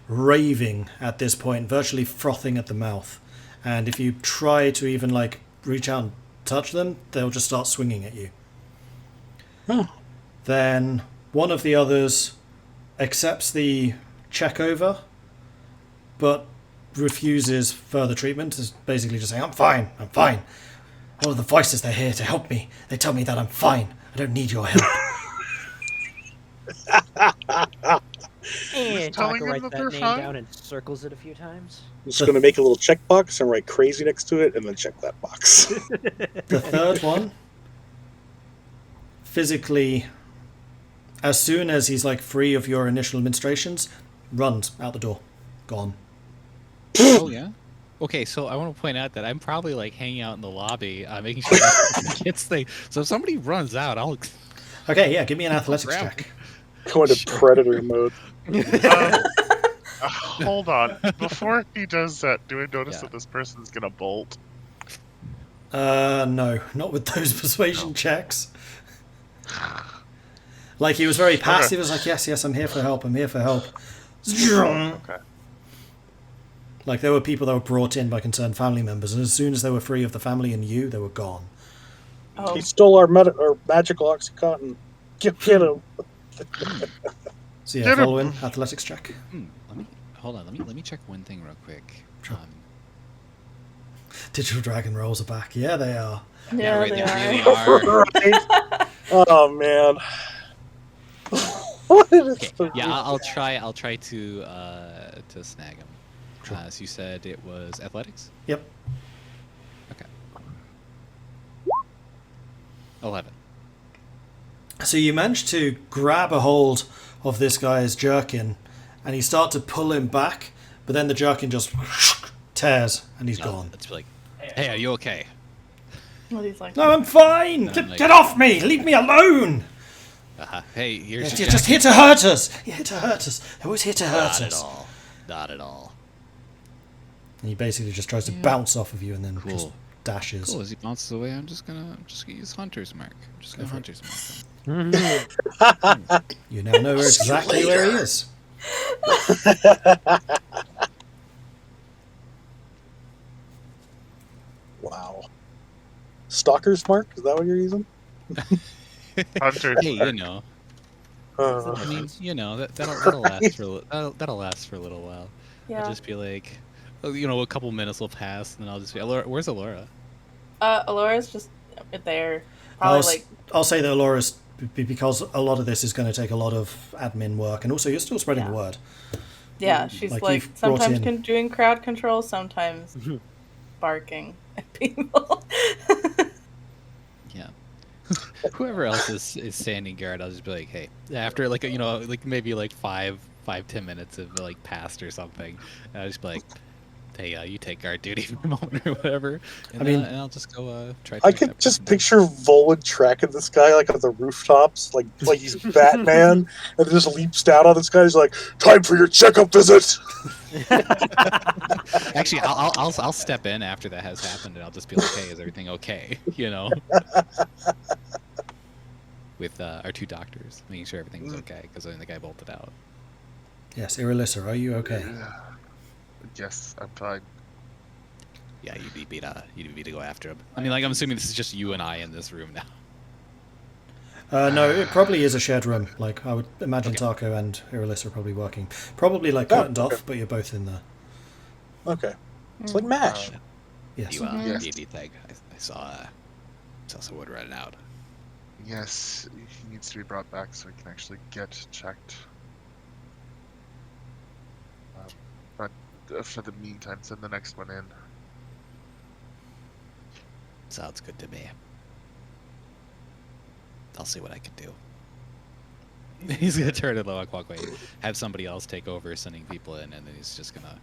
raving at this point, virtually frothing at the mouth. And if you try to even reach out and touch them, they'll just start swinging at you. Oh. Then one of the others accepts the check over, but refuses further treatment. Is basically just saying, I'm fine. All of the voices, they're here to help me. They tell me that I'm fine. I don't need your help. And telling Tahko them writes that that they're name fine? down and circles it a few times. I'm just going to make a little checkbox and write crazy next to it and then check that box. The third one, physically, as soon as he's like free of your initial administrations, runs out the door, gone. Oh yeah. Okay, so I want to point out that I'm probably like hanging out in the lobby, making sure the kids thing. So if somebody runs out, I'll. Okay, yeah, give me an athletics Grab- check. Go into predator mode. Hold on. Before he does that, do I notice Yeah. that this person's gonna bolt? No, not with those persuasion checks. Like, he was very passive. He was like, yes, I'm here for help. I'm here for help. Okay. Like, there were people that were brought in by concerned family members, and as soon as they were free of the family and you, they were gone. Oh, He stole our magical Oxycontin. Get him. So yeah, Get him. Vulwin, athletics check. Let me check one thing real quick. Sure. Digital Dragon rolls are back. Yeah, they are. yeah, right, they they are. really are. Right? Oh, man. What is Okay, the- yeah, I'll try to snag him. Sure. So you said it was athletics? Yep. Okay. 11. So you manage to grab a hold of this guy's jerkin, and you start to pull him back, but then the jerkin just tears, and he's gone. It's like, hey, are you okay? What he's like, No, I'm fine. I'm like- Get off me. Leave me alone. Hey, here's You're your just jacket. here to hurt us. You're here to hurt us. They're always here to hurt Not at us. all. Not at all. And he basically just tries to bounce off of you and then Cool. just dashes. Cool. As he bounces away, I'm just gonna use Hunter's Mark. I'm just gonna Go for it. Hunter's Mark him. You now know exactly where he is. Wow. Stalker's mark? Is that what you're using? Hunter. Hey, you know. I mean, you know that'll last for that'll last for a little while. yeah. I'll just be like, you know, a couple minutes will pass, and then I'll just be, Elora, where's Elora? Elora's just there. Probably I'll say that Elora's, because a lot of this is going to take a lot of admin work, and also you're still spreading the Yeah. word. yeah, she's Like, like you've brought sometimes in- doing crowd control, sometimes barking at people. Yeah. Whoever else is standing guard, I'll just be like, hey, after like you know, like maybe like 5-10 minutes have like passed or something, and I'll just be like, hey, you take guard duty for a moment or whatever. And, I mean- and I'll just go try. To I take could that just person picture Vulwin tracking this guy like on the rooftops, like he's Batman, and just leaps down on this guy. He's like, "Time for your checkup visit." down. Actually, I'll step in after that has happened, and I'll just be like, hey, is everything okay? You know. With our 2 doctors, making sure everything's okay, because then the guy bolted out. Yes, Irilyssa, are you okay? Yes, I'm fine. Yeah, you'd be to go after him. I mean, like, I'm assuming this is just you and I in this room now. No, it probably is a shared room. Like, I would imagine Tahko and Irilyssa are probably working. Probably, like, curtained okay. off, but you're both in there. Okay, it's like Mash. Yes. You Yes. D&D thing. I saw someone running out. Yes, he needs to be brought back so he can actually get checked. But for the meantime, send the next one in. Sounds good to me. I'll see what I can do. He's gonna turn it low, walk away, have somebody else take over sending people in, and then he's just gonna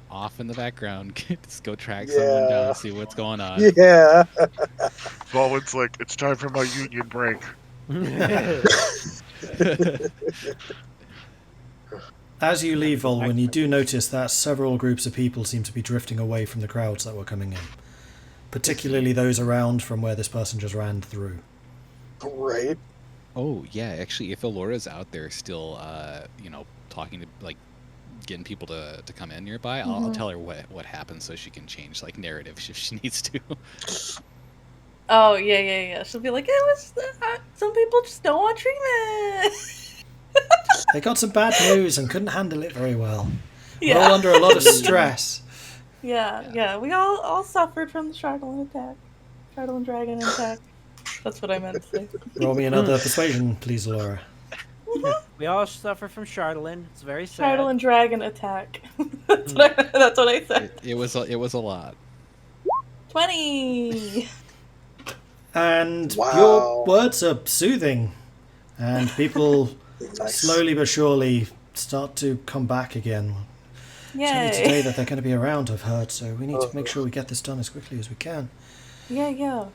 off in the background, just go track someone Yeah. down, see what's going on. Yeah. Vulwin's like, it's time for my union break. As you leave Vulwin, you do notice that several groups of people seem to be drifting away from the crowds that were coming in. Particularly those around from where this person just ran through. Right. Oh yeah, actually, if Elora's out there still, you know, talking to like getting people to come in nearby, I'll tell her what happened so she can change like narrative if she needs to. Oh yeah. She'll be like, it was some people just don't want treatment. They got some bad news and couldn't handle it very well. We're Yeah. all under a lot of stress. Yeah. We all suffered from the Shardolin attack. Shardolin dragon attack. That's what I meant to say. Roll me another persuasion, please, Elora. We all suffer from Charlatan. It's very sad. Turtle and dragon attack. That's what I said. It was a lot. 20. And Wow. your words are soothing, and people Nice. slowly but surely start to come back again. It's only today Yay. that they're going to be around, I've heard, so we need to make sure we get this done as quickly as we can. Yeah.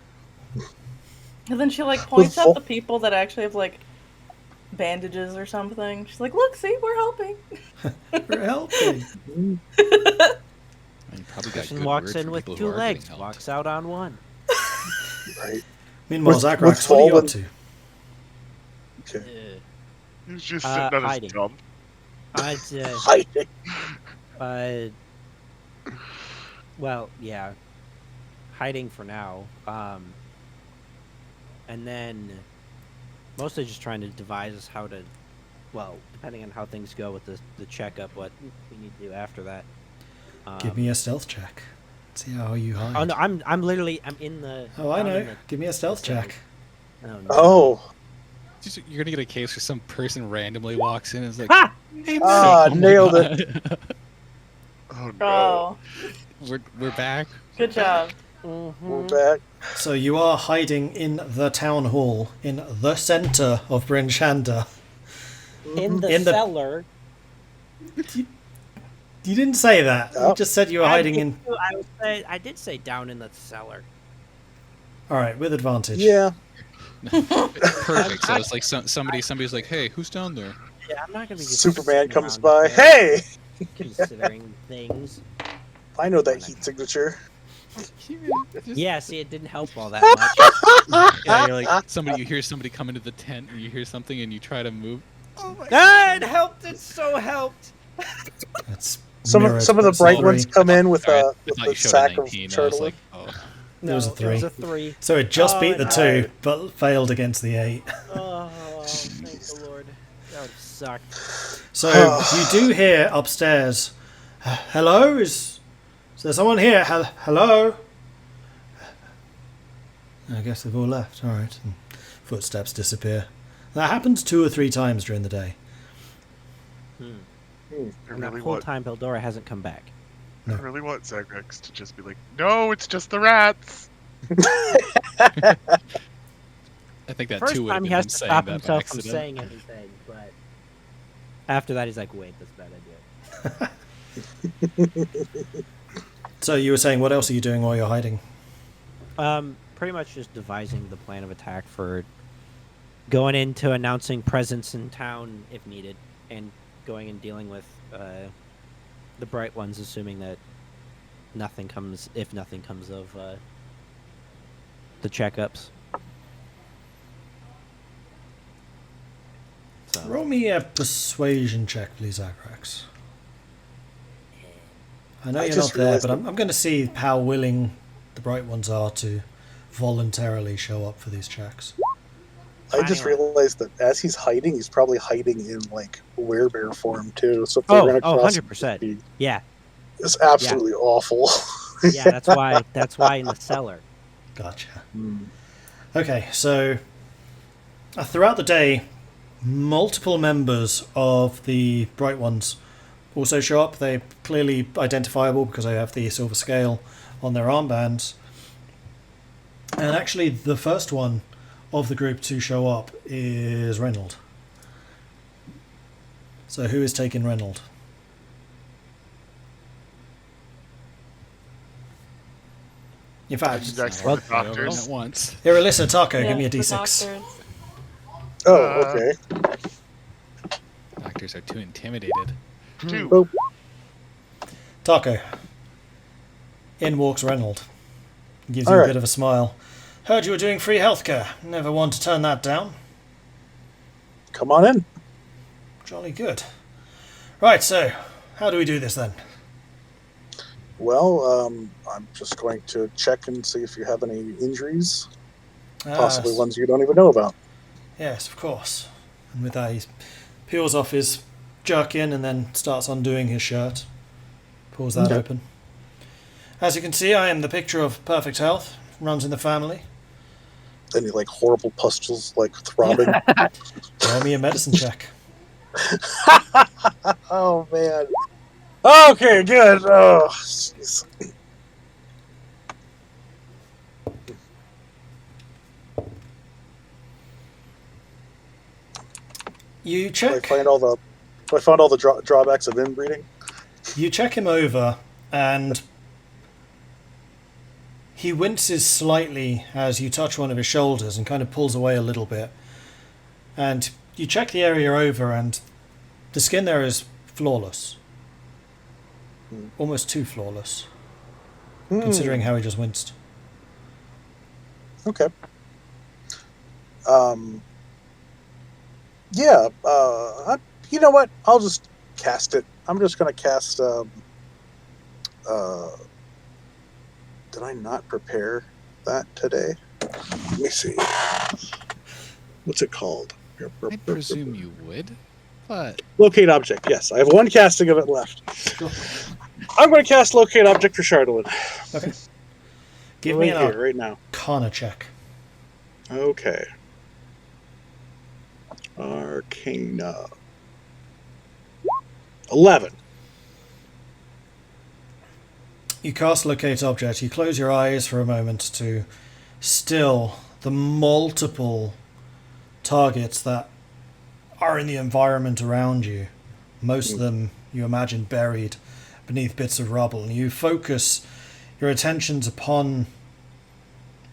And then she like points at the people that actually have like bandages or something. She's like, "Look, see, we're helping." We're helping. And you probably got Person good walks words in from with people 2 who are getting legs, helped. walks out on 1. Right. Meanwhile, With Zagrax, what are you up Vulwin- to? Okay. He's just sitting on hiding. his dump. I'd Hiding. well, yeah, hiding for now. And then mostly just trying to devise how to, well, depending on how things go with the checkup, what we need to do after that. Give me a stealth check. See how you hide. Oh no, I'm in the. Oh, I down know. in the- Give me a stealth check. Oh, no. Oh. You're gonna get a case where some person randomly walks in and is like, Ha! "Hey, Ah, my nailed God." Oh no. Oh, We're back. good job. We're back. So you are hiding in the town hall, in the centre of Bryn Shander. In the In the- cellar. You didn't say that. You Oh. just said you were hiding in. I did say down in the cellar. All right, with advantage. Yeah. Perfect. So it's like somebody's like, "Hey, who's down there?" Yeah, I'm not gonna be. just Superman sitting comes around by. there Hey, considering things. I know that heat signature. Yeah, see, it didn't help all that much. Yeah, you're like you hear somebody come into the tent, and you hear something, and you try to move. Ah, it helped! It so helped! That's Some mirrored of the by bright three. ones come in with Sorry, I with thought the you showed a sack of 19. I was turtle. like, "Oh, It was a No, 3. It was a 3. So it just Oh, beat the and 2, but failed against the 8. Oh, thank the Lord. That would have sucked. So you do hear upstairs, "Hello? Is there someone here? Hello?" I guess they've all left. All right. And footsteps disappear. That happens 2 or 3 times during the day. I And that really whole want, time Beldora hasn't come back. I really want Zagrax to just be like, "No, it's just the rats." I think that First too would have time he been has to saying stop that by himself from accident. saying anything, but after that he's like, wait, that's a bad idea. So you were saying, what else are you doing while you're hiding? Pretty much just devising the plan of attack for going into announcing presence in town if needed, and going and dealing with the bright ones, assuming that nothing comes of the checkups. So, Roll me a persuasion check, please, Zagrax. I know I you're just not there, realized but I'm going to see how willing the bright ones are to voluntarily show up for these checks. I just Finally. realized that as he's hiding, he's probably hiding in like werebear form too. So if they run across him, 100%. Yeah, it's absolutely awful. yeah, that's why in the cellar. Gotcha. Hmm. Okay, so throughout the day, multiple members of the Bright Ones also show up. They're clearly identifiable because they have the silver scale on their armbands. And actually, the first one of the group to show up is Reynold. So who is taking Reynold? In fact, He's actually Well, the Right over doctors. at once. Irilyssa, Tahko, Yeah, give me a the d6. doctors. Oh, Uh, okay. Doctors are too intimidated. Two. Boop. Tahko. In walks Reynold. Gives you All a right. bit of a smile. Heard you were doing free healthcare. Never one to turn that down. Come on in. Jolly good. Right, so how do we do this then? Well, I'm just going to check and see if you have any injuries, possibly Ah, ones you don't even know about. yes, of course. And with that, he peels off his jerkin and then starts undoing his shirt. Pulls that Okay. open. As you can see, I am the picture of perfect health. Runs in the family. any like horrible pustules like throbbing? Roll me a medicine check. Oh man. Okay, good. Oh, jeez. You Do I check. find all the drawbacks of inbreeding? You check him over, and he winces slightly as you touch one of his shoulders and kind of pulls away a little bit. And you check the area over, and the skin there is flawless. Almost too flawless, considering how he just winced. Okay. Yeah. You know what? I'll just cast it. I'm just gonna cast. Did I not prepare that today? Let me see. What's it called? I presume you would, but Locate object. Yes, I have one casting of it left. I'm going to cast locate object for Chardolin. Okay. Give me right an here, right now. Arcana check. Okay. Arcana. 11. You cast locate object. You close your eyes for a moment to still the multiple targets that are in the environment around you. Most of them you imagine buried beneath bits of rubble, and you focus your attentions upon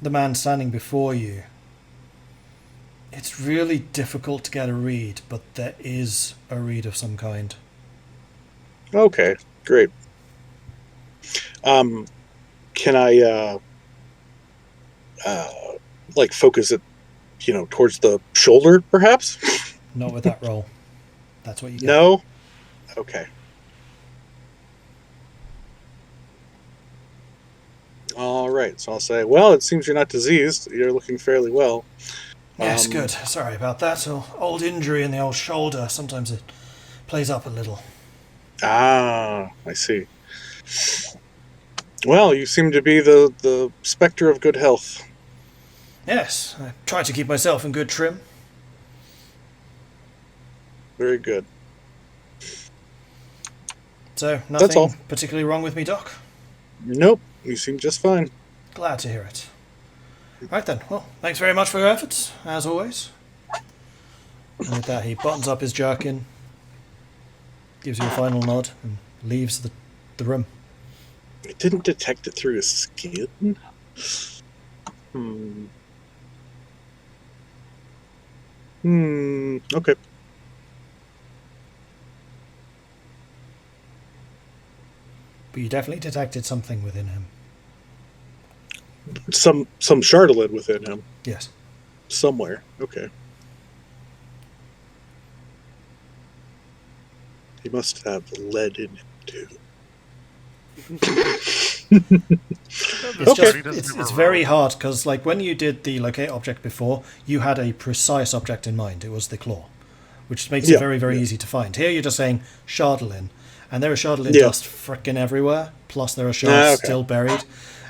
the man standing before you. It's really difficult to get a read, but there is a read of some kind. Okay, great. Can I, like, focus it, towards the shoulder, perhaps? Not with that roll. That's what you get. No? Okay. All right, so I'll say, well, it seems you're not diseased. You're looking fairly well. Yes, good. Sorry about that. Old injury in the old shoulder. Sometimes it plays up a little. Ah, I see. Well, you seem to be the specter of good health. Yes, I try to keep myself in good trim. Very good. So, That's all. nothing particularly wrong with me, Doc? Nope, you seem just fine. Glad to hear it. Right then, well, thanks very much for your efforts, as always. And with that, he buttons up his jerkin, gives you a final nod, and leaves the room. I didn't detect it through his skin. Okay. But you definitely detected something within him. Some Chardolin within him. Yes. Somewhere. Okay. He must have lead in him, too. Okay. It's very hard, because like when you did the locate object before, you had a precise object in mind. It was the claw, which makes it very, very easy to find. Here you're just saying Chardolin, and there are Chardolin dust frickin' everywhere, plus there are shards still buried.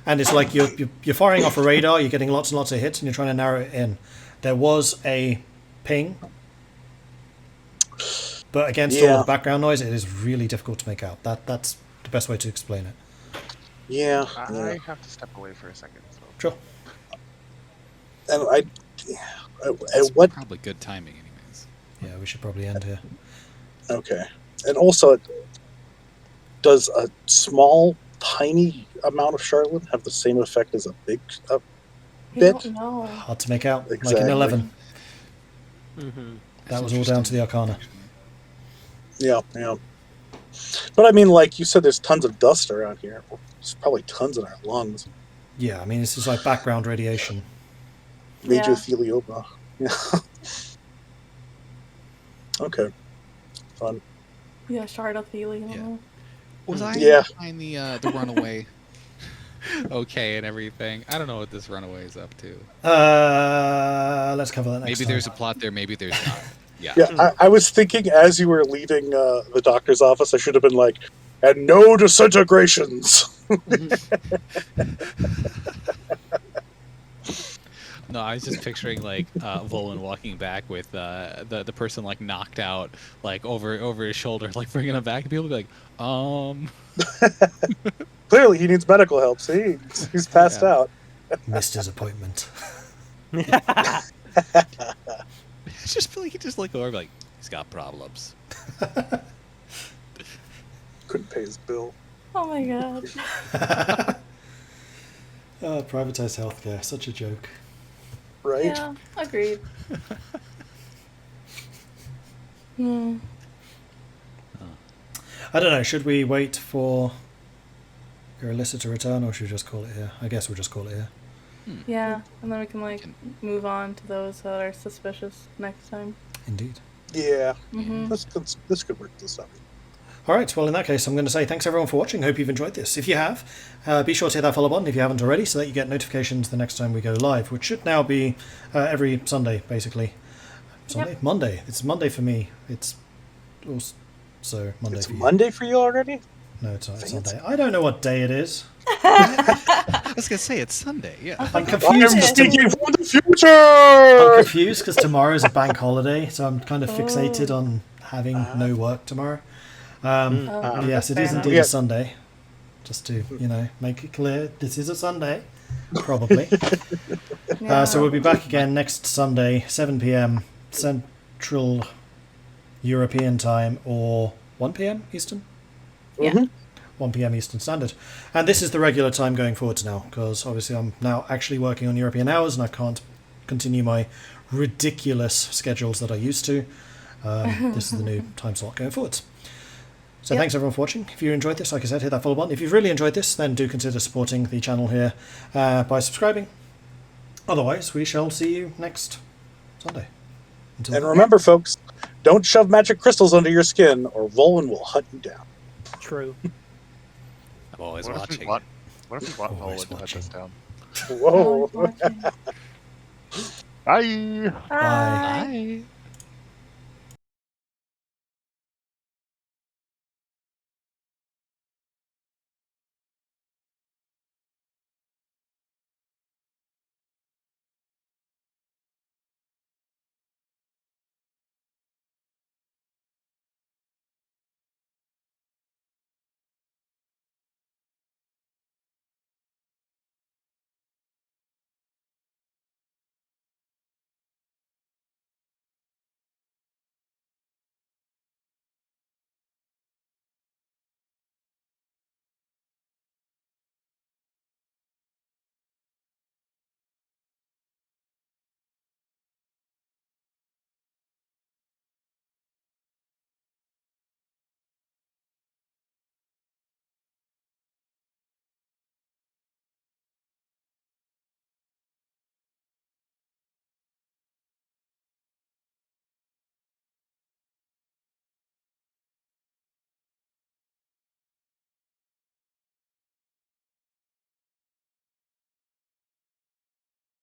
And it's like you're firing off a radar, you're getting lots and lots of hits, and you're trying to narrow it in. There was a ping, but against all the background noise, it is really difficult to make out. That's the best way to explain it. Yeah. I have to step away for a second. So. Sure. And it's probably good timing, anyways. Yeah, we should probably end here. Okay. And also, does a small, tiny amount of Chardolin have the same effect as a big bit? don't know. Hard to make out. Exactly. Like an 11. Mm-hmm. That was all down to the Arcana. Yeah. But I mean, like you said, there's tons of dust around here. There's probably tons in our lungs. Yeah, I mean, this is like background radiation. Mesothelioma. Yeah. Okay. Fun. Yeah, Chardothelium. Yeah. Was I behind the runaway? Okay, and everything. I don't know what this runaway is up to. Let's cover that next Maybe time. there's a plot there. Maybe there's not. Yeah. Yeah, I was thinking as you were leaving the doctor's office, I should have been like, and no disintegrations. No, I was just picturing like Vulwin walking back with the person like knocked out, like over his shoulder, like bringing him back, and people be like, Clearly, he needs medical help. See, he's passed Yeah. out. Missed his appointment. It's just feel like he just look over like he's got problems. Couldn't pay his bill. Oh my god. Oh, privatized healthcare, such a joke. Right? Yeah, agreed. Hmm. I don't know, should we wait for Irilyssa to return, or should we just call it here? I guess we'll just call it here. Yeah, and then we can like move on to those that are suspicious next time. Indeed. Yeah. Mm-hmm. This could work this out. All right, well, in that case, I'm going to say thanks everyone for watching. Hope you've enjoyed this. If you have, be sure to hit that follow button if you haven't already, so that you get notifications the next time we go live, which should now be every Sunday, basically. Sunday? Yep. Monday. It's Monday for me. It's also Monday It's for you. Monday for you already? No, it's not. It's Fancy. Sunday. I don't know what day it is. I was gonna say it's Sunday. Yeah. I'm I confused. am 'cause speaking from the I'm future! confused because tomorrow's a bank holiday, so I'm kind of fixated on having no work tomorrow. Yes, it fair is enough. indeed Yeah. a Sunday. Just to, make it clear, this is a Sunday. Probably. Yeah. So we'll be back again next Sunday, 7 p.m. Central European Time, or 1 p.m. Eastern? Yeah. 1 p.m. Eastern Standard. And this is the regular time going forwards now, because obviously I'm now actually working on European hours and I can't continue my ridiculous schedules that I used to. This is the new time slot going forwards. So Yep. thanks everyone for watching. If you enjoyed this, like I said, hit that follow button. If you've really enjoyed this, then do consider supporting the channel here by subscribing. Otherwise, we shall see you next Sunday. Until And then. remember, folks, don't shove magic crystals under your skin or Vulwin will hunt you down. True. I'm always What if we watching. want? What if we want Always Vulwin to hunt watching. us down? Whoa. Watching. Bye. Bye. Bye. Bye.